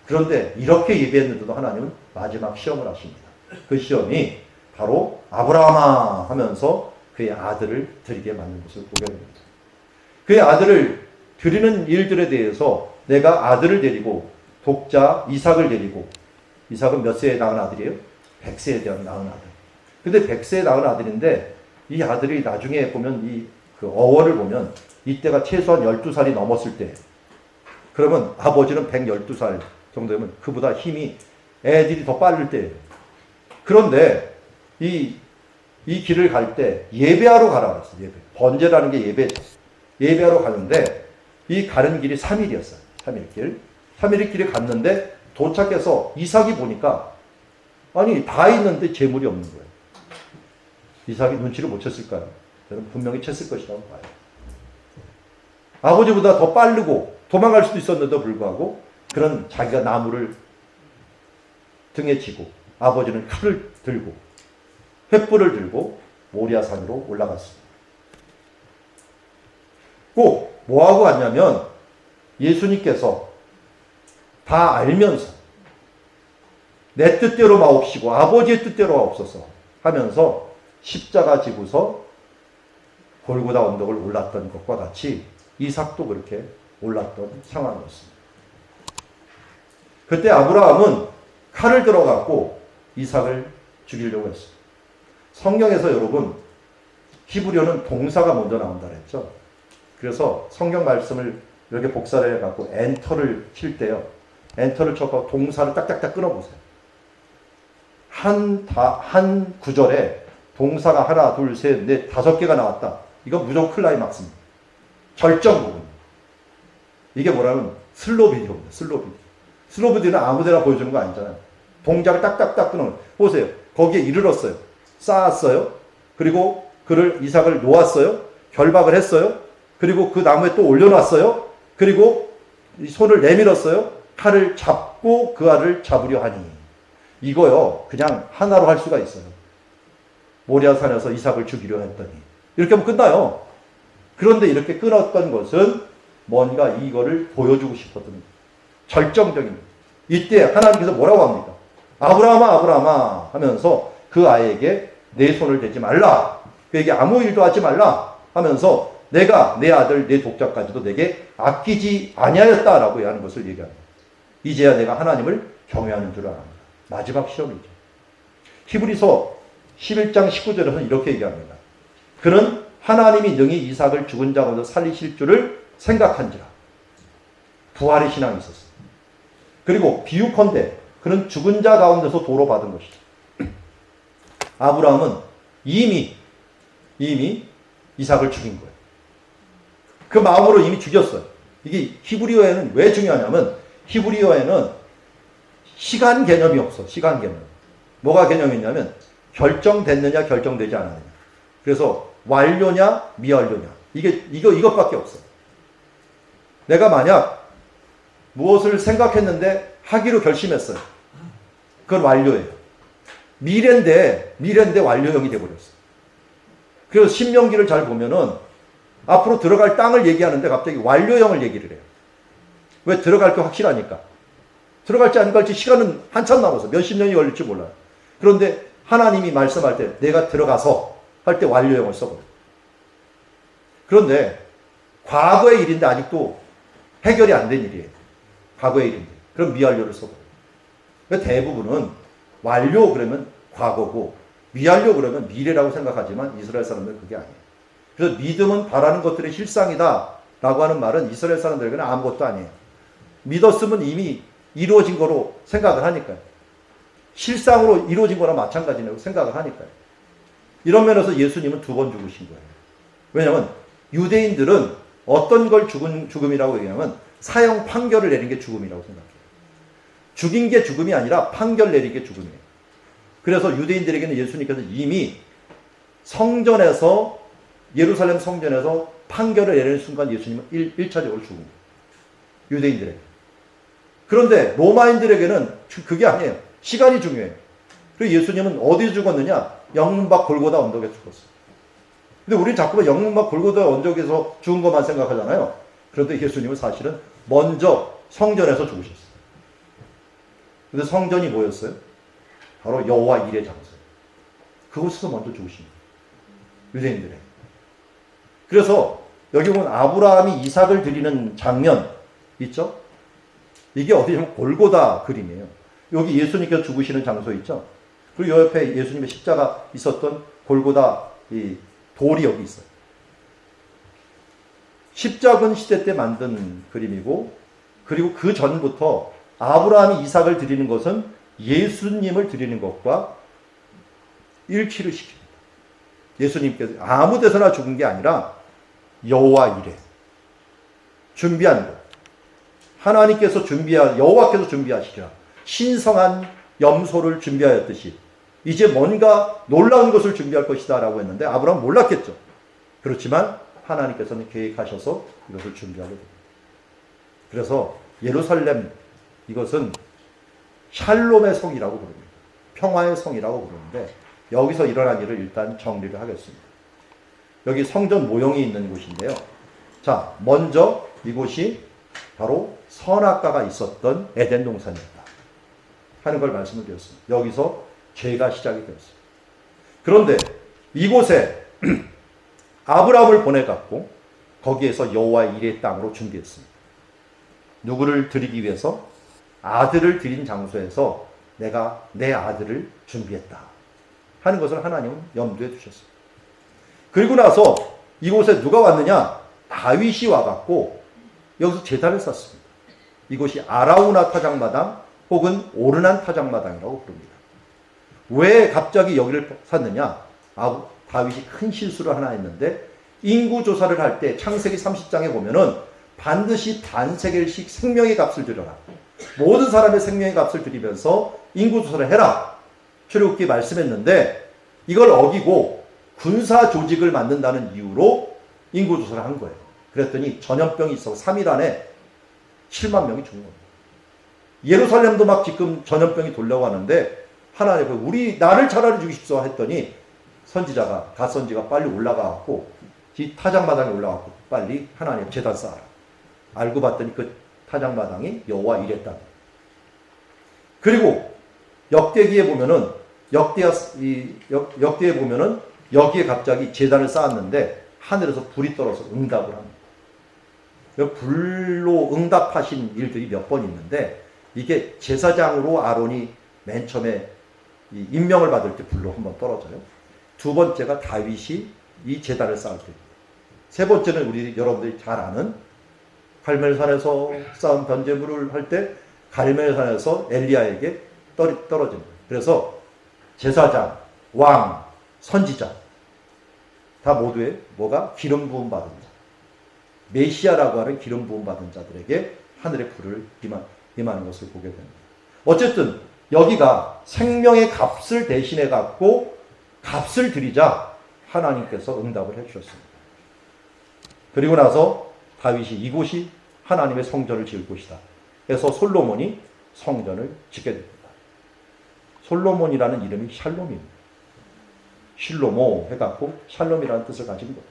그런데 이렇게 예배했는데도 하나님은 마지막 시험을 하십니다. 그 시험이 바로 아브라함아 하면서 그의 아들을 드리게 만든 것을 보게 됩니다. 그의 아들을 드리는 일들에 대해서 내가 아들을 데리고 독자 이삭을 데리고 이삭은 몇 세에 낳은 아들이에요? 100세에 낳은 아들. 근데 100세에 낳은 아들인데 이 아들이 나중에 보면 그 어원을 보면 이때가 최소한 12살이 넘었을 때 그러면 아버지는 112살 정도면 그보다 힘이 애들이 더 빠를 때예요. 그런데 이 길을 갈 때 예배하러 가라 그랬어요. 예배. 번제라는 게 예배죠. 예배하러 가는데 이 가는 길이 3일이었어요. 3일 길. 3일 길에 갔는데 도착해서 이삭이 보니까 아니 다 있는데 재물이 없는 거예요. 이삭이 눈치를 못 챘을까요? 저는 분명히 챘을 것이라고 봐요. 아버지보다 더 빠르고 도망갈 수도 있었는데도 불구하고 그런 자기가 나무를 등에 지고 아버지는 칼을 들고 횃불을 들고 모리아산으로 올라갔습니다. 꼭 뭐하고 갔냐면 예수님께서 다 알면서 내 뜻대로 마옵시고 아버지의 뜻대로 없어서 하면서 십자가 지고서 골고다 언덕을 올랐던 것과 같이 이삭도 그렇게 올랐던 상황이었습니다. 그때 아브라함은 칼을 들어갖고 이삭을 죽이려고 했습니다. 성경에서 여러분 히브리어는 동사가 먼저 나온다 그랬죠. 그래서 성경 말씀을 이렇게 복사를 해갖고 엔터를 칠 때요. 엔터를 쳐서 동사를 딱딱딱 끊어보세요. 한 구절에 동사가 하나, 둘, 셋, 넷, 5개가 나왔다. 이거 무조건 클라이막스입니다. 절정 부분. 이게 뭐라면 슬로비디오입니다. 슬로비디오. 슬로비디오는 아무데나 보여주는 거 아니잖아요. 동작을 딱딱딱 끊어. 보세요. 거기에 이르렀어요. 쌓았어요. 그리고 이삭을 놓았어요. 결박을 했어요. 그리고 그 나무에 또 올려놨어요. 그리고 손을 내밀었어요. 칼을 잡고 그 알을 잡으려 하니. 이거요. 그냥 하나로 할 수가 있어요. 모리아산에서 이삭을 죽이려 했더니. 이렇게 하면 끝나요. 그런데 이렇게 끊었던 것은 뭔가 이거를 보여주고 싶었던 절정적인. 이때 하나님께서 뭐라고 합니까? 아브라함아 아브라함아 하면서 그 아이에게 내 손을 대지 말라. 그에게 아무 일도 하지 말라 하면서 내가 내 아들 내 독자까지도 내게 아끼지 아니하였다라고 하는 것을 얘기합니다. 이제야 내가 하나님을 경외하는 줄 알았다. 마지막 시험이죠. 히브리서 11장 19절에서는 이렇게 얘기합니다. 그는 하나님이 능히 이삭을 죽은 자 가운데 살리실 줄을 생각한지라. 부활의 신앙이 있었습니다. 그리고 비유컨대 그는 죽은 자 가운데서 도로 받은 것이죠. 아브라함은 이미 이삭을 죽인 거예요. 그 마음으로 이미 죽였어요. 이게 히브리어에는 왜 중요하냐면 히브리어에는 시간 개념이 없어. 시간 개념. 뭐가 개념이 있냐면 결정됐느냐 결정되지 않았느냐. 그래서 완료냐 미완료냐. 이것밖에 없어요. 내가 만약 무엇을 생각했는데 하기로 결심했어요. 그건 완료예요. 미래인데 완료형이 돼버렸어요. 그래서 신명기를 잘 보면은 앞으로 들어갈 땅을 얘기하는데 갑자기 완료형을 얘기를 해요. 왜? 들어갈 게 확실하니까. 들어갈지 안 갈지 시간은 한참 남아서 몇십 년이 걸릴지 몰라요. 그런데 하나님이 말씀할 때 내가 들어가서 할 때 완료형을 써버려요. 그런데 과거의 일인데 아직도 해결이 안 된 일이에요. 과거의 일인데. 그럼 미완료를 써버려요. 그러니까 대부분은 완료 그러면 과거고 미완료 그러면 미래라고 생각하지만 이스라엘 사람들은 그게 아니에요. 그래서 믿음은 바라는 것들의 실상이다 라고 하는 말은 이스라엘 사람들에게는 아무것도 아니에요. 믿었으면 이미 이루어진 거로 생각을 하니까요. 실상으로 이루어진 거나 마찬가지라고 생각을 하니까요. 이런 면에서 예수님은 2번 죽으신 거예요. 왜냐하면 유대인들은 어떤 걸 죽음이라고 얘기하면 사형 판결을 내린 게 죽음이라고 생각해요. 죽인 게 죽음이 아니라 판결 내린 게 죽음이에요. 그래서 유대인들에게는 예수님께서 이미 성전에서 예루살렘 성전에서 판결을 내리는 순간 예수님은 1차적으로 죽은 거예요. 유대인들에게. 그런데 로마인들에게는 그게 아니에요. 시간이 중요해요. 그리고 예수님은 어디에 죽었느냐? 영문박 골고다 언덕에 죽었어요. 근데 우리는 자꾸만 영문박 골고다 언덕에서 죽은 것만 생각하잖아요. 그런데 예수님은 사실은 먼저 성전에서 죽으셨어요. 근데 성전이 뭐였어요? 바로 여호와 일의 장소예요. 그곳에서 먼저 죽으신 거예요. 유대인들에. 그래서 여기 보면 아브라함이 이삭을 드리는 장면 있죠? 이게 어디냐면 골고다 그림이에요. 여기 예수님께서 죽으시는 장소 있죠? 그리고 옆에 예수님의 십자가 있었던 골고다 이 돌이 여기 있어요. 십자군 시대 때 만든 그림이고, 그리고 그 전부터 아브라함이 이삭을 드리는 것은 예수님을 드리는 것과 일치를 시킵니다. 예수님께서 아무 데서나 죽은 게 아니라 여호와 이레 준비한 것. 하나님께서 여호와께서 준비하시리라. 신성한 염소를 준비하였듯이 이제 뭔가 놀라운 것을 준비할 것이다 라고 했는데 아브라함은 몰랐겠죠. 그렇지만 하나님께서는 계획하셔서 이것을 준비하게 됩니다. 그래서 예루살렘, 이것은 샬롬의 성이라고 부릅니다. 평화의 성이라고 부르는데, 여기서 일어난 일을 일단 정리를 하겠습니다. 여기 성전 모형이 있는 곳인데요. 자, 먼저 이곳이 바로 선악과가 있었던 에덴 동산이었다 하는 걸 말씀을 드렸습니다. 여기서 죄가 시작이 되었습니다. 그런데 이곳에 아브라함을 보내갖고 거기에서 여호와의 일의 땅으로 준비했습니다. 누구를 드리기 위해서? 아들을 드린 장소에서 내가 내 아들을 준비했다 하는 것을 하나님은 염두에 두셨습니다. 그리고 나서 이곳에 누가 왔느냐? 다윗이 와갖고 여기서 제단을 쌓습니다. 이곳이 아라우나 타작마당 혹은 오르난 타작마당이라고 부릅니다. 왜 갑자기 여기를 샀느냐? 다윗이 큰 실수를 하나 했는데, 인구조사를 할 때 창세기 30장에 보면은 반드시 반세겔씩 생명의 값을 드려라, 모든 사람의 생명의 값을 드리면서 인구조사를 해라, 출애굽기 말씀했는데, 이걸 어기고 군사 조직을 만든다는 이유로 인구조사를 한 거예요. 그랬더니 전염병이 있어 3일 안에 7만 명이 죽는 겁니다. 예루살렘도 막 지금 전염병이 돌려고 하는데, 하나님, 나를 차라리 죽이십시오 했더니 선지자가, 갓선지가 빨리 올라가갖고 이 타작마당에 올라가고 빨리 하나님 제단 쌓아라. 알고 봤더니 그 타작마당이 여호와 일의 땅. 그리고 역대기에 보면은 역대에 보면은 여기에 갑자기 제단을 쌓았는데 하늘에서 불이 떨어서 응답을 합니다. 불로 응답하신 일들이 몇 번 있는데, 이게 제사장으로 아론이 맨 처음에 임명을 받을 때 불로 한번 떨어져요. 두 번째가 다윗이 이 제단을 쌓을 때입니다. 세 번째는 여러분들이 잘 아는 갈멜산에서 쌓은 번제물을 할 때 갈멜산에서 엘리야에게 떨어집니다. 그래서 제사장, 왕, 선지자 다 모두의 뭐가? 기름 부음 받은 자, 메시아라고 하는 기름 부음 받은 자들에게 하늘의 불을 임하는 것을 보게 됩니다. 어쨌든 여기가 생명의 값을 대신해 갖고 값을 드리자 하나님께서 응답을 해주셨습니다. 그리고 나서 다윗이 이곳이 하나님의 성전을 지을 곳이다 해서 솔로몬이 성전을 짓게 됩니다. 솔로몬이라는 이름이 샬롬입니다. 실로모 해갖고 샬롬이라는 뜻을 가진 거예요.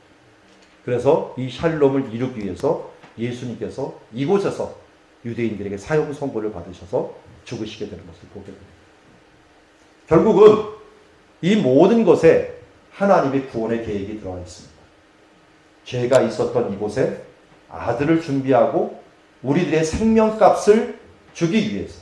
그래서 이 샬롬을 이루기 위해서 예수님께서 이곳에서 유대인들에게 사형 선고를 받으셔서 죽으시게 되는 것을 보게 됩니다. 결국은 이 모든 것에 하나님의 구원의 계획이 들어가 있습니다. 죄가 있었던 이곳에 아들을 준비하고 우리들의 생명값을 주기 위해서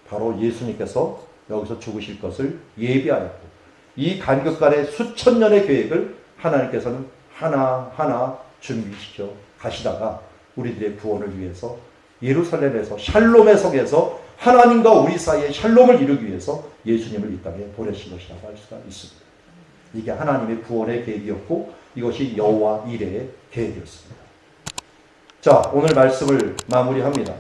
바로 예수님께서 여기서 죽으실 것을 예비하였고, 이 간격간의 수천 년의 계획을 하나님께서는 하나하나 준비시켜 가시다가 우리들의 구원을 위해서 예루살렘에서 샬롬의 성에서 하나님과 우리 사이의 샬롬을 이루기 위해서 예수님을 이 땅에 보내신 것이라고 할 수가 있습니다. 이게 하나님의 구원의 계획이었고, 이것이 여호와 이레의 계획이었습니다. 자, 오늘 말씀을 마무리합니다.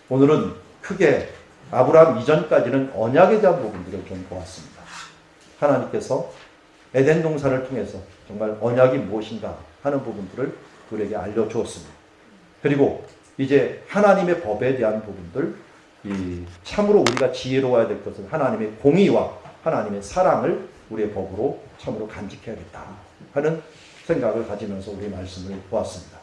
오늘은 크게 아브라함 이전까지는 언약에 대한 부분들을 좀 보았습니다. 하나님께서 에덴 동산을 통해서 정말 언약이 무엇인가 하는 부분들을 우리에게 알려주었습니다. 그리고 이제 하나님의 법에 대한 부분들, 참으로 우리가 지혜로워야 될 것은 하나님의 공의와 하나님의 사랑을 우리의 법으로 참으로 간직해야겠다 하는 생각을 가지면서 우리 말씀을 보았습니다.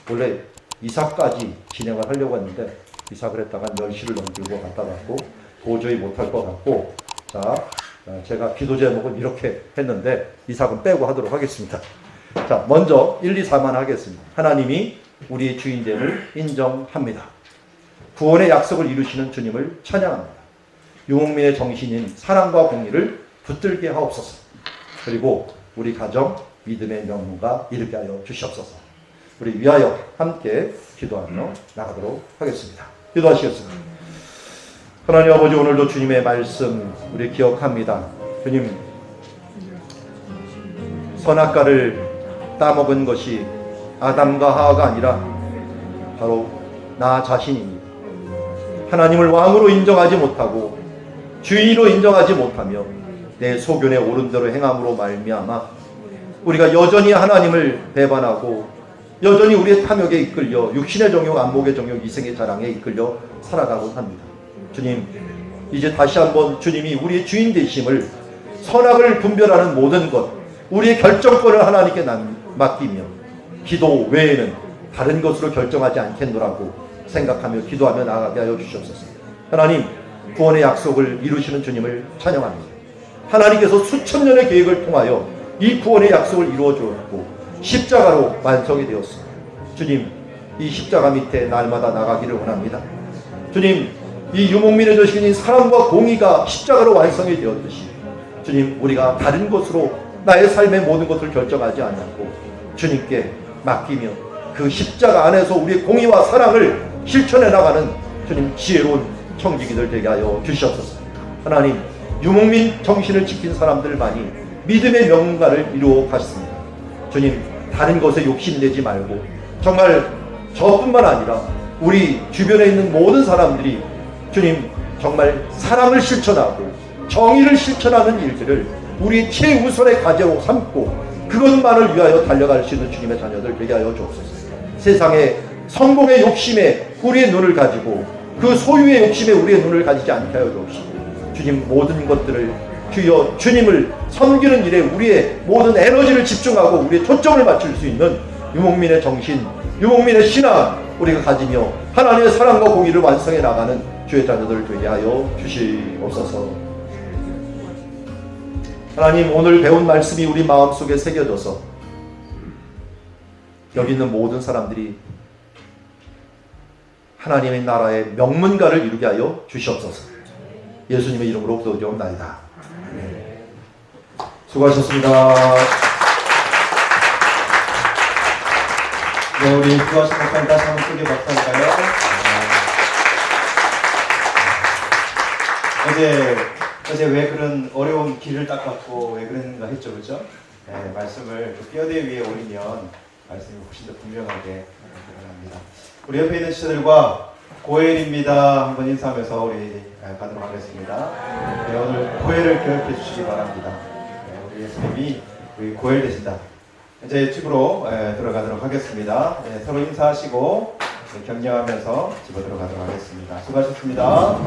원래 이삭까지 진행을 하려고 했는데 이삭을 했다가 10시를 넘기고 갖다 놨고 도저히 못할 것 같고, 자, 제가 기도 제목은 이렇게 했는데 이삭은 빼고 하도록 하겠습니다. 자, 먼저 1, 2, 4만 하겠습니다. 하나님이 우리의 주인됨을 인정합니다. 구원의 약속을 이루시는 주님을 찬양합니다. 유목민의 정신인 사랑과 공의를 붙들게 하옵소서. 그리고 우리 가정 믿음의 명문가 이르게 하여 주시옵소서. 우리 위하여 함께 기도하며 나가도록 하겠습니다. 기도하시겠습니다. 하나님 아버지, 오늘도 주님의 말씀 우리 기억합니다. 주님, 선악과를 따먹은 것이 아담과 하와가 아니라 바로 나 자신입니다. 하나님을 왕으로 인정하지 못하고 주인으로 인정하지 못하며 내 소견에 옳은 대로 행함으로 말미암아 우리가 여전히 하나님을 배반하고 여전히 우리의 탐욕에 이끌려 육신의 정욕, 안목의 정욕, 이생의 자랑에 이끌려 살아가고 합니다. 주님, 이제 다시 한번 주님이 우리의 주인 되심을, 선악을 분별하는 모든 것, 우리의 결정권을 하나님께 맡기며 기도 외에는 다른 것으로 결정하지 않겠노라고 생각하며 기도하며 나아가게 하여 주시옵소서. 하나님, 구원의 약속을 이루시는 주님을 찬양합니다. 하나님께서 수천 년의 계획을 통하여 이 구원의 약속을 이루어 주었고 십자가로 완성이 되었습니다. 주님, 이 십자가 밑에 날마다 나가기를 원합니다. 주님, 이 유목민의 저신인 사랑과 공의가 십자가로 완성이 되었듯이 주님, 우리가 다른 것으로 나의 삶의 모든 것을 결정하지 않고 주님께 맡기며 그 십자가 안에서 우리의 공의와 사랑을 실천해 나가는 주님 지혜로운 청지기들 되게 하여 주시옵소서. 하나님, 유목민 정신을 지킨 사람들만이 믿음의 명가를 이루어 갔습니다. 주님, 다른 것에 욕심내지 말고 정말 저뿐만 아니라 우리 주변에 있는 모든 사람들이 주님 정말 사랑을 실천하고 정의를 실천하는 일들을 우리 최우선의 과제로 삼고 그것만을 위하여 달려갈 수 있는 주님의 자녀들 되게 하여 주옵소서. 세상의 성공의 욕심에 우리의 눈을 가지고 그 소유의 욕심에 우리의 눈을 가지지 않게 하여 주옵시고 주님, 모든 것들을 주여 주님을 섬기는 일에 우리의 모든 에너지를 집중하고 우리의 초점을 맞출 수 있는 유목민의 정신, 유목민의 신앙 우리가 가지며 하나님의 사랑과 공의를 완성해 나가는 주의 자녀들 되게 하여 주시옵소서. 하나님, 오늘 배운 말씀이 우리 마음속에 새겨져서 여기 있는 모든 사람들이 하나님의 나라의 명문가를 이루게 하여 주시옵소서. 예수님의 이름으로 기도드리옵나이다. 수고하셨습니다. 네, 우리 수고하신 목사님 다시 한번 크게 박수할까요? 어제 왜 그런 어려운 길을 닦았고 왜 그런가 했죠, 그렇죠? 네, 말씀을 그 뼈대 위에 올리면 말씀이 훨씬 더 분명하게 드러납니다. 우리 옆에 있는 시청자들과 고엘입니다 한번 인사하면서 우리 가도록 하겠습니다. 네, 오늘 고엘을 기억해 주시기 바랍니다. 네, 우리 예수님이 우리 고엘 되신다. 이제 집으로 들어가도록 하겠습니다. 네, 서로 인사하시고 격려하면서 집으로 들어가도록 하겠습니다. 수고하셨습니다.